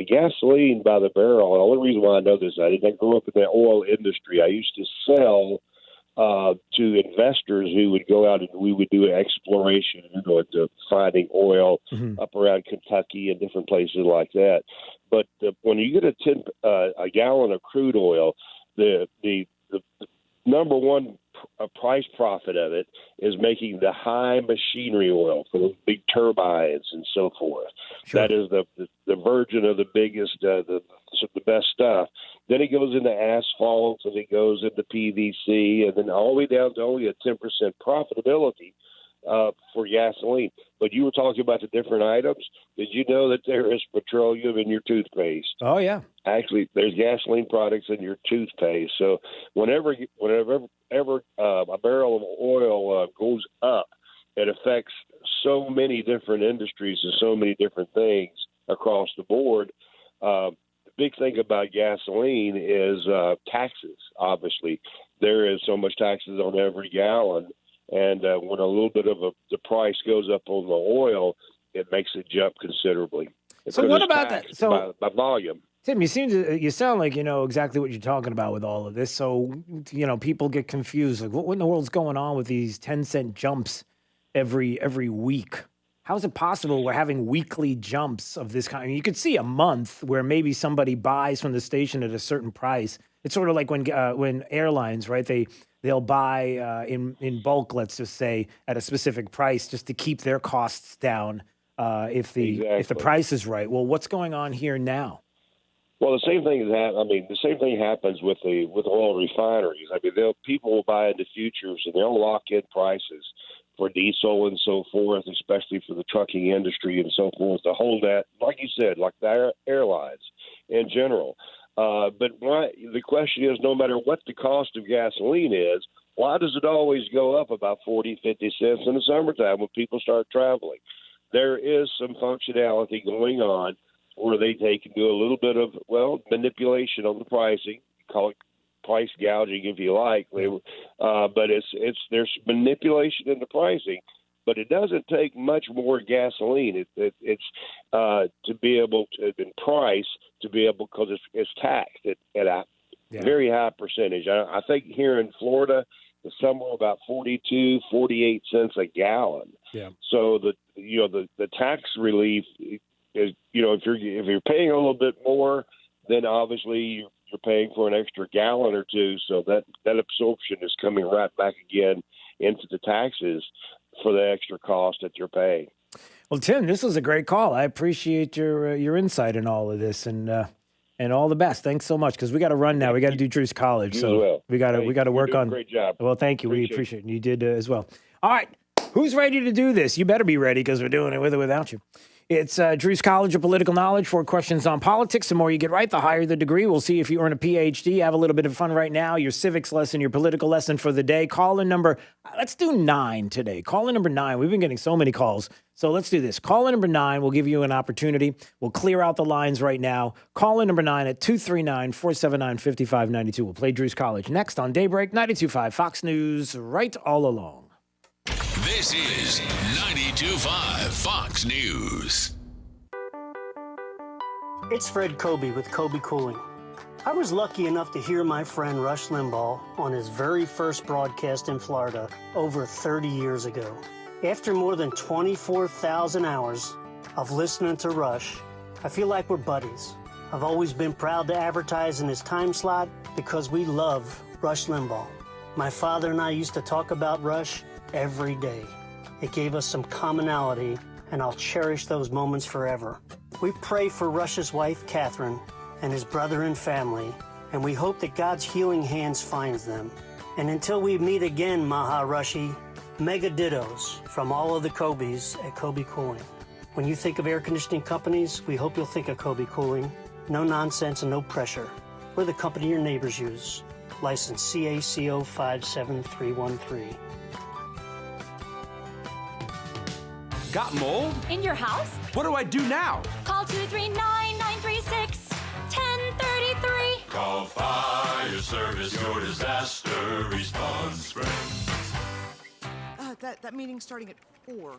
Gasoline by the barrel, the only reason why I know this, I didn't grow up in the oil industry. I used to sell to investors who would go out and we would do exploration, into finding oil up around Kentucky and different places like that. But when you get a gallon of crude oil, the number one price profit of it is making the high machinery oil for the big turbines and so forth. Sure. That is the virgin of the biggest, the best stuff. Then it goes into asphalt, and it goes into PVC, and then all the way down to only a 10% profitability for gasoline. But you were talking about the different items. Did you know that there is petroleum in your toothpaste? Oh, yeah. Actually, there's gasoline products in your toothpaste. So whenever a barrel of oil goes up, it affects so many different industries and so many different things across the board. The big thing about gasoline is taxes, obviously. There is so much taxes on every gallon. And when a little bit of the price goes up on the oil, it makes it jump considerably. So what about that? So by volume. Tim, you sound like you know exactly what you're talking about with all of this. So, people get confused. Like, what in the world's going on with these 10-cent jumps every week? How is it possible we're having weekly jumps of this kind? I mean, you could see a month where maybe somebody buys from the station at a certain price. It's sort of like when airlines, right? They'll buy in bulk, let's just say, at a specific price just to keep their costs down if the price is right. Well, what's going on here now? Well, the same thing the same thing happens with oil refineries. I mean, people will buy into futures and they'll lock in prices for diesel and so forth, especially for the trucking industry and so forth, to hold that, like you said, like the airlines in general. But the question is, no matter what the cost of gasoline is, why does it always go up about 40, 50 cents in the summertime when people start traveling? There is some functionality going on where they can do a little bit of, manipulation on the pricing, call it price gouging if you like, but there's manipulation in the pricing, but it doesn't take much more gasoline. It's to be able to, in price, to be able, because it's taxed at a very high percentage. I think here in Florida, it's somewhere about 42, 48 cents a gallon. Yeah. So the tax relief is, if you're paying a little bit more, then obviously you're paying for an extra gallon or two. So that absorption is coming right back again into the taxes for the extra cost that you're paying. Well, Tim, this was a great call. I appreciate your insight in all of this, and all the best. Thanks so much, because we got to run now. We got to do Drew's College, so we got to work on. Great job. Well, thank you. We appreciate it. You did as well. All right, who's ready to do this? You better be ready, because we're doing it with or without you. It's Drew's College of Political Knowledge. 4 questions on politics. The more you get right, the higher the degree. We'll see if you earn a PhD. Have a little bit of fun right now. Your civics lesson, your political lesson for the day. Caller number, let's do 9 today. Caller number 9. We've been getting so many calls. So let's do this. Caller number 9. We'll give you an opportunity. We'll clear out the lines right now. Caller number 9 at 239-479-5592. We'll play Drew's College next on Daybreak 92.5 Fox News, right all along. This is 92.5 Fox News. It's Fred Kobe with Kobe Cooling. I was lucky enough to hear my friend Rush Limbaugh on his very first broadcast in Florida over 30 years ago. After more than 24,000 hours of listening to Rush, I feel like we're buddies. I've always been proud to advertise in his time slot because we love Rush Limbaugh. My father and I used to talk about Rush every day. It gave us some commonality, and I'll cherish those moments forever. We pray for Rush's wife, Catherine, and his brother and family, and we hope that God's healing hands finds them. And until we meet again, Maha Rushi, mega dittos from all of the Kobes at Kobe Cooling. When you think of air conditioning companies, we hope you'll think of Kobe Cooling. No nonsense and no pressure. We're the company your neighbors use. License CACO 57313. Got mold? In your house? What do I do now? Call 239-936-1033. Call Fire Service, your disaster response friend. that meeting's starting at 4.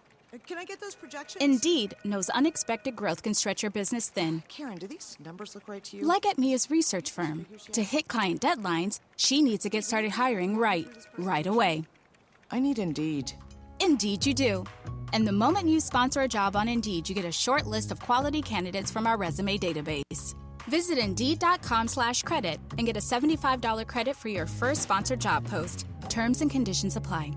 Can I get those projections? Indeed knows unexpected growth can stretch your business thin. Karen, do these numbers look right to you? Like at Mia's research firm. To hit client deadlines, she needs to get started hiring right away. I need Indeed. Indeed you do. And the moment you sponsor a job on Indeed, you get a short list of quality candidates from our resume database. Visit Indeed.com/credit and get a $75 credit for your first sponsored job post. Terms and conditions apply.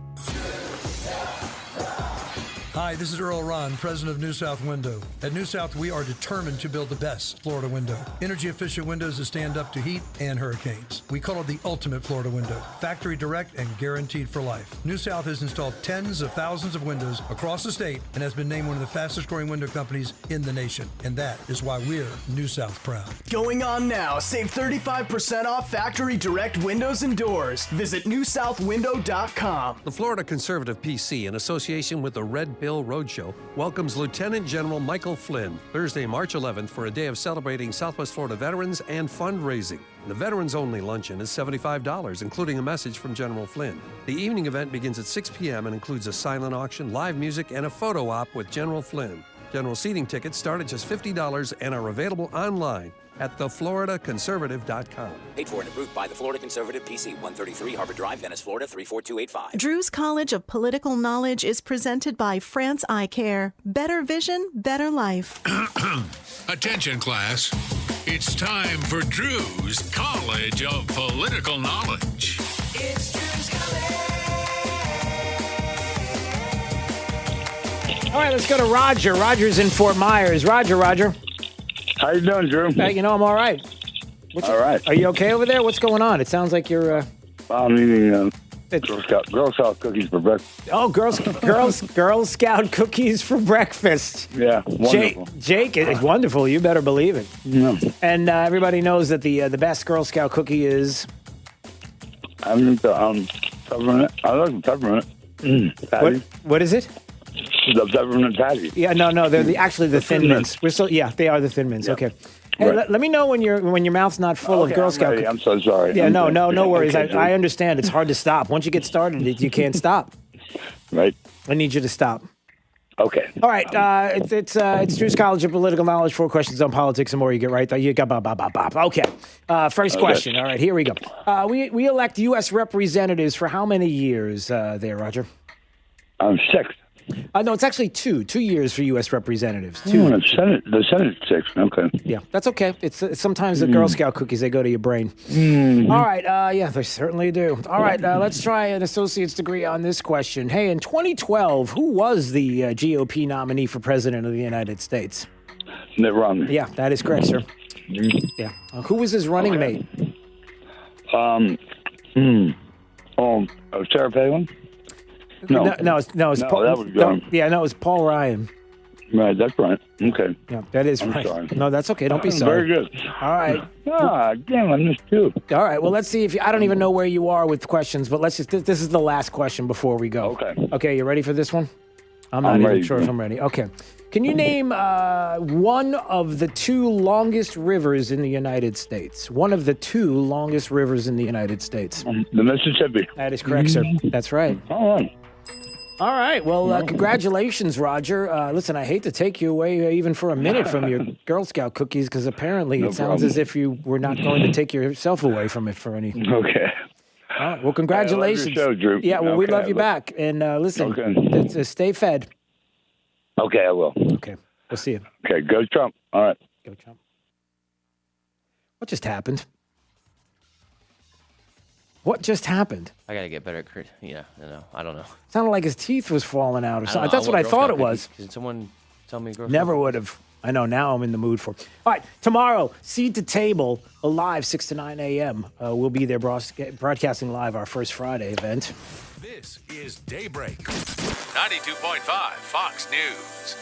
Hi, this is Earl Ron, president of New South Window. At New South, we are determined to build the best Florida window. Energy-efficient windows that stand up to heat and hurricanes. We call it the ultimate Florida window. Factory direct and guaranteed for life. New South has installed tens of thousands of windows across the state and has been named one of the fastest growing window companies in the nation. And that is why we're New South proud. Going on now. Save 35% off factory direct windows and doors. Visit newsouthwindow.com. The Florida Conservative PC, in association with the Red Bill Roadshow, welcomes Lieutenant General Michael Flynn Thursday, March 11th for a day of celebrating Southwest Florida veterans and fundraising. The veterans-only luncheon is $75, including a message from General Flynn. The evening event begins at 6 p.m. and includes a silent auction, live music, and a photo op with General Flynn. General seating tickets start at just $50 and are available online at thefloridaconservative.com. Paid for and approved by the Florida Conservative PC, 133 Harbor Drive, Venice, Florida, 34285. Drew's College of Political Knowledge is presented by France Eye Care. Better vision, better life. Attention, class. It's time for Drew's College of Political Knowledge. It's Drew's College. All right, let's go to Roger. Roger's in Fort Myers. Roger. How you doing, Drew? You know, I'm all right. All right. Are you okay over there? What's going on? It sounds like you're... I'm eating Girl Scout cookies for breakfast. Oh, Girl Scout cookies for breakfast. Yeah, wonderful. Jake, it's wonderful. You better believe it. Yeah. And everybody knows that the best Girl Scout cookie is... peppermint. I like the peppermint. What is it? The peppermint patty. Yeah, no, they're actually the Thin Mints. They are the Thin Mints. Yeah. Okay. Hey, right. let me know when your mouth's not full of Girl Scout cookies. I'm so sorry. Yeah, no worries. Okay, I understand. It's hard to stop. Once you get started, you can't stop. Right. I need you to stop. Okay. All right. It's Drew's College of Political Knowledge. 4 questions on politics and more. You get right there. You got bop. Okay. First question. All right. Here we go. We elect U.S. representatives for how many years? There, Roger. 6. No, it's actually 2 years for U.S. representatives. 2. Oh, the Senate's 6. Okay. Yeah, that's okay. It's sometimes the Girl Scout cookies, they go to your brain. All right. Yeah, they certainly do. All right. Let's try an associate's degree on this question. Hey, in 2012, who was the GOP nominee for president of the United States? Mitt Romney. Yeah, that is correct, sir. Yeah. Who was his running mate? Sarah Palin? No, it's Paul. That was gone. It was Paul Ryan. Right, that's right. Okay. Yeah, that is right. Sorry. No, that's okay. Don't be sorry. Very good. All right. Damn, I missed you. All right. Well, let's see if I don't even know where you are with questions, but this is the last question before we go. Okay. Okay, you ready for this one? I'm not even sure if I'm ready. Okay. Can you name one of the 2 longest rivers in the United States? One of the 2 longest rivers in the United States. The Mississippi. That is correct, sir. That's right. All right. Well, congratulations, Roger. Listen, I hate to take you away even for a minute from your Girl Scout cookies because apparently it sounds as if you were not going to take yourself away from it for any. Okay. All right. Well, congratulations. I love your show, Drew. Yeah. Well, we love you back. And listen, stay fed. Okay, I will. Okay. We'll see you. Okay. Go Trump. All right. Go Trump. What just happened? What just happened? I gotta get better at I don't know. Sounded like his teeth was falling out or something. That's what I thought it was. Did someone tell me? Never would have. I know. Now I'm in the mood for it. All right. Tomorrow, Seed to Table, live 6 to 9 a.m. We'll be there broadcasting live our first Friday event. This is Daybreak. 92.5 Fox News.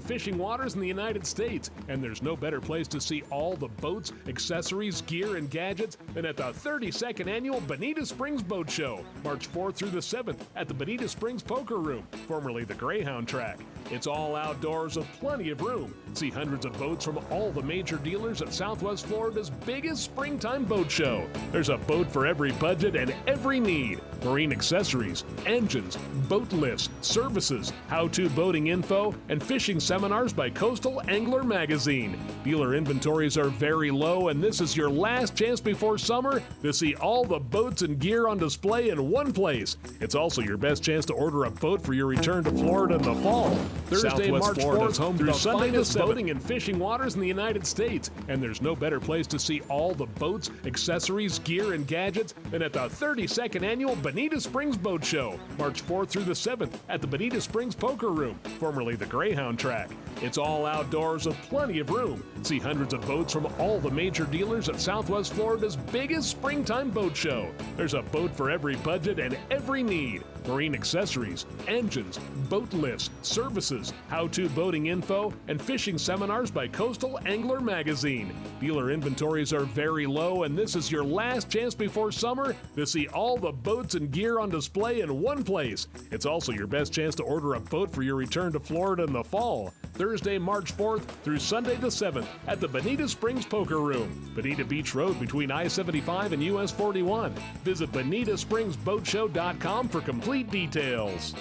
fishing waters in the United States. And there's no better place to see all the boats, accessories, gear, and gadgets than at the 32nd Annual Bonita Springs Boat Show, March 4th through the 7th at the Bonita Springs Poker Room, formerly the Greyhound Track. It's all outdoors with plenty of room. See hundreds of boats from all the major dealers at Southwest Florida's biggest springtime boat show. There's a boat for every budget and every need. Marine accessories, engines, boat lifts, services, how-to boating info, and fishing seminars by Coastal Angler Magazine. Dealer inventories are very low, and this is your last chance before summer to see all the boats and gear on display in one place. It's also your best chance to order a boat for your return to Florida in the fall. Thursday, March 4th home through Sunday, the boating and fishing waters in the United States. And there's no better place to see all the boats, accessories, gear, and gadgets than at the 32nd Annual Bonita Springs Boat Show, March 4th through the 7th at the Bonita Springs Poker Room, formerly the Greyhound Track. It's all outdoors with plenty of room. See hundreds of boats from all the major dealers at Southwest Florida's biggest springtime boat show. There's a boat for every budget and every need. Marine accessories, engines, boat lifts, services, how-to boating info, and fishing seminars by Coastal Angler Magazine. Dealer inventories are very low, and this is your last chance before summer to see all the boats and gear on display in one place. It's also your best chance to order a boat for your return to Florida in the fall. Thursday, March 4th through Sunday the 7th at the Bonita Springs Poker Room, Bonita Beach Road between I-75 and US 41. Visit BonitaSpringsBoatShow.com for complete details.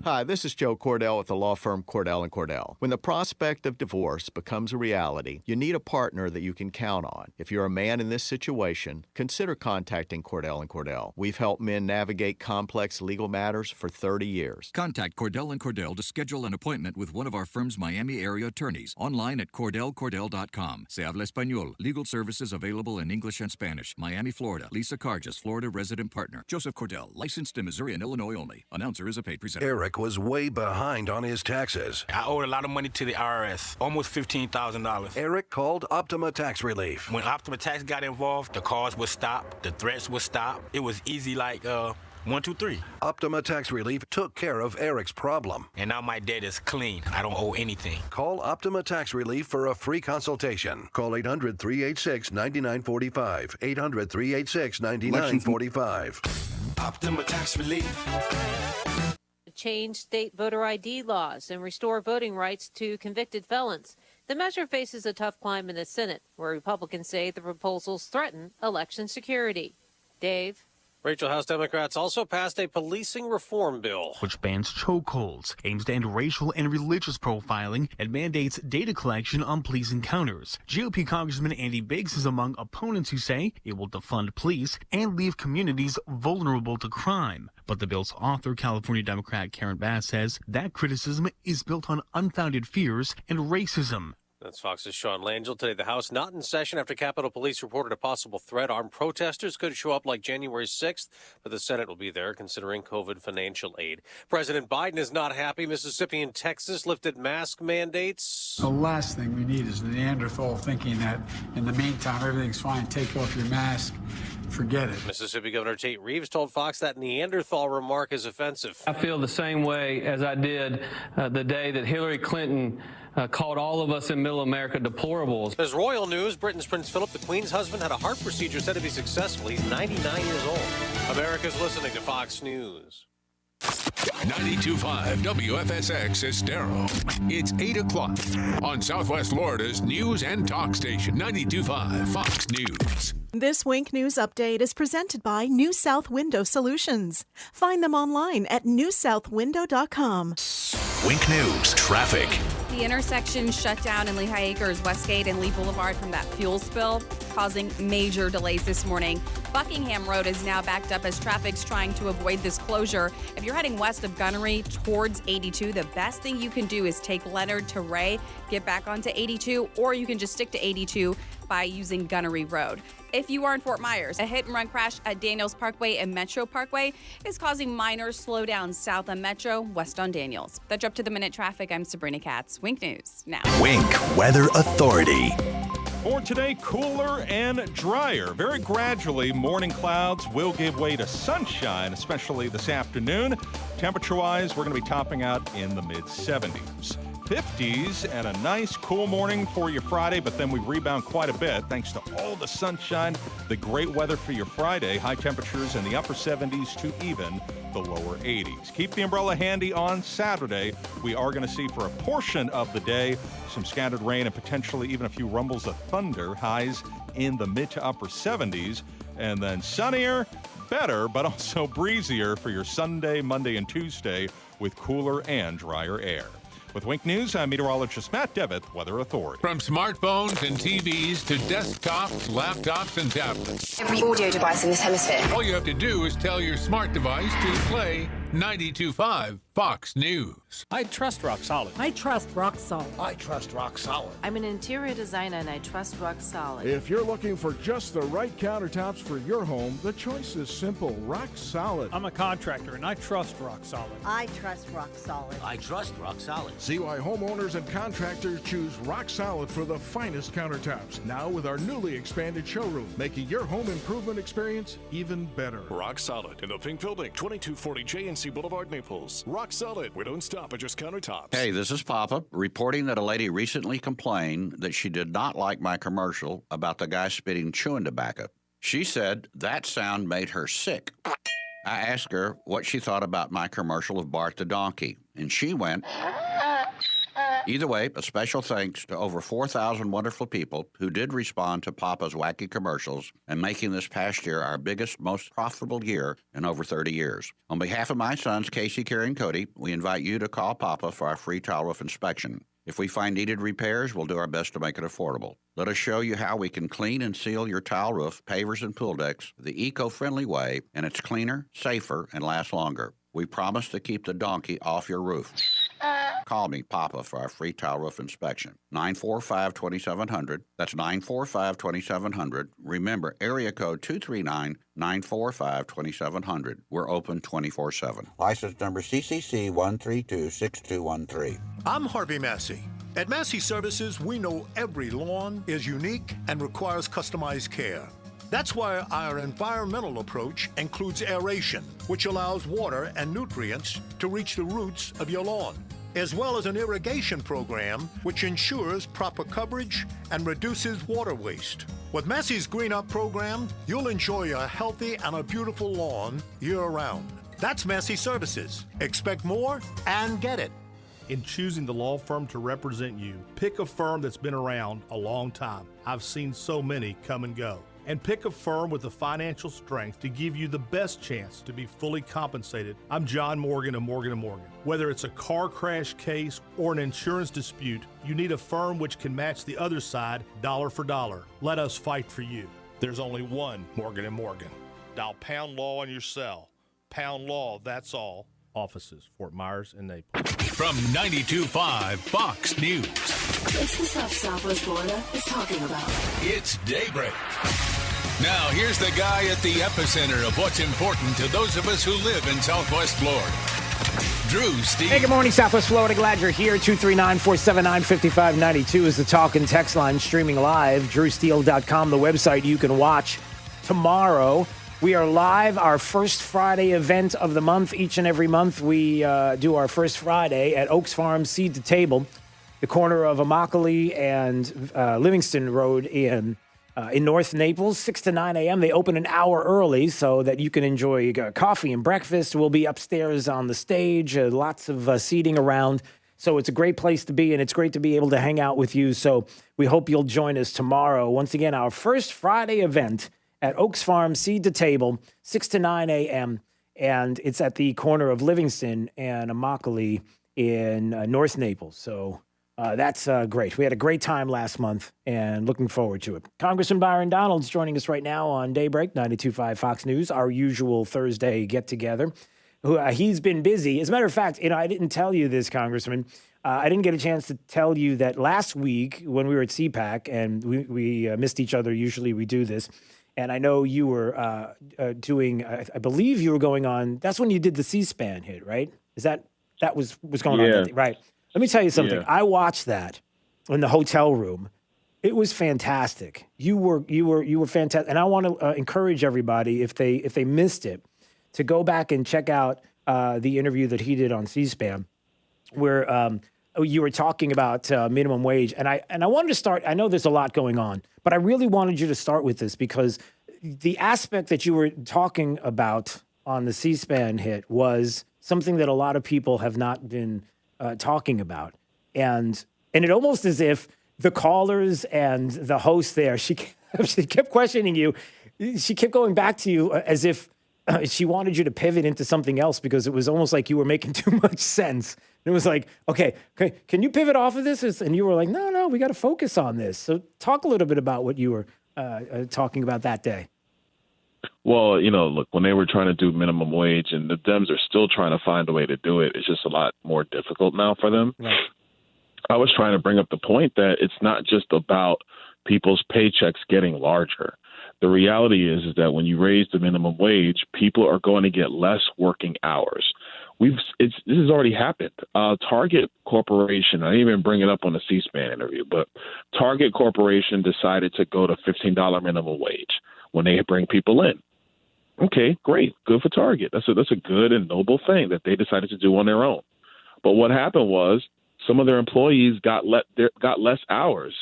Hi, this is Joe Cordell with the law firm Cordell & Cordell. When the prospect of divorce becomes a reality, you need a partner that you can count on. If you're a man in this situation, consider contacting Cordell & Cordell. We've helped men navigate complex legal matters for 30 years. Contact Cordell & Cordell to schedule an appointment with one of our firm's Miami area attorneys. Online at CordellCordell.com. Se habla español. Legal services available in English and Spanish. Miami, Florida. Lisa Carges, Florida resident partner. Joseph Cordell, licensed in Missouri and Illinois only. Announcer is a paid presenter. Eric was way behind on his taxes. I owed a lot of money to the IRS, almost $15,000. Eric called Optima Tax Relief. When Optima Tax got involved, the calls would stop, the threats would stop. It was easy like 1, 2, 3. Optima Tax Relief took care of Eric's problem. And now my debt is clean. I don't owe anything. Call Optima Tax Relief for a free consultation. Call 800-386-9945. 800-386-9945. Optima Tax Relief. Change state voter ID laws and restore voting rights to convicted felons. The measure faces a tough climb in the Senate, where Republicans say the proposals threaten election security. Dave? Rachel, House Democrats also passed a policing reform bill, which bans chokeholds, aims to end racial and religious profiling, and mandates data collection on police encounters. GOP Congressman Andy Biggs is among opponents who say it will defund police and leave communities vulnerable to crime. But the bill's author, California Democrat Karen Bass, says that criticism is built on unfounded fears and racism. That's Fox's Sean Langell. Today, the House not in session after Capitol Police reported a possible threat. Armed protesters could show up like January 6th, but the Senate will be there considering COVID financial aid. President Biden is not happy. Mississippi and Texas lifted mask mandates. The last thing we need is the Neanderthal thinking that in the meantime everything's fine, take off your mask, forget it. Mississippi Governor Tate Reeves told Fox that Neanderthal remark is offensive. I feel the same way as I did the day that Hillary Clinton called all of us in Middle America deplorables. There's royal news. Britain's Prince Philip, the Queen's husband, had a heart procedure said to be successful. He's 99 years old. America's listening to Fox News. 92.5 WFSX Estero. It's 8 o'clock on Southwest Florida's news and talk station, 92.5 Fox News. This Wink News update is presented by New South Window Solutions. Find them online at newsouthwindow.com. Wink News traffic. The intersection shut down in Lehigh Acres, Westgate, and Lee Boulevard from that fuel spill, causing major delays this morning. Buckingham Road is now backed up as traffic's trying to avoid this closure. If you're heading west of Gunnery towards 82, the best thing you can do is take Leonard to Ray, get back onto 82, or you can just stick to 82 by using Gunnery Road. If you are in Fort Myers, a hit-and-run crash at Daniels Parkway and Metro Parkway is causing minor slowdowns south on Metro, west on Daniels. That's up to the minute traffic. I'm Sabrina Katz. Wink News now. Wink Weather Authority. For today, cooler and drier. Very gradually, morning clouds will give way to sunshine, especially this afternoon. Temperature-wise, we're going to be topping out in the mid-70s. 50s and a nice cool morning for your Friday, but then we rebound quite a bit thanks to all the sunshine, the great weather for your Friday. High temperatures in the upper 70s to even the lower 80s. Keep the umbrella handy on Saturday. We are going to see for a portion of the day some scattered rain and potentially even a few rumbles of thunder. Highs in the mid to upper 70s. And then sunnier, better, but also breezier for your Sunday, Monday, and Tuesday with cooler and drier air. With Wink News, I'm meteorologist Matt Devitt, Weather Authority. From smartphones and TVs to desktops, laptops, and tablets. Every audio device in this hemisphere. All you have to do is tell your smart device to play 92.5 Fox News. I trust Rock Solid. I trust Rock Solid. I trust Rock Solid. I'm an interior designer and I trust Rock Solid. If you're looking for just the right countertops for your home, the choice is simple. Rock Solid. I'm a contractor and I trust Rock Solid. I trust Rock Solid. I trust Rock Solid. See why homeowners and contractors choose Rock Solid for the finest countertops. Now with our newly expanded showroom, making your home improvement experience even better. Rock Solid in the Pink Building, 2240 J&C Boulevard, Naples. Rock Solid. We don't stop at just countertops. Hey, this is Papa reporting that a lady recently complained that she did not like my commercial about the guy spitting chewing tobacco. She said that sound made her sick. I asked her what she thought about my commercial of Bart the Donkey, and she went... Either way, a special thanks to over 4,000 wonderful people who did respond to Papa's wacky commercials and making this past year our biggest, most profitable year in over 30 years. On behalf of my sons, Casey, Kerry, and Cody, we invite you to call Papa for our free tile roof inspection. If we find needed repairs, we'll do our best to make it affordable. Let us show you how we can clean and seal your tile roof, pavers, and pool decks the eco-friendly way, and it's cleaner, safer, and lasts longer. We promise to keep the donkey off your roof. Call me, Papa, for our free tile roof inspection. 945-2700. That's 945-2700. Remember, area code 239-945-2700. We're open 24/7. License number CCC 1326213. I'm Harvey Massey. At Massey Services, we know every lawn is unique and requires customized care. That's why our environmental approach includes aeration, which allows water and nutrients to reach the roots of your lawn, as well as an irrigation program which ensures proper coverage and reduces water waste. With Massey's Green Up program, you'll enjoy a healthy and a beautiful lawn year-round. That's Massey Services. Expect more and get it. In choosing the law firm to represent you, pick a firm that's been around a long time. I've seen so many come and go. And pick a firm with the financial strength to give you the best chance to be fully compensated. I'm John Morgan of Morgan & Morgan. Whether it's a car crash case or an insurance dispute, you need a firm which can match the other side dollar for dollar. Let us fight for you. There's only one Morgan & Morgan. Dial Pound Law on your cell. Pound Law, that's all. Offices, Fort Myers and Naples. From 92.5 Fox News. It's the stuff Southwest Florida is talking about. It's Daybreak. Now, here's the guy at the epicenter of what's important to those of us who live in Southwest Florida. Drew Steve. Hey, good morning, Southwest Florida. Glad you're here. 239-479-5592 is the talk and text line, streaming live. DrewSteele.com, the website you can watch tomorrow. We are live, our first Friday event of the month. Each and every month, we do our first Friday at Oaks Farm Seed to Table, the corner of Immokalee and Livingston Road in North Naples, 6 to 9 a.m. They open an hour early so that you can enjoy coffee and breakfast. We'll be upstairs on the stage, lots of seating around. So it's a great place to be, and it's great to be able to hang out with you. So we hope you'll join us tomorrow. Once again, our first Friday event at Oaks Farm, Seed to Table, 6 to 9 a.m., and it's at the corner of Livingston and Immokalee in North Naples. So that's great. We had a great time last month and looking forward to it. Congressman Byron Donalds joining us right now on Daybreak, 92.5 Fox News, our usual Thursday get-together. He's been busy. As a matter of fact, I didn't tell you this, Congressman. I didn't get a chance to tell you that last week when we were at CPAC, and we missed each other. Usually we do this. And I know you were doing, I believe you were going on, that's when you did the C-SPAN hit, right? That was going on that day, right? Let me tell you something. Yeah. I watched that in the hotel room. It was fantastic. You were fantastic. And I want to encourage everybody, if they missed it, to go back and check out the interview that he did on C-SPAN, where you were talking about minimum wage, and I wanted to start. I know there's a lot going on, but I really wanted you to start with this because the aspect that you were talking about on the C-SPAN hit was something that a lot of people have not been talking about, and it almost as if the callers and the host there, she kept questioning you. She kept going back to you as if she wanted you to pivot into something else because it was almost like you were making too much sense. And it was like, okay, can you pivot off of this? And you were like, no, we got to focus on this. So talk a little bit about what you were talking about that day. Well, look, when they were trying to do minimum wage and the Dems are still trying to find a way to do it, it's just a lot more difficult now for them. Right. I was trying to bring up the point that it's not just about people's paychecks getting larger. The reality is that when you raise the minimum wage, people are going to get less working hours. This has already happened. Target Corporation, I didn't even bring it up on the C-SPAN interview, but Target Corporation decided to go to $15 minimum wage when they bring people in. Okay, great. Good for Target. That's a good and noble thing that they decided to do on their own. But what happened was some of their employees got less hours.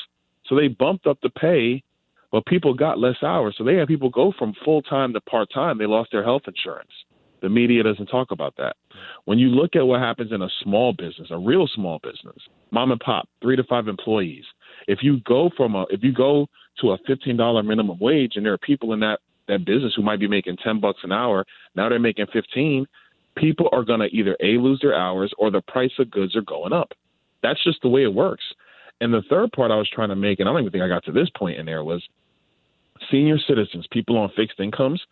So they bumped up the pay, but people got less hours. So they had people go from full-time to part-time. They lost their health insurance. The media doesn't talk about that. When you look at what happens in a small business, a real small business, mom and pop, 3 to 5 employees, if you go to a $15 minimum wage and there are people in that business who might be making $10 an hour, now they're making 15, people are going to either lose their hours or the price of goods are going up. That's just the way it works. And the third part I was trying to make, and I don't even think I got to this point in there, was senior citizens, people on fixed incomes,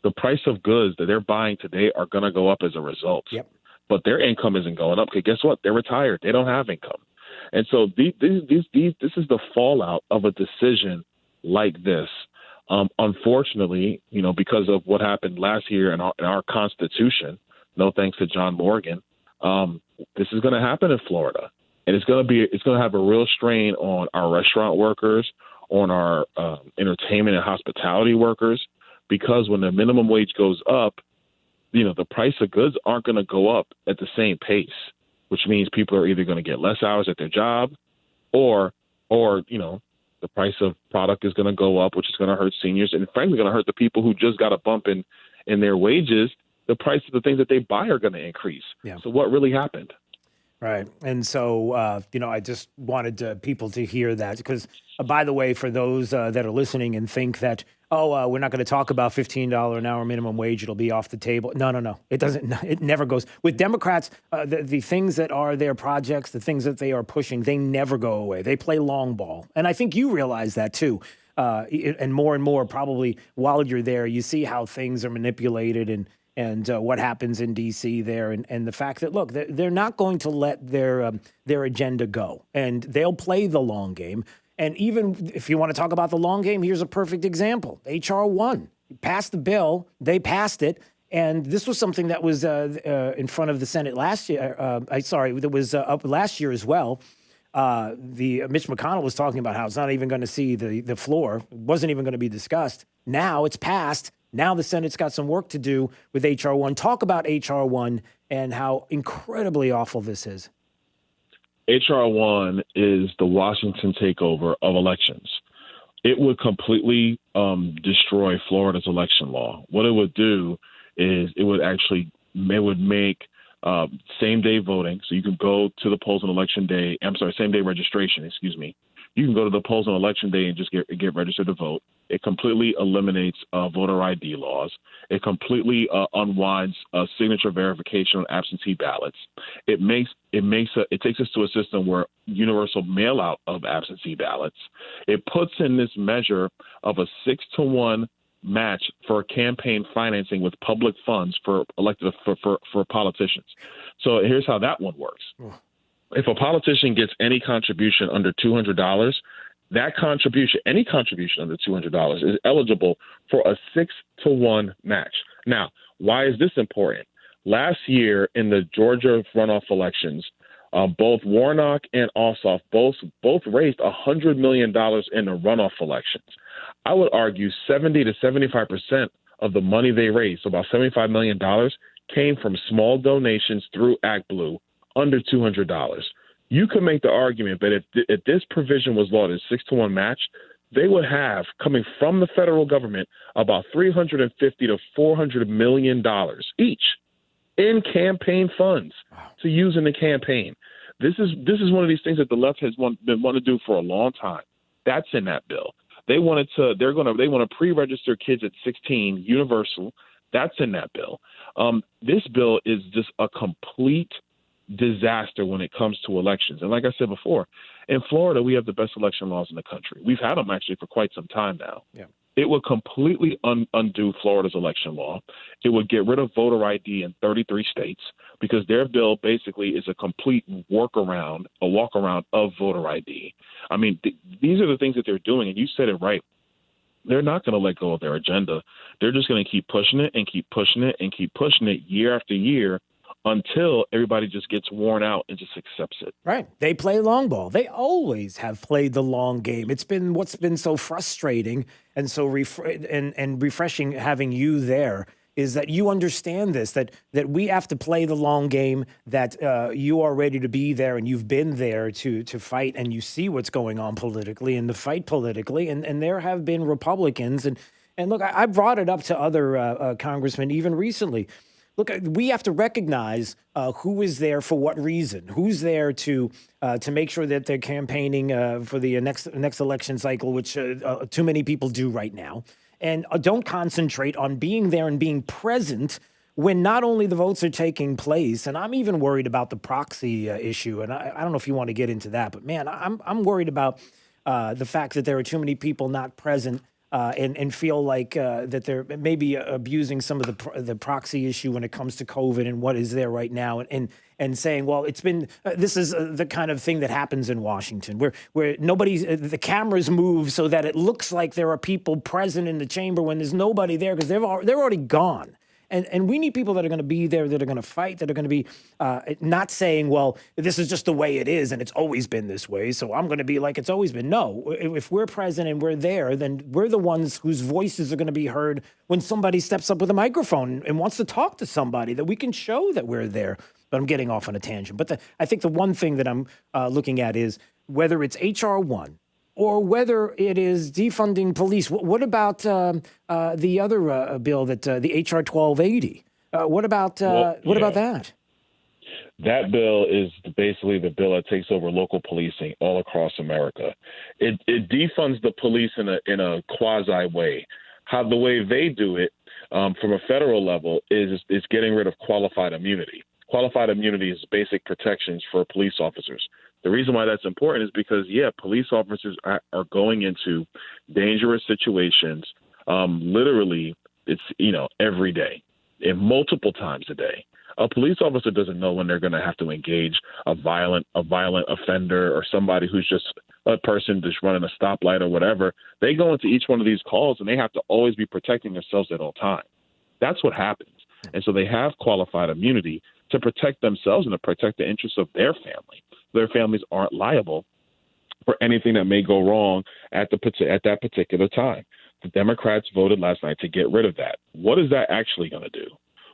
the price of goods that they're buying today are going to go up as a result. Yep. But their income isn't going up because guess what? They're retired. They don't have income. And so this is the fallout of a decision like this. Unfortunately, because of what happened last year in our Constitution, no thanks to John Morgan, this is going to happen in Florida. And it's going to have a real strain on our restaurant workers, on our entertainment and hospitality workers, because when the minimum wage goes up, the price of goods aren't going to go up at the same pace, which means people are either going to get less hours at their job or the price of product is going to go up, which is going to hurt seniors and frankly going to hurt the people who just got a bump in their wages. The price of the things that they buy are going to increase. Yeah. So what really happened? Right. And so, I just wanted people to hear that because, by the way, for those that are listening and think that, we're not going to talk about $15 an hour minimum wage, it'll be off the table. No. It doesn't. It never goes. With Democrats, the things that are their projects, the things that they are pushing, they never go away. They play long ball. And I think you realize that, too. And more probably while you're there, you see how things are manipulated and what happens in D.C. there, and the fact that, look, they're not going to let their agenda go, and they'll play the long game. And even if you want to talk about the long game, here's a perfect example. H.R. 1 passed the bill, they passed it, and this was something that was in front of the Senate last year. That was up last year as well. Mitch McConnell was talking about how it's not even going to see the floor. It wasn't even going to be discussed. Now it's passed. Now the Senate's got some work to do with H.R. 1. Talk about H.R. 1 and how incredibly awful this is. H.R. 1 is the Washington takeover of elections. It would completely destroy Florida's election law. What it would do is it would make same-day voting, so you can go to the polls on election day. Same-day registration, excuse me. You can go to the polls on election day and just get registered to vote. It completely eliminates voter ID laws. It completely unwinds signature verification on absentee ballots. It takes us to a system where universal mail-out of absentee ballots. It puts in this measure of a 6-to-1 match for campaign financing with public funds for politicians. So here's how that one works. If a politician gets any contribution under $200, that contribution, any contribution under $200, is eligible for a 6-to-1 match. Now, why is this important? Last year in the Georgia runoff elections, both Warnock and Ossoff both raised $100 million in the runoff elections. I would argue 70 to 75% of the money they raised, so about $75 million, came from small donations through ActBlue under $200. you could make the argument that if this provision was law, this 6-to-1 match, they would have, coming from the federal government, about $350 to $400 million each in campaign funds to use in the campaign. This is one of these things that the left has been wanting to do for a long time. That's in that bill. They want to pre-register kids at 16, universal. That's in that bill. This bill is just a complete disaster when it comes to elections. And like I said before, in Florida, we have the best election laws in the country. We've had them actually for quite some time now. Yeah. It would completely undo Florida's election law. It would get rid of voter ID in 33 states because their bill basically is a complete walk around of voter ID. I mean, these are the things that they're doing, and you said it right. They're not going to let go of their agenda. They're just going to keep pushing it and keep pushing it and keep pushing it year after year until everybody just gets worn out and just accepts it. Right. They play long ball. They always have played the long game. It's been what's been so frustrating and so refreshing having you there is that you understand this, that we have to play the long game, that you are ready to be there and you've been there to fight and you see what's going on politically and to fight politically. And there have been Republicans. And look, I brought it up to other congressmen even recently. Look, we have to recognize who is there for what reason, who's there to make sure that they're campaigning for the next election cycle, which too many people do right now, and don't concentrate on being there and being present when not only the votes are taking place, and I'm even worried about the proxy issue, and I don't know if you want to get into that, but man, I'm worried about the fact that there are too many people not present. And feel like that they're maybe abusing some of the proxy issue when it comes to COVID and what is there right now, and saying, well, it's been this is the kind of thing that happens in Washington, where the cameras move so that it looks like there are people present in the chamber when there's nobody there because they're already gone. And we need people that are going to be there, that are going to fight, that are going to be not saying, well, this is just the way it is and it's always been this way, so I'm going to be like it's always been. No, if we're present and we're there, then we're the ones whose voices are going to be heard when somebody steps up with a microphone and wants to talk to somebody, that we can show that we're there. But I'm getting off on a tangent. But I think the one thing that I'm looking at is whether it's H.R. 1, or whether it is defunding police. What about the other bill, that the H.R. 1280? What about that? That bill is basically the bill that takes over local policing all across America. It defunds the police in a quasi way. How the way they do it from a federal level is getting rid of qualified immunity. Qualified immunity is basic protections for police officers. The reason why that's important is because, police officers are going into dangerous situations. Literally, it's, every day and multiple times a day. A police officer doesn't know when they're going to have to engage a violent offender or somebody who's just a person just running a stoplight or whatever. They go into each one of these calls and they have to always be protecting themselves at all times. That's what happens. And so they have qualified immunity to protect themselves and to protect the interests of their family. Their families aren't liable for anything that may go wrong at that particular time. The Democrats voted last night to get rid of that. What is that actually going to do?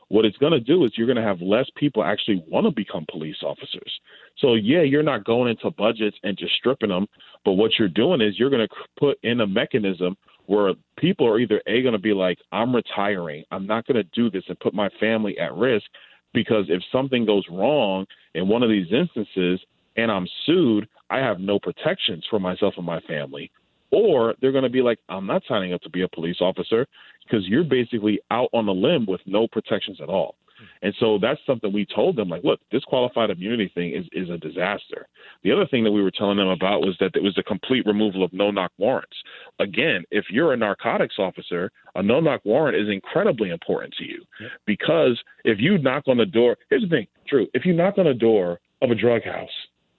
What it's going to do is you're going to have less people actually want to become police officers. So, you're not going into budgets and just stripping them, but what you're doing is you're going to put in a mechanism where people are either going to be like, I'm retiring, I'm not going to do this and put my family at risk, because if something goes wrong in one of these instances and I'm sued, I have no protections for myself and my family. Or they're going to be like, I'm not signing up to be a police officer, because you're basically out on a limb with no protections at all. And so that's something we told them, like, look, this qualified immunity thing is a disaster. The other thing that we were telling them about was that it was the complete removal of no-knock warrants. Again, if you're a narcotics officer, a no-knock warrant is incredibly important to you, because if you knock on the door, here's the thing, Drew, if you knock on the door of a drug house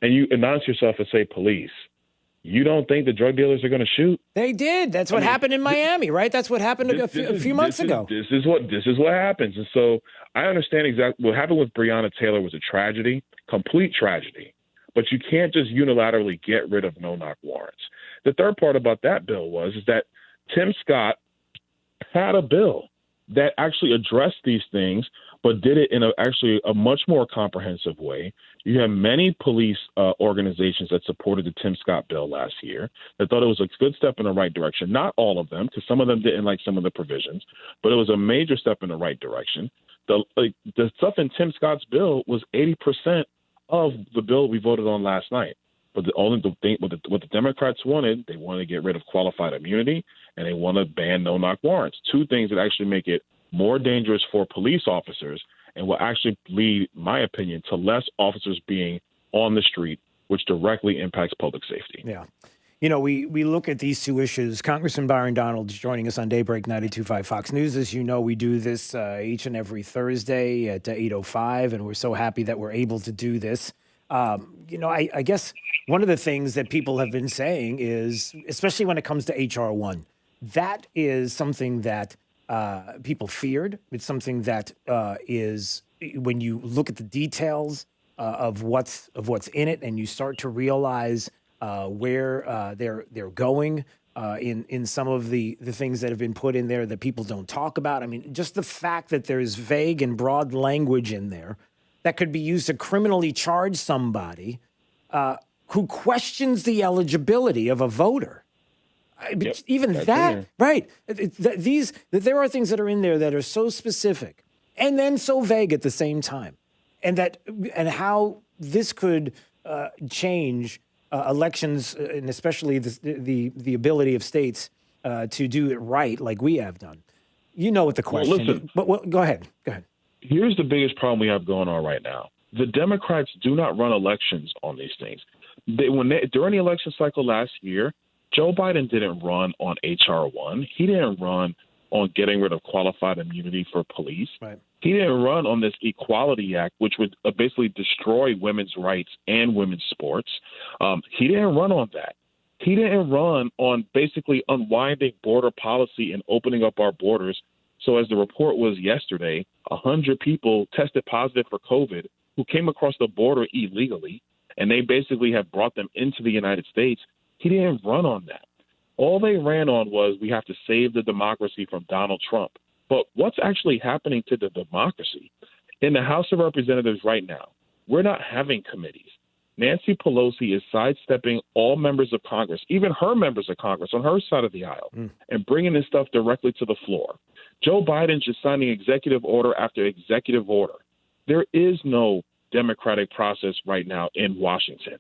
and you announce yourself as, say, police, you don't think the drug dealers are going to shoot? They did. That's what happened in Miami, right? That's what happened a few months ago. This is what happens. And so I understand exactly what happened with Breonna Taylor was a tragedy, complete tragedy. But you can't just unilaterally get rid of no-knock warrants. The third part about that bill is that Tim Scott had a bill that actually addressed these things, but did it in actually a much more comprehensive way. You have many police organizations that supported the Tim Scott bill last year that thought it was a good step in the right direction. Not all of them, because some of them didn't like some of the provisions, but it was a major step in the right direction. The stuff in Tim Scott's bill was 80% of the bill we voted on last night. But what the Democrats wanted, they wanted to get rid of qualified immunity, and they want to ban no-knock warrants. Two things that actually make it more dangerous for police officers and will actually lead, in my opinion, to less officers being on the street, which directly impacts public safety. Yeah. You know, we look at these two issues. Congressman Byron Donald is joining us on Daybreak 92.5 Fox News. As you know, we do this each and every Thursday at 8:05, and we're so happy that we're able to do this. You know, I guess one of the things that people have been saying is, especially when it comes to H.R. 1, that is something that people feared. It's something that is, when you look at the details of what's in it, and you start to realize where they're going in some of the things that have been put in there that people don't talk about. I mean, just the fact that there's vague and broad language in there that could be used to criminally charge somebody who questions the eligibility of a voter. Even that, right? There are things that are in there that are so specific and then so vague at the same time, and how this could change elections, and especially the ability of states to do it right, like we have done. You know what the question is. But go ahead. Here's the biggest problem we have going on right now. The Democrats do not run elections on these things. During the election cycle last year, Joe Biden didn't run on H.R. 1. He didn't run on getting rid of qualified immunity for police. Right. He didn't run on this Equality Act, which would basically destroy women's rights and women's sports. He didn't run on that. He didn't run on basically unwinding border policy and opening up our borders. So as the report was yesterday, 100 people tested positive for COVID who came across the border illegally, and they basically have brought them into the United States. He didn't run on that. All they ran on was we have to save the democracy from Donald Trump. But what's actually happening to the democracy? In the House of Representatives right now, we're not having committees. Nancy Pelosi is sidestepping all members of Congress, even her members of Congress on her side of the aisle, and bringing this stuff directly to the floor. Joe Biden's just signing executive order after executive order. There is no democratic process right now in Washington.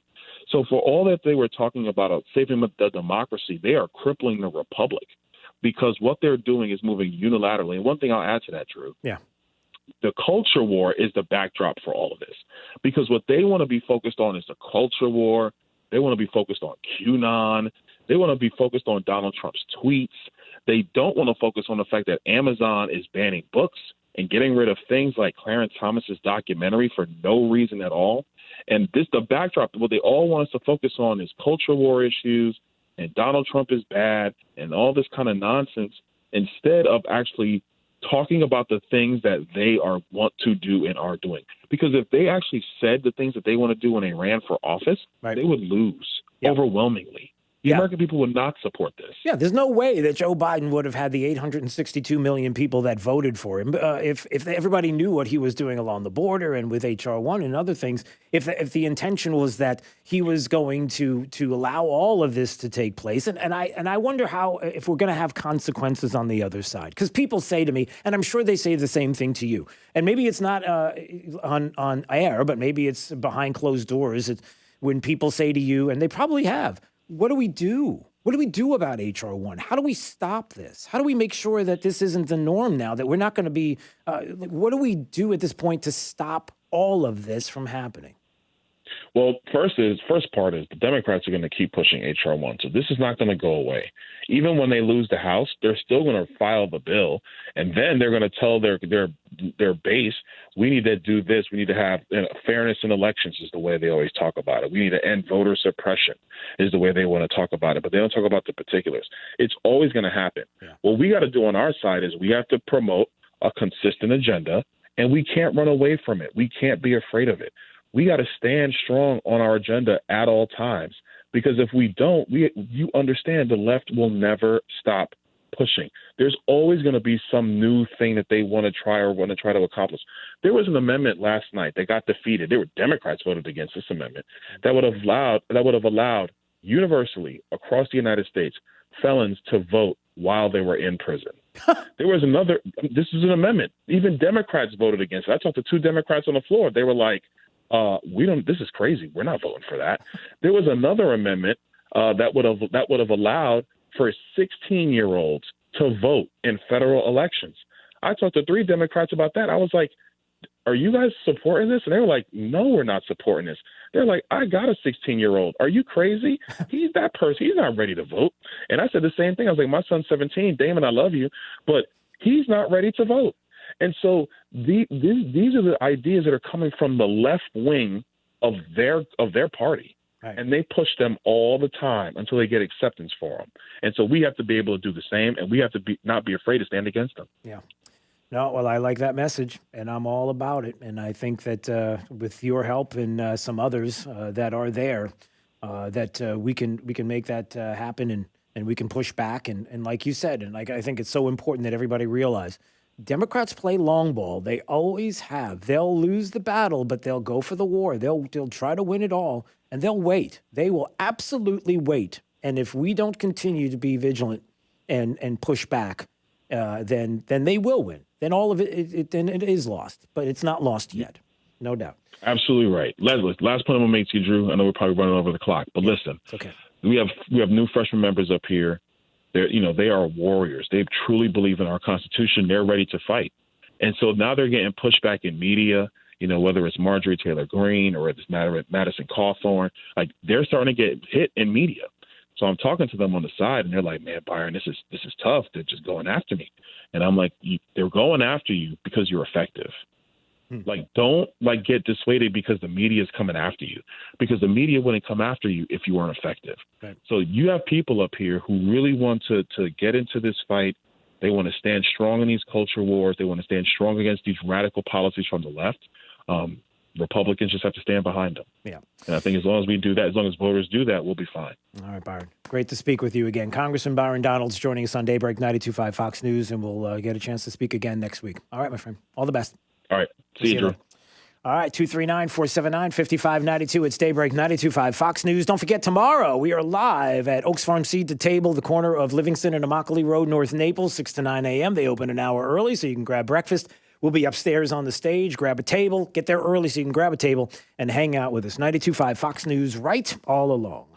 So for all that they were talking about saving the democracy, they are crippling the republic, because what they're doing is moving unilaterally. And one thing I'll add to that, Drew. Yeah. The culture war is the backdrop for all of this, because what they want to be focused on is the culture war. They want to be focused on QAnon. They want to be focused on Donald Trump's tweets. They don't want to focus on the fact that Amazon is banning books and getting rid of things like Clarence Thomas's documentary for no reason at all. And the backdrop, what they all want us to focus on is culture war issues, and Donald Trump is bad, and all this kind of nonsense, instead of actually talking about the things that they want to do and are doing. Because if they actually said the things that they want to do when they ran for office, they would lose overwhelmingly. The American people would not support this. Yeah, there's no way that Joe Biden would have had the 862 million people that voted for him if everybody knew what he was doing along the border and with H.R. 1 and other things. If the intention was that he was going to allow all of this to take place, and I wonder how, if we're going to have consequences on the other side, because people say to me, and I'm sure they say the same thing to you, and maybe it's not on air, but maybe it's behind closed doors. It's when people say to you, and they probably have, what do we do? What do we do about H.R. 1? How do we stop this? How do we make sure that this isn't the norm now, that we're not going to be what do we do at this point to stop all of this from happening? Well, first part is the Democrats are going to keep pushing H.R. 1. So this is not going to go away. Even when they lose the House, they're still going to file the bill. And then they're going to tell their base, we need to do this. We need to have fairness in elections is the way they always talk about it. We need to end voter suppression is the way they want to talk about it. But they don't talk about the particulars. It's always going to happen. Yeah. What we got to do on our side is we have to promote a consistent agenda, and we can't run away from it. We can't be afraid of it. We got to stand strong on our agenda at all times, because if we don't, you understand the left will never stop pushing. There's always going to be some new thing that they want to try to accomplish. There was an amendment last night that got defeated. There were Democrats voted against this amendment that would have allowed universally across the United States felons to vote while they were in prison. There was another. This is an amendment. Even Democrats voted against it. I talked to 2 Democrats on the floor. They were like, "We don't. This is crazy. We're not voting for that." There was another amendment that would have allowed for 16-year-olds to vote in federal elections. I talked to 3 Democrats about that. I was like, "Are you guys supporting this?" And they were like, "No, we're not supporting this." They're like, "I got a 16-year-old. Are you crazy? He's that person. He's not ready to vote." And I said the same thing. I was like, "My son's 17. Damon, I love you, but he's not ready to vote." And so these are the ideas that are coming from the left wing of their party. Right. And they push them all the time until they get acceptance for them. And so we have to be able to do the same, and we have to not be afraid to stand against them. Yeah. No, well, I like that message, and I'm all about it. And I think that with your help and some others that are there, that we can make that happen, and we can push back. And like you said, and like I think it's so important that everybody realize, Democrats play long ball. They always have. They'll lose the battle, but they'll go for the war. They'll try to win it all, and they'll wait. They will absolutely wait. And if we don't continue to be vigilant and push back, then they will win. Then all of it is lost, but it's not lost yet, no doubt. Absolutely right. Last point I'm gonna make to you, Drew. I know we're probably running over the clock, but listen, it's okay. We have new freshman members up here. They are warriors. They truly believe in our Constitution. They're ready to fight. And so now they're getting pushback in media, whether it's Marjorie Taylor Greene or it's Madison Cawthorn, like they're starting to get hit in media. So I'm talking to them on the side, and they're like, "Man, Byron, this is tough. They're just going after me." And I'm like, "They're going after you because you're effective. Like, don't get dissuaded because the media is coming after you, because the media wouldn't come after you if you weren't effective." Right. So you have people up here who really want to get into this fight. They want to stand strong in these culture wars. They want to stand strong against these radical policies from the left. Republicans just have to stand behind them. Yeah. And I think as long as we do that, as long as voters do that, we'll be fine. All right, Byron. Great to speak with you again. Congressman Byron Donalds joining us on Daybreak 92.5 Fox News, and we'll get a chance to speak again next week. All right, my friend. All the best. All right. See you, Drew. All right, 239-479-5592. It's Daybreak 92.5 Fox News. Don't forget, tomorrow we are live at Oaks Farm Seed to Table, the corner of Livingston and Immokalee Road, North Naples, 6 to 9 a.m. They open an hour early, so you can grab breakfast. We'll be upstairs on the stage. Grab a table. Get there early so you can grab a table and hang out with us. 92.5 Fox News, right all along.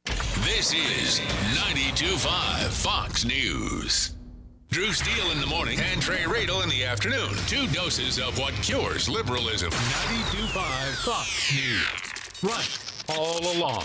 This is 92.5 Fox News. Drew Steele in the morning and Trey Radel in the afternoon. 2 doses of what cures liberalism. 92.5 Fox News. Right all along.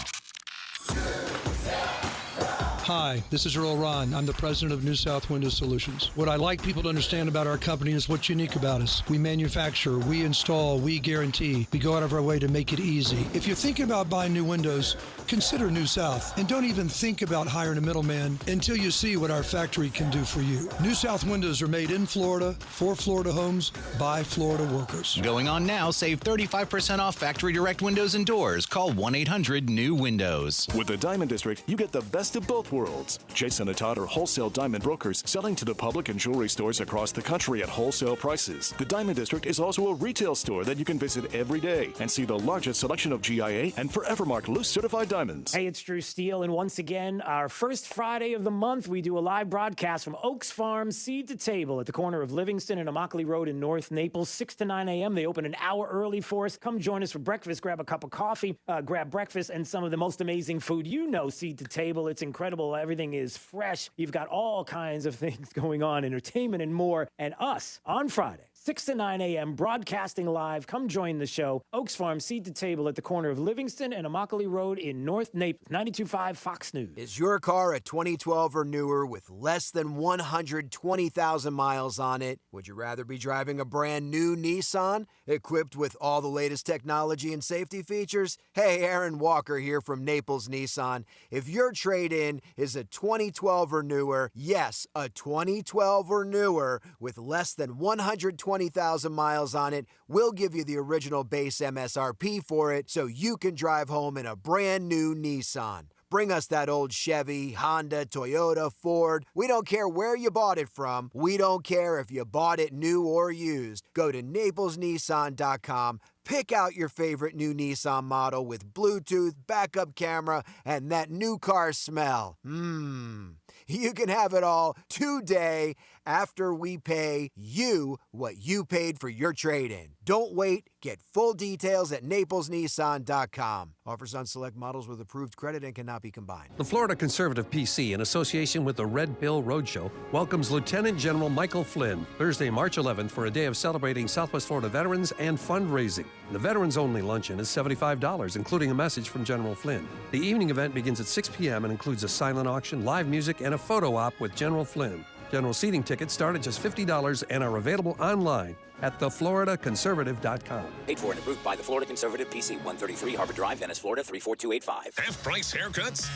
Hi, this is Earl Ron. I'm the president of New South Window Solutions. What I like people to understand about our company is what's unique about us. We manufacture, we install, we guarantee. We go out of our way to make it easy. If you're thinking about buying new windows, consider New South. And don't even think about hiring a middleman until you see what our factory can do for you. New South windows are made in Florida, for Florida homes, by Florida workers. Going on now, save 35% off factory direct windows and doors. Call 1-800-NEW-WINDOWS. With the Diamond District, you get the best of both worlds. Jason and Todd are wholesale diamond brokers selling to the public and jewelry stores across the country at wholesale prices. The Diamond District is also a retail store that you can visit every day and see the largest selection of GIA and Forevermark loose certified diamonds. Hey, it's Drew Steele, and once again, our first Friday of the month, we do a live broadcast from Oaks Farm Seed to Table at the corner of Livingston and Immokalee Road in North Naples, 6 to 9 a.m. They open an hour early for us. Come join us for breakfast. Grab a cup of coffee, grab breakfast, and some of the most amazing food. You know Seed to Table. It's incredible. Everything is fresh. You've got all kinds of things going on, entertainment and more. And us on Friday, 6 to 9 a.m., broadcasting live. Come join the show. Oaks Farm Seed to Table at the corner of Livingston and Immokalee Road in North Naples. 92.5 Fox News. Is your car a 2012 or newer with less than 120,000 miles on it? Would you rather be driving a brand new Nissan equipped with all the latest technology and safety features? Hey, Aaron Walker here from Naples Nissan. If your trade-in is a 2012 or newer, yes, a 2012 or newer with less than 120,000 miles on it, we'll give you the original base MSRP for it so you can drive home in a brand new Nissan. Bring us that old Chevy, Honda, Toyota, Ford. We don't care where you bought it from. We don't care if you bought it new or used. Go to NaplesNissan.com. Pick out your favorite new Nissan model with Bluetooth, backup camera, and that new car smell. You can have it all today after we pay you what you paid for your trade-in. Don't wait. Get full details at NaplesNissan.com. Offers on select models with approved credit and cannot be combined. The Florida Conservative PC, in association with the Red Pill Roadshow, welcomes Lieutenant General Michael Flynn Thursday, March 11th for a day of celebrating Southwest Florida veterans and fundraising. The veterans-only luncheon is $75, including a message from General Flynn. The evening event begins at 6 p.m. and includes a silent auction, live music, and a photo op with General Flynn. General seating tickets start at just $50 and are available online at thefloridaconservative.com. Paid for and approved by the Florida Conservative PC, 133 Harbor Drive, Venice, Florida, 34285. Half-price haircuts?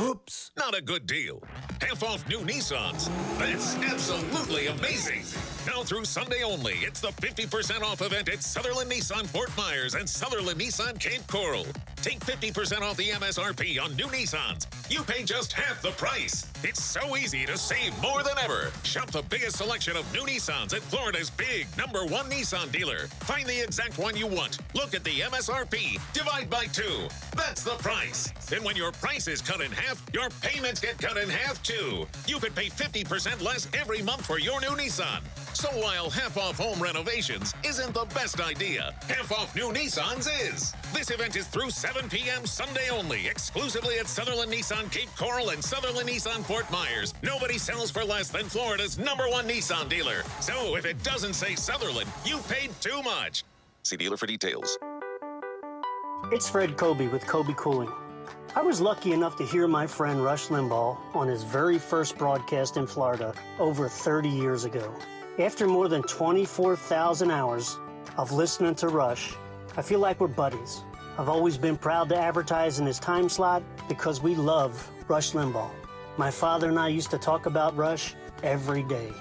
Oops, not a good deal. Half off new Nissans. That's absolutely amazing. Now through Sunday only, it's the 50% off event at Sutherland Nissan Fort Myers and Sutherland Nissan Cape Coral. Take 50% off the MSRP on new Nissans. You pay just half the price. It's so easy to save more than ever. Shop the biggest selection of new Nissans at Florida's big #1 Nissan dealer. Find the exact one you want. Look at the MSRP. Divide by 2. That's the price. Then when your price is cut in half, your payments get cut in half too. You could pay 50% less every month for your new Nissan. So while half off home renovations isn't the best idea, half off new Nissans is. This event is through 7 p.m. Sunday only, exclusively at Sutherland Nissan Cape Coral and Sutherland Nissan Fort Myers. Nobody sells for less than Florida's #1 Nissan dealer. So if it doesn't say Sutherland, you paid too much. See dealer for details. It's Fred Kobe with Kobe Cooling. I was lucky enough to hear my friend Rush Limbaugh on his very first broadcast in Florida over 30 years ago. After more than 24,000 hours of listening to Rush, I feel like we're buddies. I've always been proud to advertise in his time slot because we love Rush Limbaugh. My father and I used to talk about Rush every day.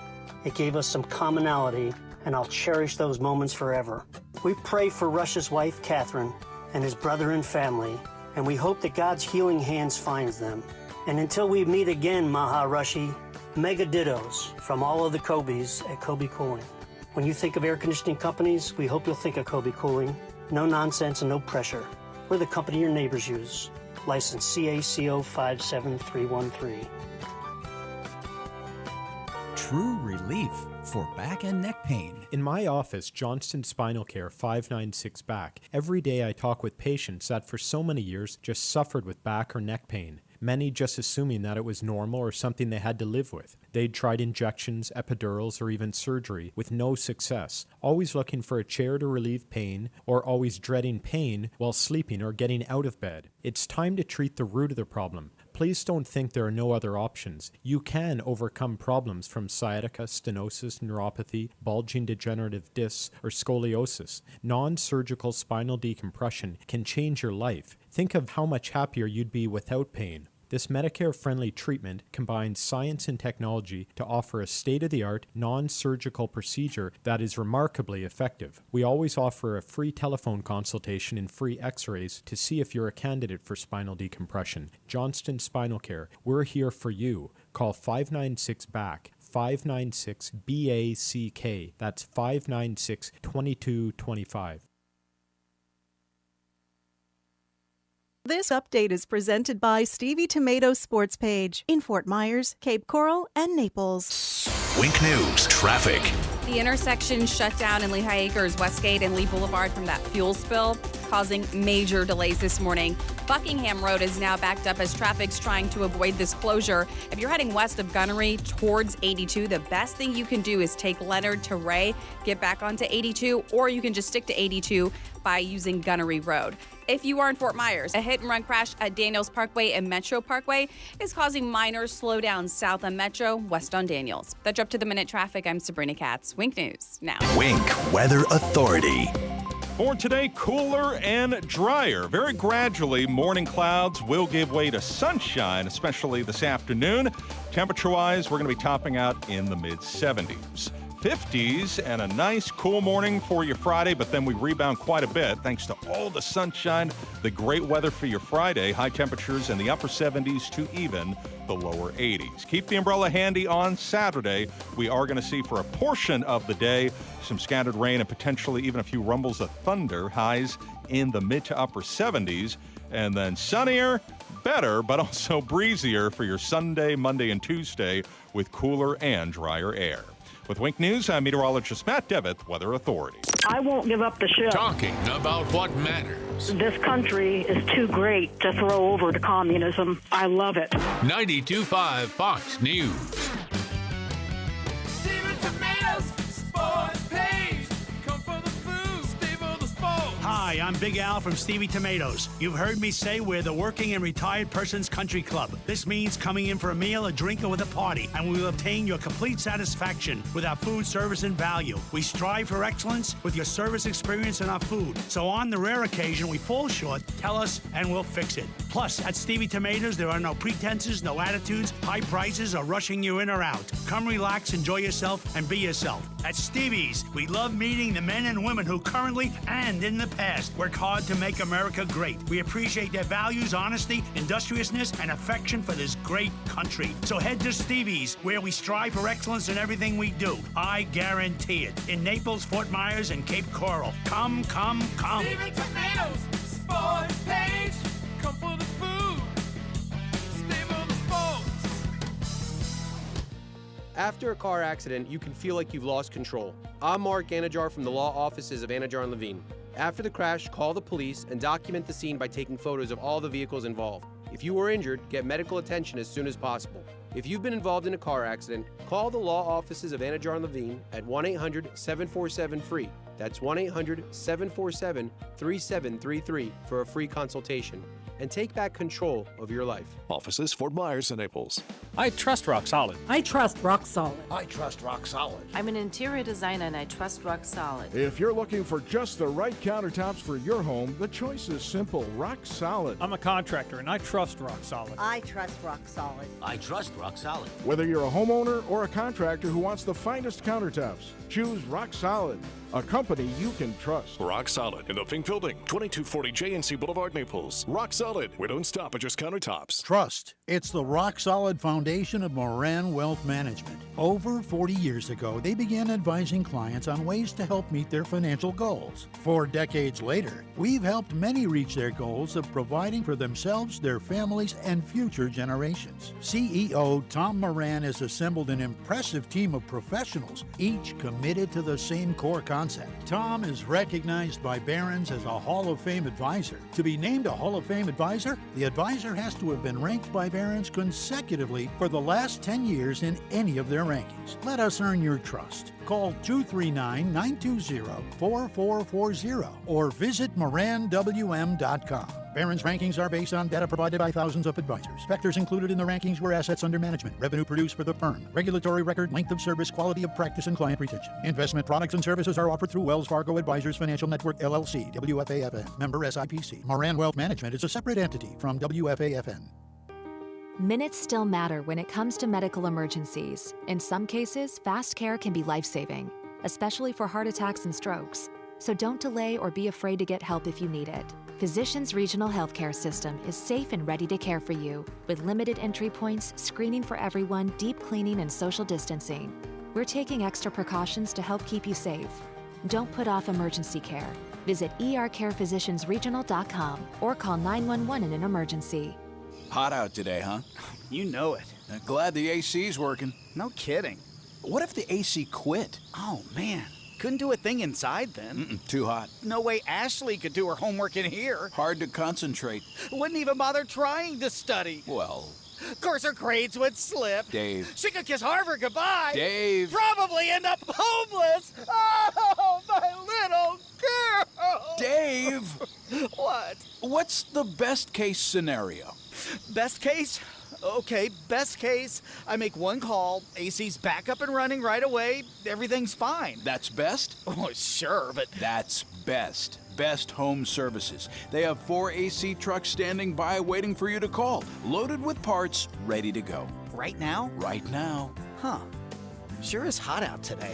It gave us some commonality, and I'll cherish those moments forever. We pray for Rush's wife, Catherine, and his brother and family, and we hope that God's healing hands finds them. And until we meet again, Maha Rushi, mega dittos from all of the Kobes at Kobe Cooling. When you think of air conditioning companies, we hope you'll think of Kobe Cooling. No nonsense and no pressure. We're the company your neighbors use. License CACO 57313. True relief for back and neck pain. In my office, Johnston Spinal Care 596 Back, every day I talk with patients that for so many years just suffered with back or neck pain. Many just assuming that it was normal or something they had to live with. They'd tried injections, epidurals, or even surgery with no success, always looking for a chair to relieve pain, or always dreading pain while sleeping or getting out of bed. It's time to treat the root of the problem. Please don't think there are no other options. You can overcome problems from sciatica, stenosis, neuropathy, bulging degenerative discs, or scoliosis. Non-surgical spinal decompression can change your life. Think of how much happier you'd be without pain. This Medicare-friendly treatment combines science and technology to offer a state-of-the-art, non-surgical procedure that is remarkably effective. We always offer a free telephone consultation and free x-rays to see if you're a candidate for spinal decompression. Johnston Spinal Care, we're here for you. Call 596-BACK, 596-BACK. That's 596-2225. This update is presented by Stevie Tomato Sports Page in Fort Myers, Cape Coral, and Naples. Wink News traffic. The intersection shut down in Lehigh Acres, Westgate, and Lee Boulevard from that fuel spill, causing major delays this morning. Buckingham Road is now backed up as traffic's trying to avoid this closure. If you're heading west of Gunnery towards 82, the best thing you can do is take Leonard to Ray, get back onto 82, or you can just stick to 82 by using Gunnery Road. If you are in Fort Myers, a hit-and-run crash at Daniels Parkway and Metro Parkway is causing minor slowdowns south on Metro, west on Daniels. That's your up-to-the-minute traffic. I'm Sabrina Katz. Wink News now. Wink Weather Authority. For today, cooler and drier. Very gradually, morning clouds will give way to sunshine, especially this afternoon. Temperature-wise, we're going to be topping out in the mid-70s. 50s and a nice cool morning for your Friday, but then we rebound quite a bit thanks to all the sunshine, the great weather for your Friday. High temperatures in the upper 70s to even the lower 80s. Keep the umbrella handy on Saturday. We are going to see for a portion of the day some scattered rain and potentially even a few rumbles of thunder. Highs in the mid to upper 70s. And then sunnier, better, but also breezier for your Sunday, Monday, and Tuesday with cooler and drier air. With Wink News, I'm meteorologist Matt Devitt, Weather Authority. I won't give up the ship. Talking about what matters. This country is too great to throw over to communism. I love it. 92.5 Fox News. Hi, I'm Big Al from Stevie Tomatoes. You've heard me say we're the working and retired person's country club. This means coming in for a meal, a drink, or with a party, and we will obtain your complete satisfaction with our food, service, and value. We strive for excellence with your service experience and our food. So on the rare occasion we fall short, tell us and we'll fix it. Plus, at Stevie Tomatoes, there are no pretenses, no attitudes, high prices, or rushing you in or out. Come relax, enjoy yourself, and be yourself. At Stevie's, we love meeting the men and women who currently and in the past work hard to make America great. We appreciate their values, honesty, industriousness, and affection for this great country. So head to Stevie's, where we strive for excellence in everything we do. I guarantee it. In Naples, Fort Myers, and Cape Coral. Come, come, come. Stevie Tomatoes, sports page. Come for the food. Stay for the sports. After a car accident, you can feel like you've lost control. I'm Mark Anajar from the law offices of Anajar and Levine. After the crash, call the police and document the scene by taking photos of all the vehicles involved. If you were injured, get medical attention as soon as possible. If you've been involved in a car accident, call the law offices of Anajar and Levine at 1-800-747-FREE. That's 1-800-747-3733 for a free consultation. And take back control of your life. Offices Fort Myers and Naples. I trust Rock Solid. I trust Rock Solid. I trust Rock Solid. I'm an interior designer and I trust Rock Solid. If you're looking for just the right countertops for your home, the choice is simple. Rock Solid. I'm a contractor and I trust Rock Solid. I trust Rock Solid. I trust Rock Solid. Whether you're a homeowner or a contractor who wants the finest countertops, choose Rock Solid, a company you can trust. Rock Solid in the Pink Building, 2240 JNC Boulevard, Naples. Rock Solid. We don't stop at just countertops. Trust. It's the Rock Solid Foundation of Moran Wealth Management. Over 40 years ago, they began advising clients on ways to help meet their financial goals. 4 decades later, we've helped many reach their goals of providing for themselves, their families, and future generations. CEO Tom Moran has assembled an impressive team of professionals, each committed to the same core concept. Tom is recognized by Barron's as a Hall of Fame advisor. To be named a Hall of Fame advisor, the advisor has to have been ranked by Barron's consecutively for the last 10 years in any of their rankings. Let us earn your trust. Call 239-920-4440 or visit moranwm.com. Barron's rankings are based on data provided by thousands of advisors. Factors included in the rankings were assets under management, revenue produced for the firm, regulatory record, length of service, quality of practice, and client retention. Investment products and services are offered through Wells Fargo Advisors Financial Network, LLC, WFAFN, member SIPC. Moran Wealth Management is a separate entity from WFAFN. Minutes still matter when it comes to medical emergencies. In some cases, fast care can be life-saving, especially for heart attacks and strokes. So don't delay or be afraid to get help if you need it. Physicians Regional Healthcare System is safe and ready to care for you with limited entry points, screening for everyone, deep cleaning, and social distancing. We're taking extra precautions to help keep you safe. Don't put off emergency care. Visit ercarephysiciansregional.com or call 911 in an emergency. Hot out today, huh? You know it. Glad the AC's working. No kidding. What if the AC quit? Oh, man. Couldn't do a thing inside then. Too hot. No way Ashley could do her homework in here. Hard to concentrate. Wouldn't even bother trying to study. Well... Of course her grades would slip. Dave. She could kiss Harvard goodbye. Dave. Probably end up homeless. Oh, my little girl. Dave. What? What's the best case scenario? Best case? Okay, best case, I make one call, AC's back up and running right away, everything's fine. That's best? Oh, sure, but... That's best. Best Home Services. They have 4 AC trucks standing by waiting for you to call, loaded with parts, ready to go. Right now? Right now. Huh. Sure is hot out today.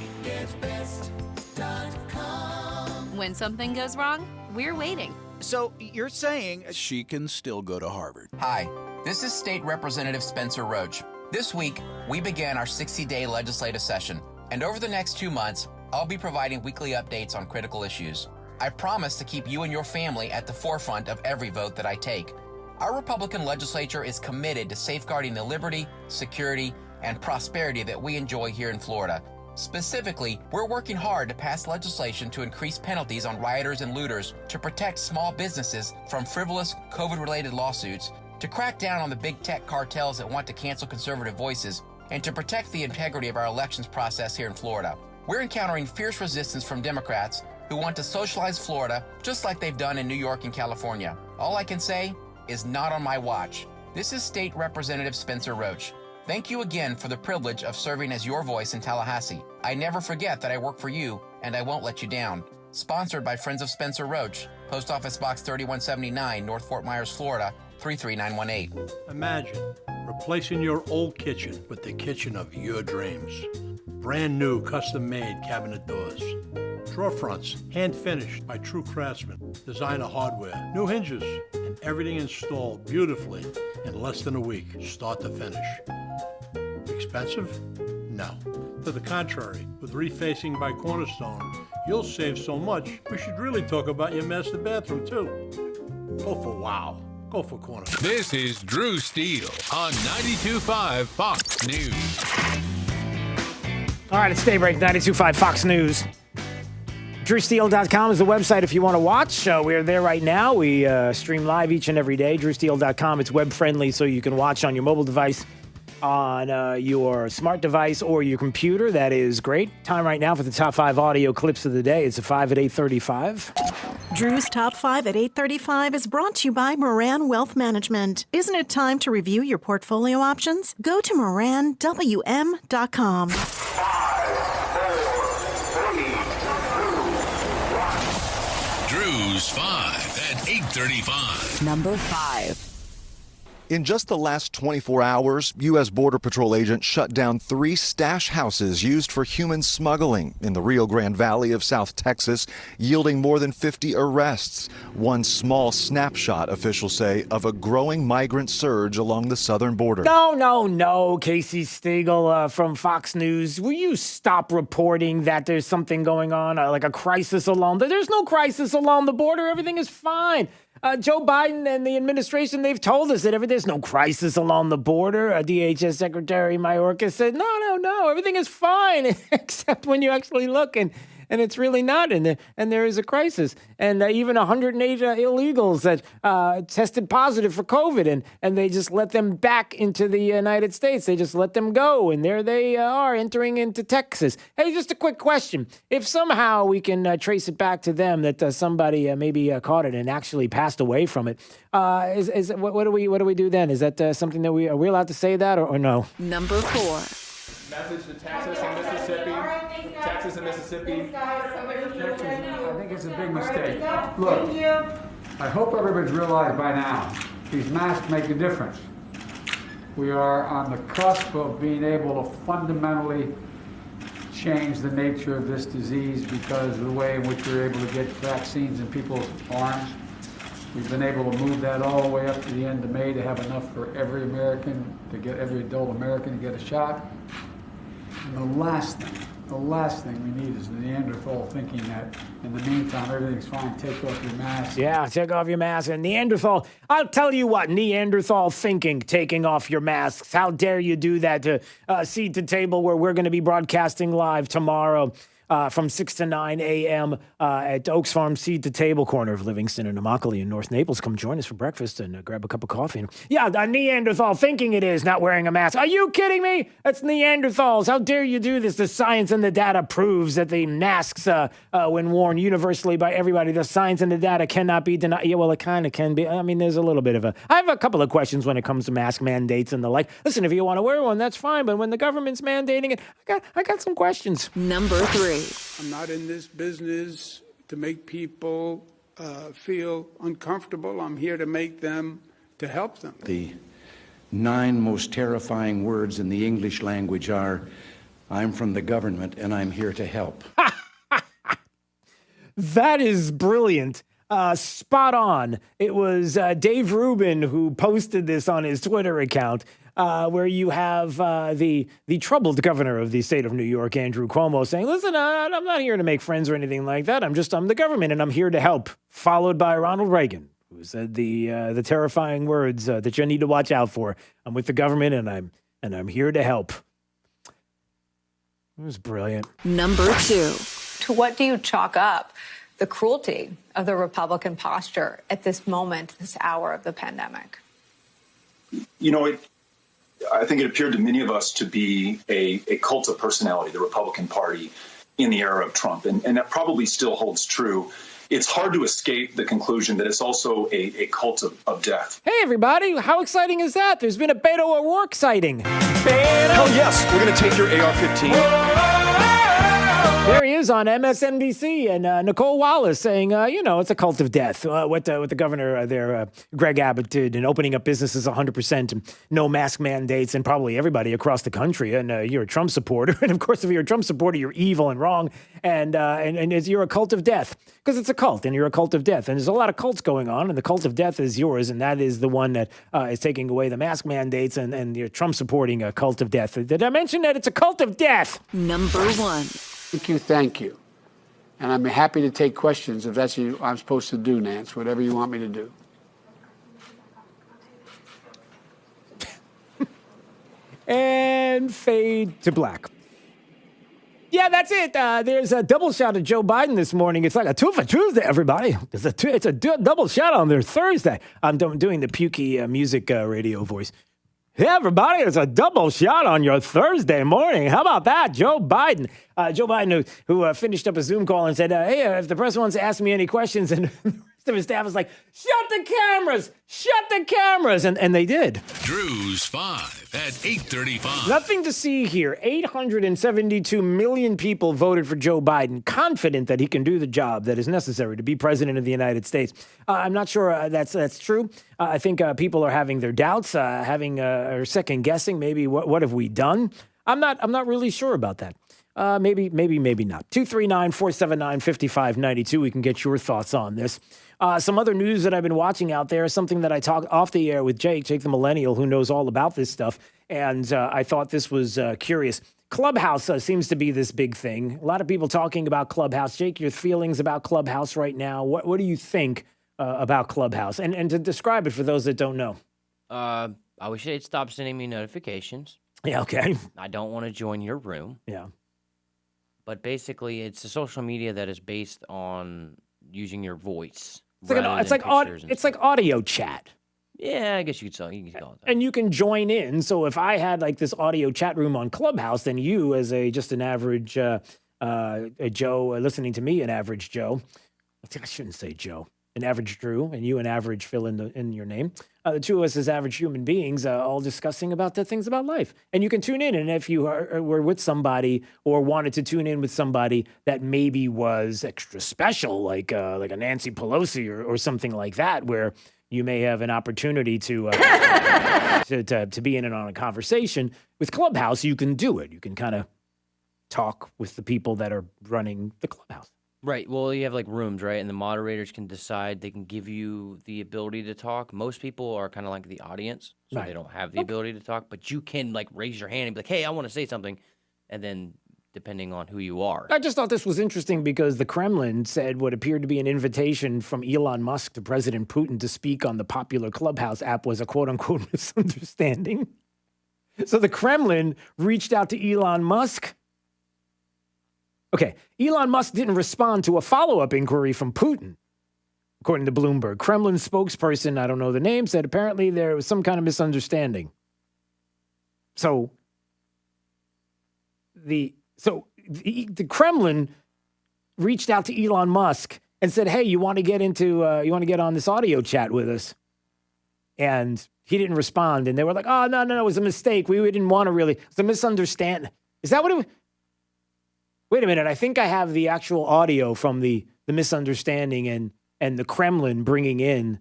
When something goes wrong, we're waiting. So you're saying She can still go to Harvard. Hi, this is State Representative Spencer Roach. This week, we began our 60-day legislative session, and over the next 2 months, I'll be providing weekly updates on critical issues. I promise to keep you and your family at the forefront of every vote that I take. Our Republican legislature is committed to safeguarding the liberty, security, and prosperity that we enjoy here in Florida. Specifically, we're working hard to pass legislation to increase penalties on rioters and looters, to protect small businesses from frivolous COVID-related lawsuits, to crack down on the big tech cartels that want to cancel conservative voices, and to protect the integrity of our elections process here in Florida. We're encountering fierce resistance from Democrats who want to socialize Florida just like they've done in New York and California. All I can say is not on my watch. This is State Representative Spencer Roach. Thank you again for the privilege of serving as your voice in Tallahassee. I never forget that I work for you, and I won't let you down. Sponsored by Friends of Spencer Roach, Post Office Box 3179, North Fort Myers, Florida, 33918. Imagine replacing your old kitchen with the kitchen of your dreams. Brand new custom-made cabinet doors. Drawer fronts, hand-finished by true craftsmen. Designer hardware, new hinges, and everything installed beautifully in less than a week, start to finish. Expensive? No. To the contrary, with refacing by Cornerstone, you'll save so much, we should really talk about your master bathroom, too. Go for wow. Go for Cornerstone. This is Drew Steele on 92.5 Fox News. All right, it's Daybreak, 92.5 Fox News. DrewSteele.com is the website if you want to watch. We're there right now. We stream live each and every day. DrewSteele.com. It's web-friendly, so you can watch on your mobile device, on your smart device, or your computer. That is great. Time right now for the top 5 audio clips of the day. It's a 5 at 8:35. Drew's Top 5 at 8:35 is brought to you by Moran Wealth Management. Isn't it time to review your portfolio options? Go to moranwm.com. Drew's 5 at 8:35. Number 5. In just the last 24 hours, U.S. Border Patrol agents shut down 3 stash houses used for human smuggling in the Rio Grande Valley of South Texas, yielding more than 50 arrests. One small snapshot, officials say, of a growing migrant surge along the southern border. No, Casey Stengel from Fox News. Will you stop reporting that there's something going on, like a crisis along There's no crisis along the border. Everything is fine. Joe Biden and the administration, they've told us that there's no crisis along the border. DHS Secretary Mayorkas said, no, everything is fine, except when you actually look, and it's really not, and there is a crisis. And even 108 illegals that tested positive for COVID, and they just let them back into the United States. They just let them go, and there they are entering into Texas. Hey, just a quick question. If somehow we can trace it back to them that somebody maybe caught it and actually passed away from it, what do we do then? Is that something that are we allowed to say that or no? Number 4. Message to Texas and Mississippi. Texas and Mississippi. I think it's a big mistake. Look, I hope everybody's realized by now, these masks make a difference. We are on the cusp of being able to fundamentally change the nature of this disease because of the way in which we're able to get vaccines in people's arms. We've been able to move that all the way up to the end of May to have enough for every American, to get every adult American to get a shot. And the last thing we need is the Neanderthal thinking that in the meantime, everything's fine, take off your mask. Yeah, take off your mask. And Neanderthal, I'll tell you what, Neanderthal thinking, taking off your masks. How dare you do that to Seed to Table, where we're going to be broadcasting live tomorrow from 6 to 9 a.m. At Oaks Farm Seed to Table, corner of Livingston and Immokalee in North Naples. Come join us for breakfast and grab a cup of coffee. And, Neanderthal thinking it is not wearing a mask. Are you kidding me? That's Neanderthals. How dare you do this? The science and the data proves that the masks, when worn universally by everybody, the science and the data cannot be denied. Yeah, well, it kind of can be. I mean, there's a little bit of I have a couple of questions when it comes to mask mandates and the like. Listen, if you want to wear one, that's fine. But when the government's mandating it, I got some questions. Number 3. I'm not in this business to make people feel uncomfortable. I'm here to help them. The 9 most terrifying words in the English language are I'm from the government, and I'm here to help. That is brilliant. Spot on. It was Dave Rubin who posted this on his Twitter account, where you have the troubled governor of the state of New York, Andrew Cuomo, saying, listen, I'm not here to make friends or anything like that. I'm the government, and I'm here to help. Followed by Ronald Reagan, who said the terrifying words that you need to watch out for. I'm with the government, and I'm here to help. It was brilliant. Number 2. To what do you chalk up the cruelty of the Republican posture at this moment, this hour of the pandemic? You know, I think it appeared to many of us to be a cult of personality, the Republican Party in the era of Trump. And that probably still holds true. It's hard to escape the conclusion that it's also a cult of death. Hey, everybody. How exciting is that? There's been a Beto O'Rourke sighting. Hell yes. We're going to take your AR-15. There he is on MSNBC, and Nicole Wallace saying, it's a cult of death. What the governor there, Greg Abbott, did in opening up businesses 100% and no mask mandates, and probably everybody across the country. And you're a Trump supporter. And, of course, if you're a Trump supporter, you're evil and wrong. And you're a cult of death because it's a cult, and you're a cult of death. And there's a lot of cults going on, and the cult of death is yours, and that is the one that is taking away the mask mandates, and you're Trump supporting a cult of death. Did I mention that it's a cult of death? Number 1. Thank you. And I'm happy to take questions if that's what I'm supposed to do, Nance, whatever you want me to do. And fade to black. Yeah, that's it. There's a double shot of Joe Biden this morning. It's like a two for Tuesday, everybody. It's a double shot on their Thursday. I'm doing the pukey music radio voice. Hey, everybody, it's a double shot on your Thursday morning. How about that? Joe Biden. Joe Biden, who finished up a Zoom call and said, hey, if the press wants to ask me any questions, and the rest of his staff was like, shut the cameras, and they did. Drew's 5 at 8:35. Nothing to see here. 872 million people voted for Joe Biden, confident that he can do the job that is necessary to be president of the United States. I'm not sure that's true. I think people are having their doubts, or second guessing. Maybe what have we done? I'm not really sure about that. Maybe not. 239-479-5592. We can get your thoughts on this. Some other news that I've been watching out there, something that I talked off the air with Jake the millennial, who knows all about this stuff. And I thought this was curious. Clubhouse seems to be this big thing. A lot of people talking about Clubhouse. Jake, your feelings about Clubhouse right now. What do you think about Clubhouse? And to describe it for those that don't know. I wish they'd stop sending me notifications. Yeah, okay. I don't want to join your room. Yeah. But basically, it's a social media that is based on using your voice. It's like audio chat. Yeah, I guess you could call it that. And you can join in. So if I had like this audio chat room on Clubhouse, then you, as just an average a Joe listening to me, an average Joe. I shouldn't say Joe. An average Drew, and you an average fill in your name. The two of us as average human beings, all discussing about the things about life. And you can tune in, and if you were with somebody or wanted to tune in with somebody that maybe was extra special, like a Nancy Pelosi or something like that, where you may have an opportunity to be in and on a conversation with Clubhouse, you can do it. You can kind of talk with the people that are running the Clubhouse. Right. Well, you have like rooms, right? And the moderators can decide, they can give you the ability to talk. Most people are kind of like the audience, so Right. they don't have the ability to talk, but you can like raise your hand and be like, hey, I want to say something. And then depending on who you are. I just thought this was interesting because the Kremlin said what appeared to be an invitation from Elon Musk to President Putin to speak on the popular Clubhouse app was a quote-unquote misunderstanding. So the Kremlin reached out to Elon Musk. Okay, Elon Musk didn't respond to a follow-up inquiry from Putin, according to Bloomberg. Kremlin spokesperson, I don't know the name, said apparently there was some kind of misunderstanding. So the Kremlin reached out to Elon Musk and said, "Hey, you want to get on this audio chat with us?" And he didn't respond, and they were like, "Oh, no, it was a mistake. We didn't want to really. It's a misunderstanding." Is that what it was? Wait a minute. I think I have the actual audio from the misunderstanding and the Kremlin bringing in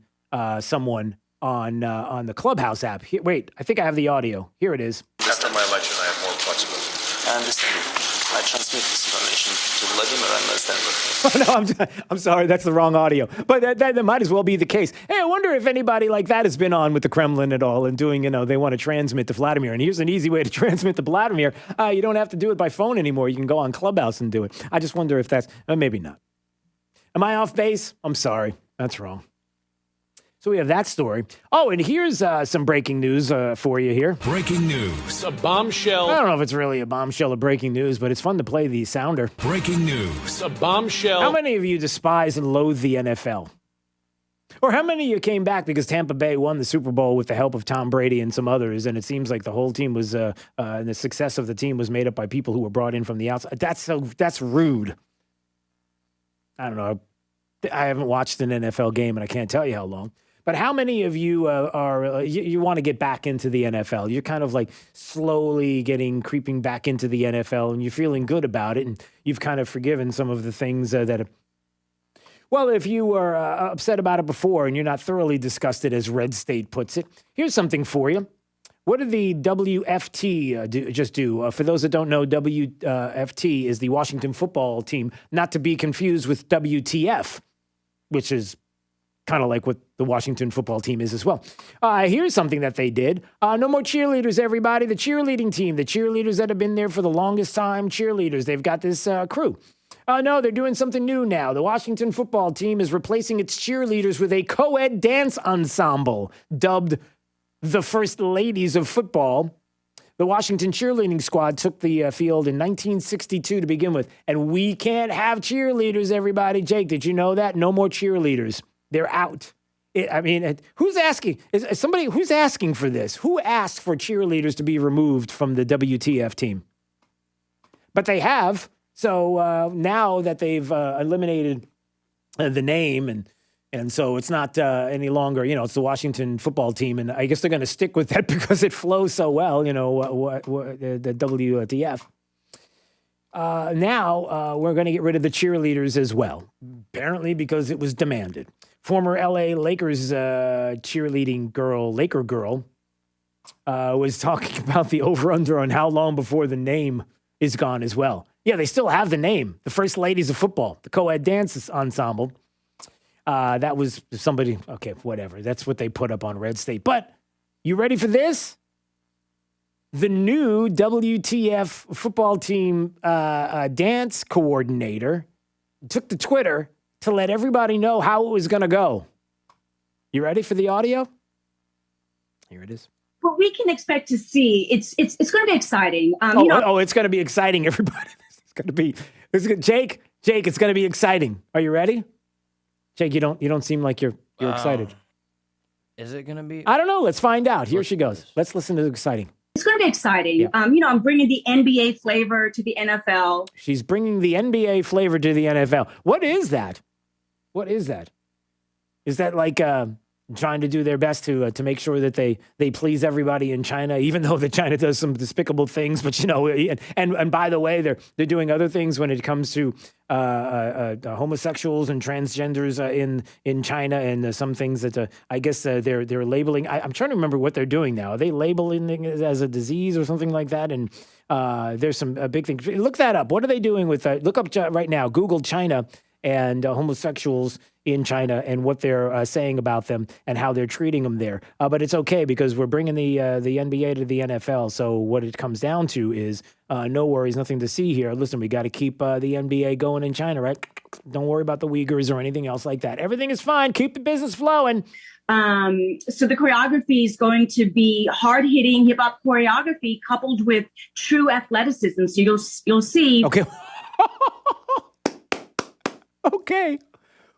someone on the Clubhouse app. Wait, I think I have the audio. Here it is. After my election, I have more flexibility. I understand. I transmit this information to Vladimir and Oh, understand. no, I'm sorry. That's the wrong audio. But that might as well be the case. Hey, I wonder if anybody like that has been on with the Kremlin at all and doing, they want to transmit to Vladimir. And here's an easy way to transmit to Vladimir. You don't have to do it by phone anymore. You can go on Clubhouse and do it. I just wonder if that's, maybe not. Am I off base? I'm sorry. That's wrong. So we have that story. Oh, and here's some breaking news for you here. Breaking news. A bombshell. I don't know if it's really a bombshell or breaking news, but it's fun to play the sounder. Breaking news. A bombshell. How many of you despise and loathe the NFL? Or how many of you came back because Tampa Bay won the Super Bowl with the help of Tom Brady and some others, and it seems like the whole team was, and the success of the team was made up by people who were brought in from the outside? That's rude. I don't know. I haven't watched an NFL game, and I can't tell you how long. But how many of you you want to get back into the NFL? You're kind of like slowly creeping back into the NFL, and you're feeling good about it, and you've kind of forgiven some of the things that. Well, if you were upset about it before and you're not thoroughly disgusted, as Red State puts it, here's something for you. What did the WFT just do? For those that don't know, WFT is the Washington football team, not to be confused with WTF, which is kind of like what the Washington football team is as well. Here's something that they did. No more cheerleaders, everybody. The cheerleading team, the cheerleaders that have been there for the longest time, cheerleaders, they've got this crew. No, they're doing something new now. The Washington football team is replacing its cheerleaders with a co-ed dance ensemble dubbed the First Ladies of Football. The Washington cheerleading squad took the field in 1962 to begin with. And we can't have cheerleaders, everybody. Jake, did you know that? No more cheerleaders. They're out. Who's asking? Is somebody who's asking for this? Who asked for cheerleaders to be removed from the WTF team? But they have. So now that they've eliminated the name, and so it's not any longer, it's the Washington football team, and I guess they're going to stick with that because it flows so well, the WTF. Now we're going to get rid of the cheerleaders as well, apparently because it was demanded. Former LA Lakers Laker girl, was talking about the over-under on how long before the name is gone as well. Yeah, they still have the name, the First Ladies of Football, the co-ed dance ensemble. That was somebody, okay, whatever. That's what they put up on Red State. But you ready for this? The new WTF football team dance coordinator took to Twitter to let everybody know how it was going to go. You ready for the audio? Here it is. What we can expect to see, it's going to be exciting. It's going to be exciting, everybody. Jake, it's going to be exciting. Are you ready? Jake, you don't seem like you're excited. Is it going to be? I don't know. Let's find out. Here she goes. Let's listen to the exciting. It's going to be exciting. Yeah. I'm bringing the NBA flavor to the NFL. She's bringing the NBA flavor to the NFL. What is that? What is that? Is that like trying to do their best to make sure that they please everybody in China, even though that China does some despicable things? But and by the way, they're doing other things when it comes to homosexuals and transgenders in China, and some things that I guess they're labeling. I'm trying to remember what they're doing now. Are they labeling it as a disease or something like that? And there's some big things. Look that up. What are they doing with that? Look up right now. Google China and homosexuals in China and what they're saying about them and how they're treating them there. But it's okay because we're bringing the NBA to the NFL. So what it comes down to is no worries, nothing to see here. Listen, we got to keep the NBA going in China, right? Don't worry about the Uyghurs or anything else like that. Everything is fine. Keep the business flowing. So the choreography is going to be hard-hitting hip-hop choreography coupled with true athleticism. So you'll see. Okay. Okay.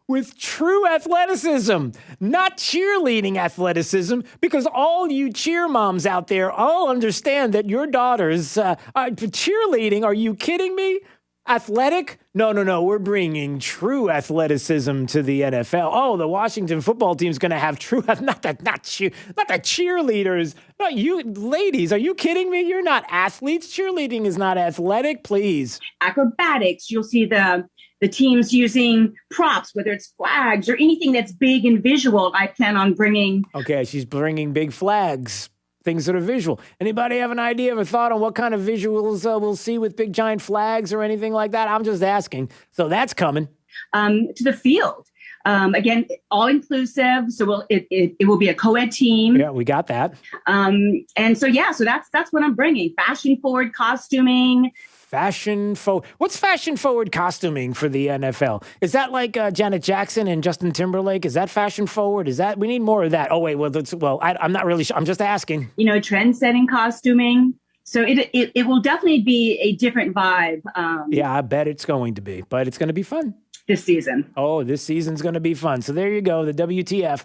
With true athleticism, not cheerleading athleticism, because all you cheer moms out there all understand that your daughters cheerleading. Are you kidding me? Athletic? No. We're bringing true athleticism to the NFL. Oh, the Washington football team's going to have true, not the cheerleaders. No, you ladies, are you kidding me? You're not athletes. Cheerleading is not athletic, please. Acrobatics. You'll see the teams using props, whether it's flags or anything that's big and visual. I plan on bringing. Okay, she's bringing big flags. things that are visual. Anybody have an idea or thought on what kind of visuals we'll see with big giant flags or anything like that? I'm just asking. So that's coming. To the field. Again, all inclusive. So it will be a co-ed team. Yeah, we got that. And so that's what I'm bringing. Fashion forward costuming. What's fashion forward costuming for the NFL? Is that like Janet Jackson and Justin Timberlake? Is that fashion forward? We need more of that. Oh wait, I'm not really sure. I'm just asking. Trend setting costuming. So it will definitely be a different vibe. Yeah, I bet it's going to be, but it's going to be fun. This season. Oh, this season's going to be fun. So there you go. The WTF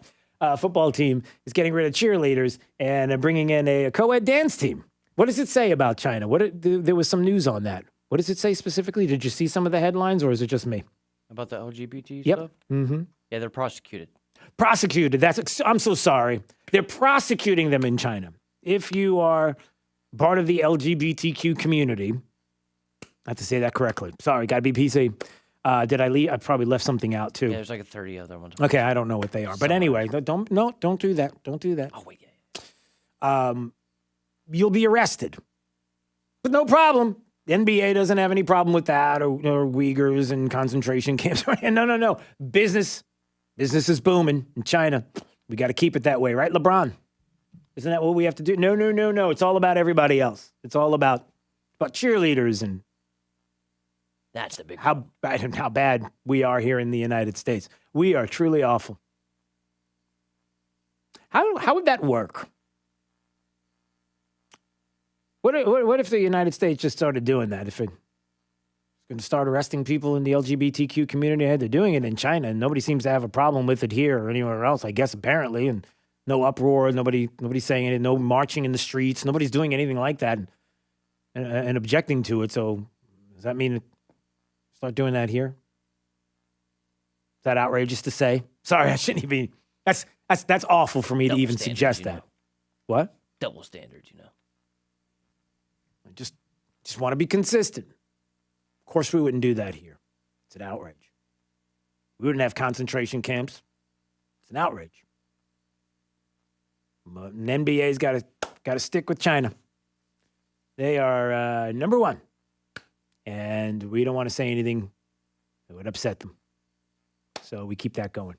football team is getting rid of cheerleaders and bringing in a co-ed dance team. What does it say about China? There was some news on that. What does it say specifically? Did you see some of the headlines, or is it just me? About the LGBT Yep. stuff? Mm-hmm. Yeah, they're prosecuted. Prosecuted. I'm so sorry. They're prosecuting them in China. If you are part of the LGBTQ community, I have to say that correctly. Sorry, got to be PC. Did I leave? I probably left something out too. Yeah, there's like 30 other ones. Okay, I don't know what they are. But anyway, don't do that. Don't do that. Oh, wait. Yeah. You'll be arrested. But no problem. The NBA doesn't have any problem with that, or Uyghurs and concentration camps. No. Business is booming in China. We got to keep it that way, right, LeBron? Isn't that what we have to do? No. It's all about everybody else. It's all about cheerleaders and that's the big how bad we are here in the United States. We are truly awful. How would that work? What if the United States just started doing that? If it's going to start arresting people in the LGBTQ community, they're doing it in China, and nobody seems to have a problem with it here or anywhere else, I guess, apparently, and no uproar, nobody's saying it, no marching in the streets, nobody's doing anything like that and objecting to it. So does that mean start doing that here? Is that outrageous to say? Sorry, I shouldn't even. That's awful for me to even suggest that. What? Double standards, I just want to be consistent. Of course, we wouldn't do that here. It's an outrage. We wouldn't have concentration camps. It's an outrage. But an NBA's got to stick with China. They are number one, and we don't want to say anything that would upset them. So we keep that going.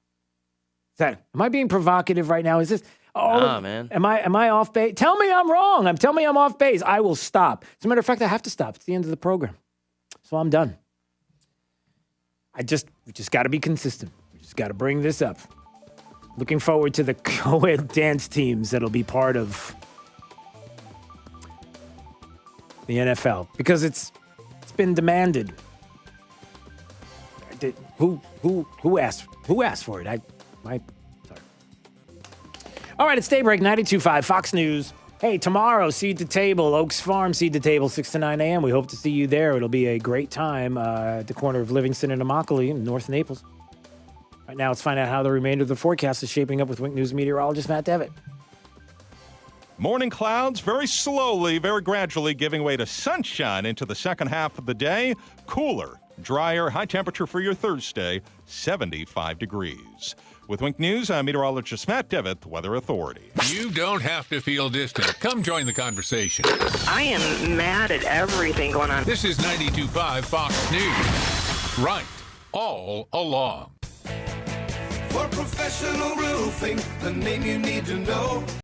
Am I being provocative right now? Is this? Man. Am I off base? Tell me I'm wrong. Tell me I'm off base. I will stop. As a matter of fact, I have to stop. It's the end of the program. So I'm done. We just got to be consistent. We just got to bring this up. Looking forward to the co-ed dance teams that'll be part of the NFL because it's been demanded. Who asked for it? Sorry. All right, it's Daybreak 92.5 Fox News. Hey, tomorrow, Seed to Table, Oaks Farm, Seed to Table, 6 to 9 a.m. We hope to see you there. It'll be a great time at the corner of Livingston and Immokalee in North Naples. Right now, let's find out how the remainder of the forecast is shaping up with Wink News meteorologist Matt Devitt. Morning clouds very slowly, very gradually giving way to sunshine into the second half of the day. Cooler, drier, high temperature for your Thursday, 75 degrees. With Wink News, I'm meteorologist Matt Devitt, the Weather Authority. You don't have to feel distant. Come join the conversation. I am mad at everything going on. This is 92.5 Fox News. Right. All along. For professional roofing, the name you need to know.